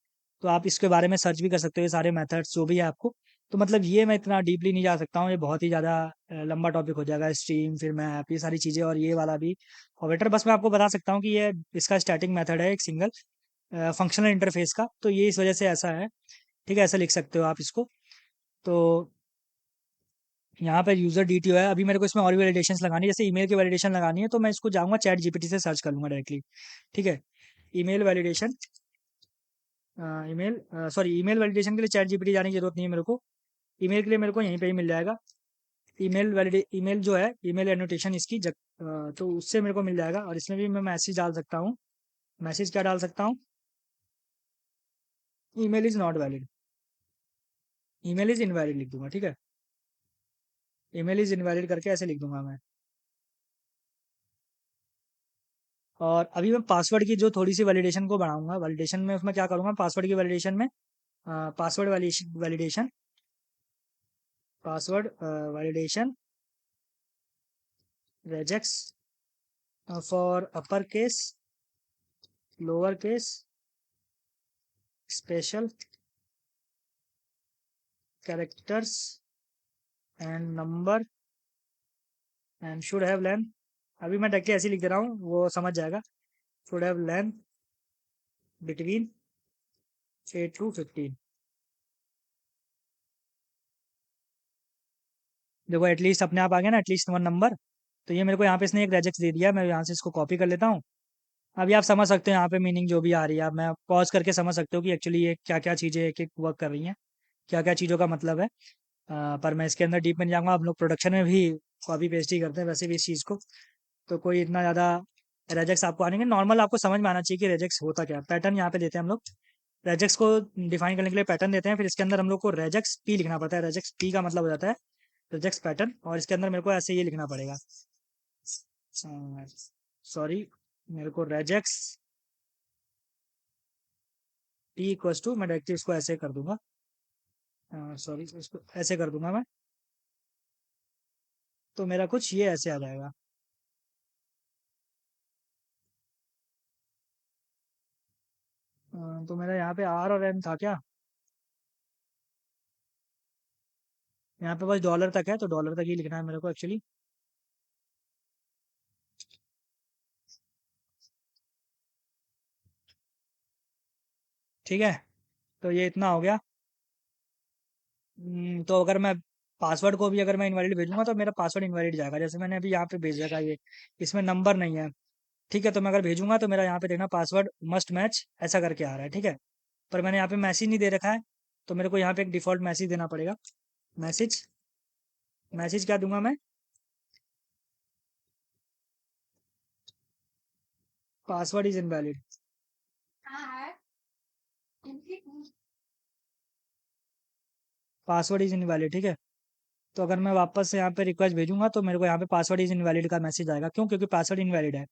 तो आप इसके बारे में सर्च भी कर सकते हो, ये सारे मेथड्स जो भी है आपको। तो मतलब ये मैं इतना डीपली नहीं जा सकता हूँ, ये बहुत ही ज़्यादा लंबा टॉपिक हो जाएगा, स्ट्रीम फिर मैप ये सारी चीज़ें और ये वाला भी फॉर्मेटर। बस मैं आपको बता सकता हूँ कि ये इसका स्टैटिक मेथड है एक सिंगल फंक्शनल इंटरफेस का, तो ये इस वजह से ऐसा है। ठीक है, ऐसा लिख सकते हो आप इसको। तो यहाँ पे यूजर DTO है, अभी मेरे को इसमें और भी वैलिडेशंस लगानी है, जैसे ईमेल की वैलिडेशन लगानी है तो मैं इसको जाऊँगा चैट जीपीटी से सर्च कर लूँगा डायरेक्टली। ठीक है, email validation, email sorry email validation के लिए चैट जीपीटी जाने की जरूरत नहीं है मेरे को, ईमेल के लिए मेरे को यहीं पे ही मिल जाएगा। ईमेल जो है, ईमेल एनोटेशन इसकी तो उससे मेरे को मिल जाएगा, और इसमें भी मैं मैसेज डाल सकता हूँ। मैसेज क्या डाल सकता हूँ, email is not valid, email is invalid लिख दूंगा। ठीक है, ईमेल इज इनवैलिड करके ऐसे लिख दूंगा मैं। और अभी मैं पासवर्ड की जो थोड़ी सी वैलिडेशन को बढ़ाऊंगा, वैलिडेशन में उसमें क्या करूंगा, पासवर्ड की वैलिडेशन में password validation, password validation regex for upper case, lower case, special characters and number and should have length. अभी मैं डायरेक्टली ऐसे ही लिख दे रहा हूँ, वो समझ जाएगा। Should have length between 8 to 15। देखो एटलीस्ट अपने आप आ गया ना, एटलीस्ट 1 नंबर। तो ये मेरे को यहाँ पे इसने एक रेजेक्स दे दिया, मैं यहाँ से इसको कॉपी कर लेता हूँ। अभी आप समझ सकते हो यहाँ पे मीनिंग जो भी आ रही है, अब मैं पॉज करके समझ सकते हो कि एक्चुअली ये क्या क्या चीज़ें एक एक वर्क कर रही हैं, क्या क्या चीज़ों का मतलब है। पर मैं इसके अंदर डीप में नहीं जाऊँगा, हम लोग प्रोडक्शन में भी कॉपी पेस्ट ही करते हैं वैसे भी इस चीज़ को। तो कोई इतना ज़्यादा रेजेक्स आपको आने के, नॉर्मल आपको समझ में आना चाहिए कि रेजेक्स होता क्या है। पैटर्न यहाँ पे देते हैं हम लोग, रेजेक्स को डिफाइन करने के लिए पैटर्न देते हैं, फिर इसके अंदर हम लोग को रेजेक्स पी लिखना पड़ता है। रेजेक्स पी का मतलब हो जाता है रेजेक्स पैटर्न, और इसके अंदर मेरे को ऐसे ये लिखना पड़ेगा, सॉरी, मेरे को रेजेक्स टी इक्वल्स टू, मैं डायरेक्टली इसको ऐसे कर दूंगा, सॉरी इसको ऐसे कर दूंगा मैं, तो मेरा कुछ ये ऐसे आ जाएगा। तो मेरा यहाँ पे आर और एम था क्या, यहाँ पे बस डॉलर तक है, तो डॉलर तक ही लिखना है मेरे को एक्चुअली। ठीक है, तो ये इतना हो गया। तो अगर मैं पासवर्ड को भी अगर मैं इनवैलिड भेजूंगा तो मेरा पासवर्ड इनवैलिड जाएगा, जैसे मैंने अभी यहाँ पे भेजा था ये, इसमें नंबर नहीं है। ठीक है, तो मैं अगर भेजूंगा तो मेरा यहाँ पे देखना पासवर्ड मस्ट मैच ऐसा करके आ रहा है। ठीक है, पर मैंने यहाँ पे मैसेज नहीं दे रखा है, तो मेरे को यहाँ पे एक डिफॉल्ट मैसेज देना पड़ेगा। मैसेज, मैसेज क्या दूंगा मैं, password is invalid. Password is invalid, ठीक है। तो अगर मैं वापस से यहाँ पे रिक्वेस्ट भेजूंगा तो मेरे को यहाँ पे पासवर्ड इज इनवैलिड का मैसेज आएगा, क्यों, क्योंकि पासवर्ड इनवैलिड है।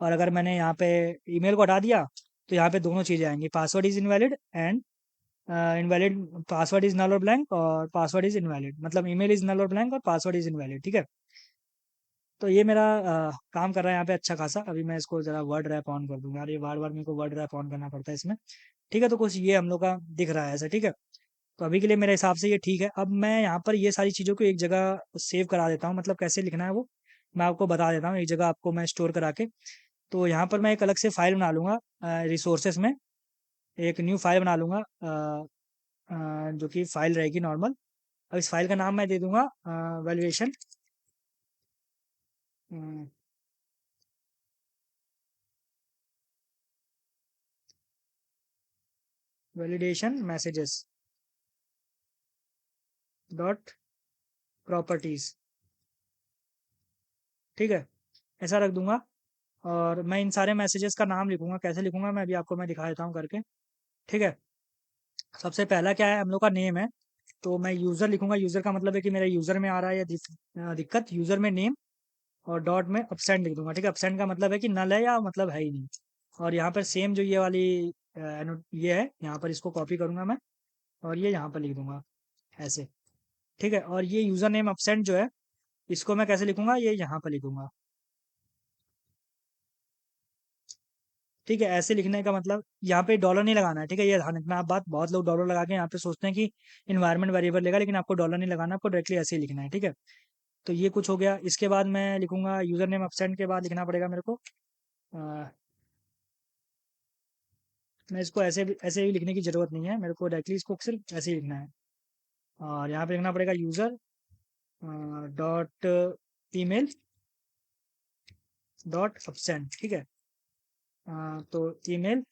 और अगर मैंने यहाँ पे ईमेल को हटा दिया तो यहाँ पे दोनों चीज़ें आएंगी, password is invalid and invalid, password is null और ब्लैंक, और पासवर्ड इज इनवैलिड, मतलब ईमेल इज नल और ब्लैंक और पासवर्ड इज इनवैलिड। ठीक है, तो ये मेरा काम कर रहा है यहाँ पे अच्छा खासा। अभी मैं इसको जरा वर्ड रैप ऑन कर दूंगा, अरे बार बार मेरे को वर्ड रैप ऑन करना पड़ता है इसमें। ठीक है, तो कुछ ये हम लोग का दिख रहा है ऐसा। ठीक है, तो अभी के लिए मेरे हिसाब से ये ठीक है। अब मैं यहाँ पर ये सारी चीज़ों को एक जगह सेव करा देता हूँ, मतलब कैसे लिखना है वो मैं आपको बता देता हूँ, एक जगह आपको मैं स्टोर करा के। तो यहाँ पर मैं एक अलग से फाइल बना लूँगा, रिसोर्सेस में एक न्यू फाइल बना लूँगा, जो कि फाइल रहेगी नॉर्मल। अब इस फाइल का नाम मैं दे दूंगा valuation, validation messages dot properties. ठीक है, ऐसा रख दूंगा। और मैं इन सारे मैसेजेस का नाम लिखूंगा, कैसे लिखूंगा मैं अभी आपको मैं दिखा देता हूँ करके। ठीक है, सबसे पहला क्या है, हम लोग का नेम है, तो मैं यूज़र लिखूंगा। यूज़र का मतलब है कि मेरा यूज़र में आ रहा है या दिक्कत, यूज़र में नेम, और डॉट में अपसेंट लिख दूंगा। ठीक है, अपसेंट का मतलब है कि नल है या मतलब है ही नहीं। और यहाँ पर सेम जो ये वाली ये है, यहाँ पर इसको कॉपी करूंगा मैं, और ये यहाँ पर लिख दूंगा ऐसे। ठीक है, और ये यूज़र नेम अपसेंट जो है, इसको मैं कैसे लिखूंगा, ये यहाँ पर लिखूंगा। ठीक है, ऐसे लिखने का मतलब यहाँ पे डॉलर नहीं लगाना है। ठीक है, ये ध्यान रखना आप बात, बहुत लोग डॉलर लगा के यहाँ पे सोचते हैं कि इन्वायरमेंट वेरिएबल लेगा, लेकिन आपको डॉलर नहीं लगाना, आपको डायरेक्टली ऐसे ही लिखना है। ठीक है, तो ये कुछ हो गया। इसके बाद मैं लिखूंगा यूजर नेम अपसेंट के बाद लिखना पड़ेगा मेरे को, अ, मैं इसको ऐसे ही लिखने की जरूरत नहीं है मेरे को, डायरेक्टली इसको सिर्फ ऐसे ही लिखना है। और यहाँ पे लिखना पड़ेगा user dot email dot absent. ठीक है, तो email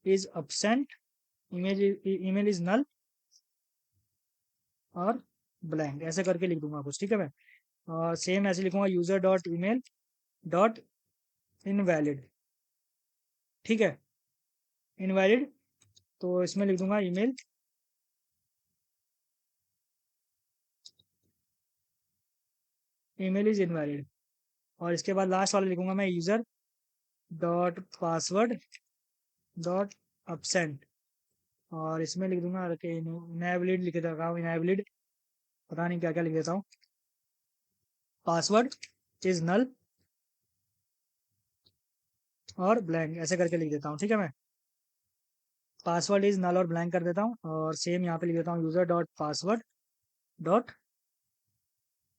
is absent, email is null और ब्लैंक, ऐसे करके लिख दूंगा कुछ। ठीक है, मैं और सेम ऐसे लिखूंगा user dot email dot invalid. ठीक है, इनवैलिड, तो इसमें लिख दूंगा ईमेल ईमेल इज इनवैलिड। और इसके बाद लास्ट वाला लिखूंगा मैं user dot password dot absent, और इसमें लिख दूंगा इनवैलिड लिख देता हूँ, इनवैलिड, पता नहीं क्या क्या लिख देता हूँ, पासवर्ड इज नल और ब्लैंक, ऐसे करके लिख देता हूँ। ठीक है, मैं पासवर्ड इज नल और ब्लैंक कर देता हूँ, और सेम यहाँ पे लिख देता हूँ user dot password dot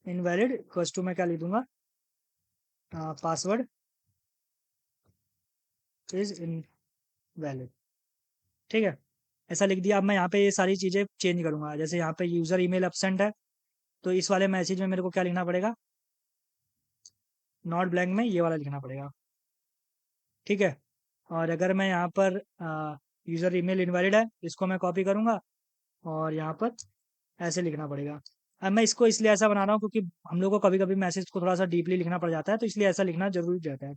invalid equals to, मैं क्या लिख दूंगा, पासवर्ड इज वैलिड। ठीक है, ऐसा लिख दिया। अब मैं यहाँ पे ये सारी चीज़ें चेंज करूँगा। जैसे यहाँ पे यूज़र ईमेल एब्सेंट है, तो इस वाले मैसेज में मेरे को क्या लिखना पड़ेगा, नॉट ब्लैंक में ये वाला लिखना पड़ेगा। ठीक है, और अगर मैं यहाँ पर यूज़र ईमेल इनवैलिड है, इसको मैं कॉपी करूँगा और यहाँ पर ऐसे लिखना पड़ेगा। अब मैं इसको इसलिए ऐसा बना रहा हूँ क्योंकि हम लोग को कभी-कभी मैसेज को थोड़ा-सा डीपली लिखना पड़ जाता है, तो इसलिए ऐसा लिखना ज़रूरी रहता है।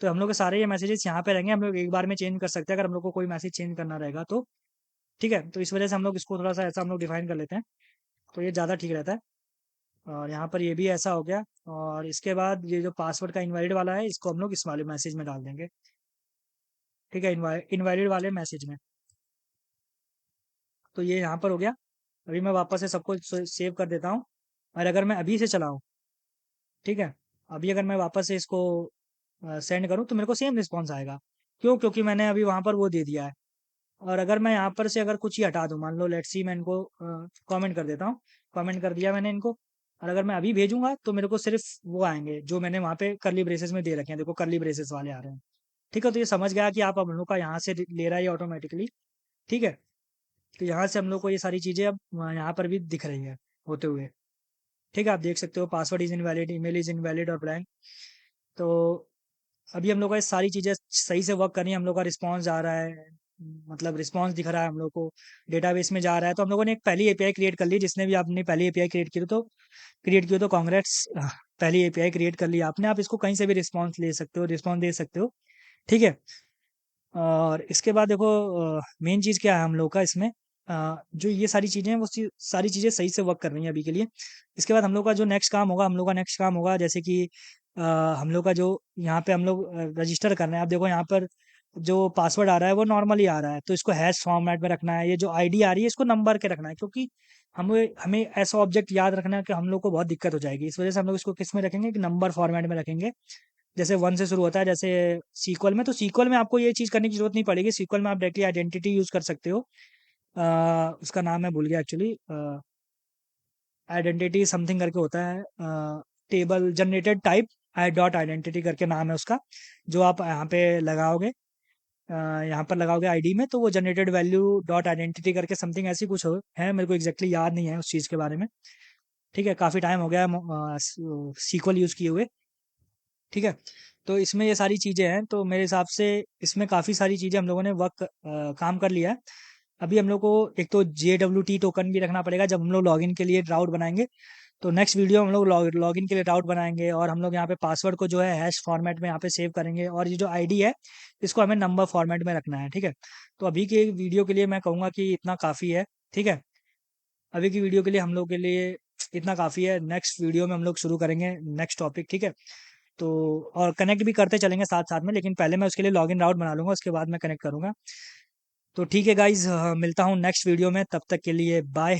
तो हम लोग के सारे ये मैसेजेस यहाँ पे रहेंगे, हम लोग एक बार में चेंज कर सकते हैं अगर हम लोग को कोई मैसेज चेंज करना रहेगा तो। ठीक है, तो इस वजह से हम लोग इसको थोड़ा-सा ऐसा हम लोग डिफाइन कर लेते हैं, तो ये ज़्यादा ठीक रहता है। और यहाँ पर ये भी ऐसा हो गया, और इसके बाद ये जो पासवर्ड का इनवैलिड वाला है, इसको हम लोग इस वाले मैसेज में डाल देंगे। ठीक है, इनवैलिड वाले मैसेज में। तो ये यहाँ पर हो गया। अभी मैं वापस से सबको सेव कर देता हूँ, और अगर मैं अभी से चलाऊँ, ठीक है, अभी अगर मैं वापस से इसको सेंड करूँ तो मेरे को सेम रिस्पॉन्स आएगा। क्यों? क्योंकि मैंने अभी वहाँ पर वो दे दिया है। और अगर मैं यहाँ पर से अगर कुछ ही हटा दूँ, मान लो लेट्स सी, मैं इनको कमेंट कर देता हूँ, कमेंट कर दिया मैंने इनको, और अगर मैं अभी भेजूंगा तो मेरे को सिर्फ वो आएंगे जो मैंने वहाँ पे करली ब्रेसेस में दे रखे हैं। देखो करली ब्रेसेस वाले आ रहे हैं। ठीक है, तो ये समझ गया कि आप हम लोग का यहाँ से ले रहा है ऑटोमेटिकली। ठीक है, तो यहाँ से हम लोग को ये सारी चीज़ें अब यहाँ पर भी दिख रही है होते हुए। ठीक है, आप देख सकते हो password is invalid, email is invalid और ब्लैंक। तो अभी हम लोग का ये सारी चीज़ें सही से वर्क कर रही हैं, हम लोग का रिस्पॉन्स आ रहा है, मतलब रिस्पॉन्स दिख रहा है हम लोग को, डेटाबेस में जा रहा है। तो हम लोगों ने एक पहली एपीआई क्रिएट कर ली। जिसने भी आपने पहली एपीआई क्रिएट की हो तो कांग्रेट्स, पहली एपीआई क्रिएट कर ली आपने। आप इसको कहीं से भी रिस्पॉन्स ले सकते हो, रिस्पॉन्स दे सकते हो। ठीक है, और इसके बाद देखो मेन चीज़ क्या है हम लोग का इसमें, जो ये सारी चीज़ें हैं वो सारी चीज़ें सही से वर्क कर रही हैं अभी के लिए। इसके बाद हम लोग का जो नेक्स्ट काम होगा, हम लोग का नेक्स्ट काम होगा जैसे कि हम लोग का जो यहाँ पे हम लोग रजिस्टर कर रहे हैं। आप देखो यहाँ पर जो पासवर्ड आ रहा है वो नॉर्मली आ रहा है, तो इसको हैश फॉर्मेट में रखना है। ये जो आईडी आ रही है इसको नंबर के रखना है, क्योंकि हमें हमें ऐसा ऑब्जेक्ट याद रखना है कि हम लोग को बहुत दिक्कत हो जाएगी। इस वजह से हम लोग इसको किस में रखेंगे कि नंबर फॉर्मेट में रखेंगे। जैसे 1 से शुरू होता है, जैसे सीक्वल में, तो सीक्वल में आपको ये चीज़ करने की ज़रूरत नहीं पड़ेगी। सीक्वल में आप डायरेक्टली आइडेंटिटी यूज़ कर सकते हो। उसका नाम मैं भूल गया एक्चुअली, आइडेंटिटी समथिंग करके होता है, table generated type I dot identity करके नाम है उसका। जो आप यहाँ पे लगाओगे, यहाँ पर लगाओगे आईडी में, तो वो जनरेटेड वैल्यू डॉट आइडेंटिटी करके समथिंग ऐसी कुछ है, मेरे को एग्जैक्टली याद नहीं है उस चीज़ के बारे में। ठीक है, काफ़ी टाइम हो गया है सीक्वल यूज़ किए हुए। ठीक है, तो इसमें ये सारी चीज़ें हैं, तो मेरे हिसाब से इसमें काफ़ी सारी चीज़ें हम लोगों ने काम कर लिया है। अभी हम लोग को एक तो JWT टोकन भी रखना पड़ेगा जब हम लोग लॉगिन के लिए राउट बनाएंगे। तो नेक्स्ट वीडियो में हम लोग लॉगिन के लिए राउट बनाएंगे, और हम लोग यहाँ पे पासवर्ड को जो है हैश फॉर्मेट में यहाँ पे सेव करेंगे, और ये जो आईडी है इसको हमें नंबर फॉर्मेट में रखना है। ठीक है, तो अभी के वीडियो के लिए मैं कहूँगा कि इतना काफ़ी है। ठीक है, अभी की वीडियो के लिए हम लोग के लिए इतना काफ़ी है। नेक्स्ट वीडियो में हम लोग शुरू करेंगे नेक्स्ट टॉपिक। ठीक है, तो और कनेक्ट भी करते चलेंगे साथ साथ में, लेकिन पहले मैं उसके लिए लॉगिन राउट बना लूंगा, उसके बाद मैं कनेक्ट करूंगा। तो ठीक है गाइज, मिलता हूँ नेक्स्ट वीडियो में, तब तक के लिए बाय।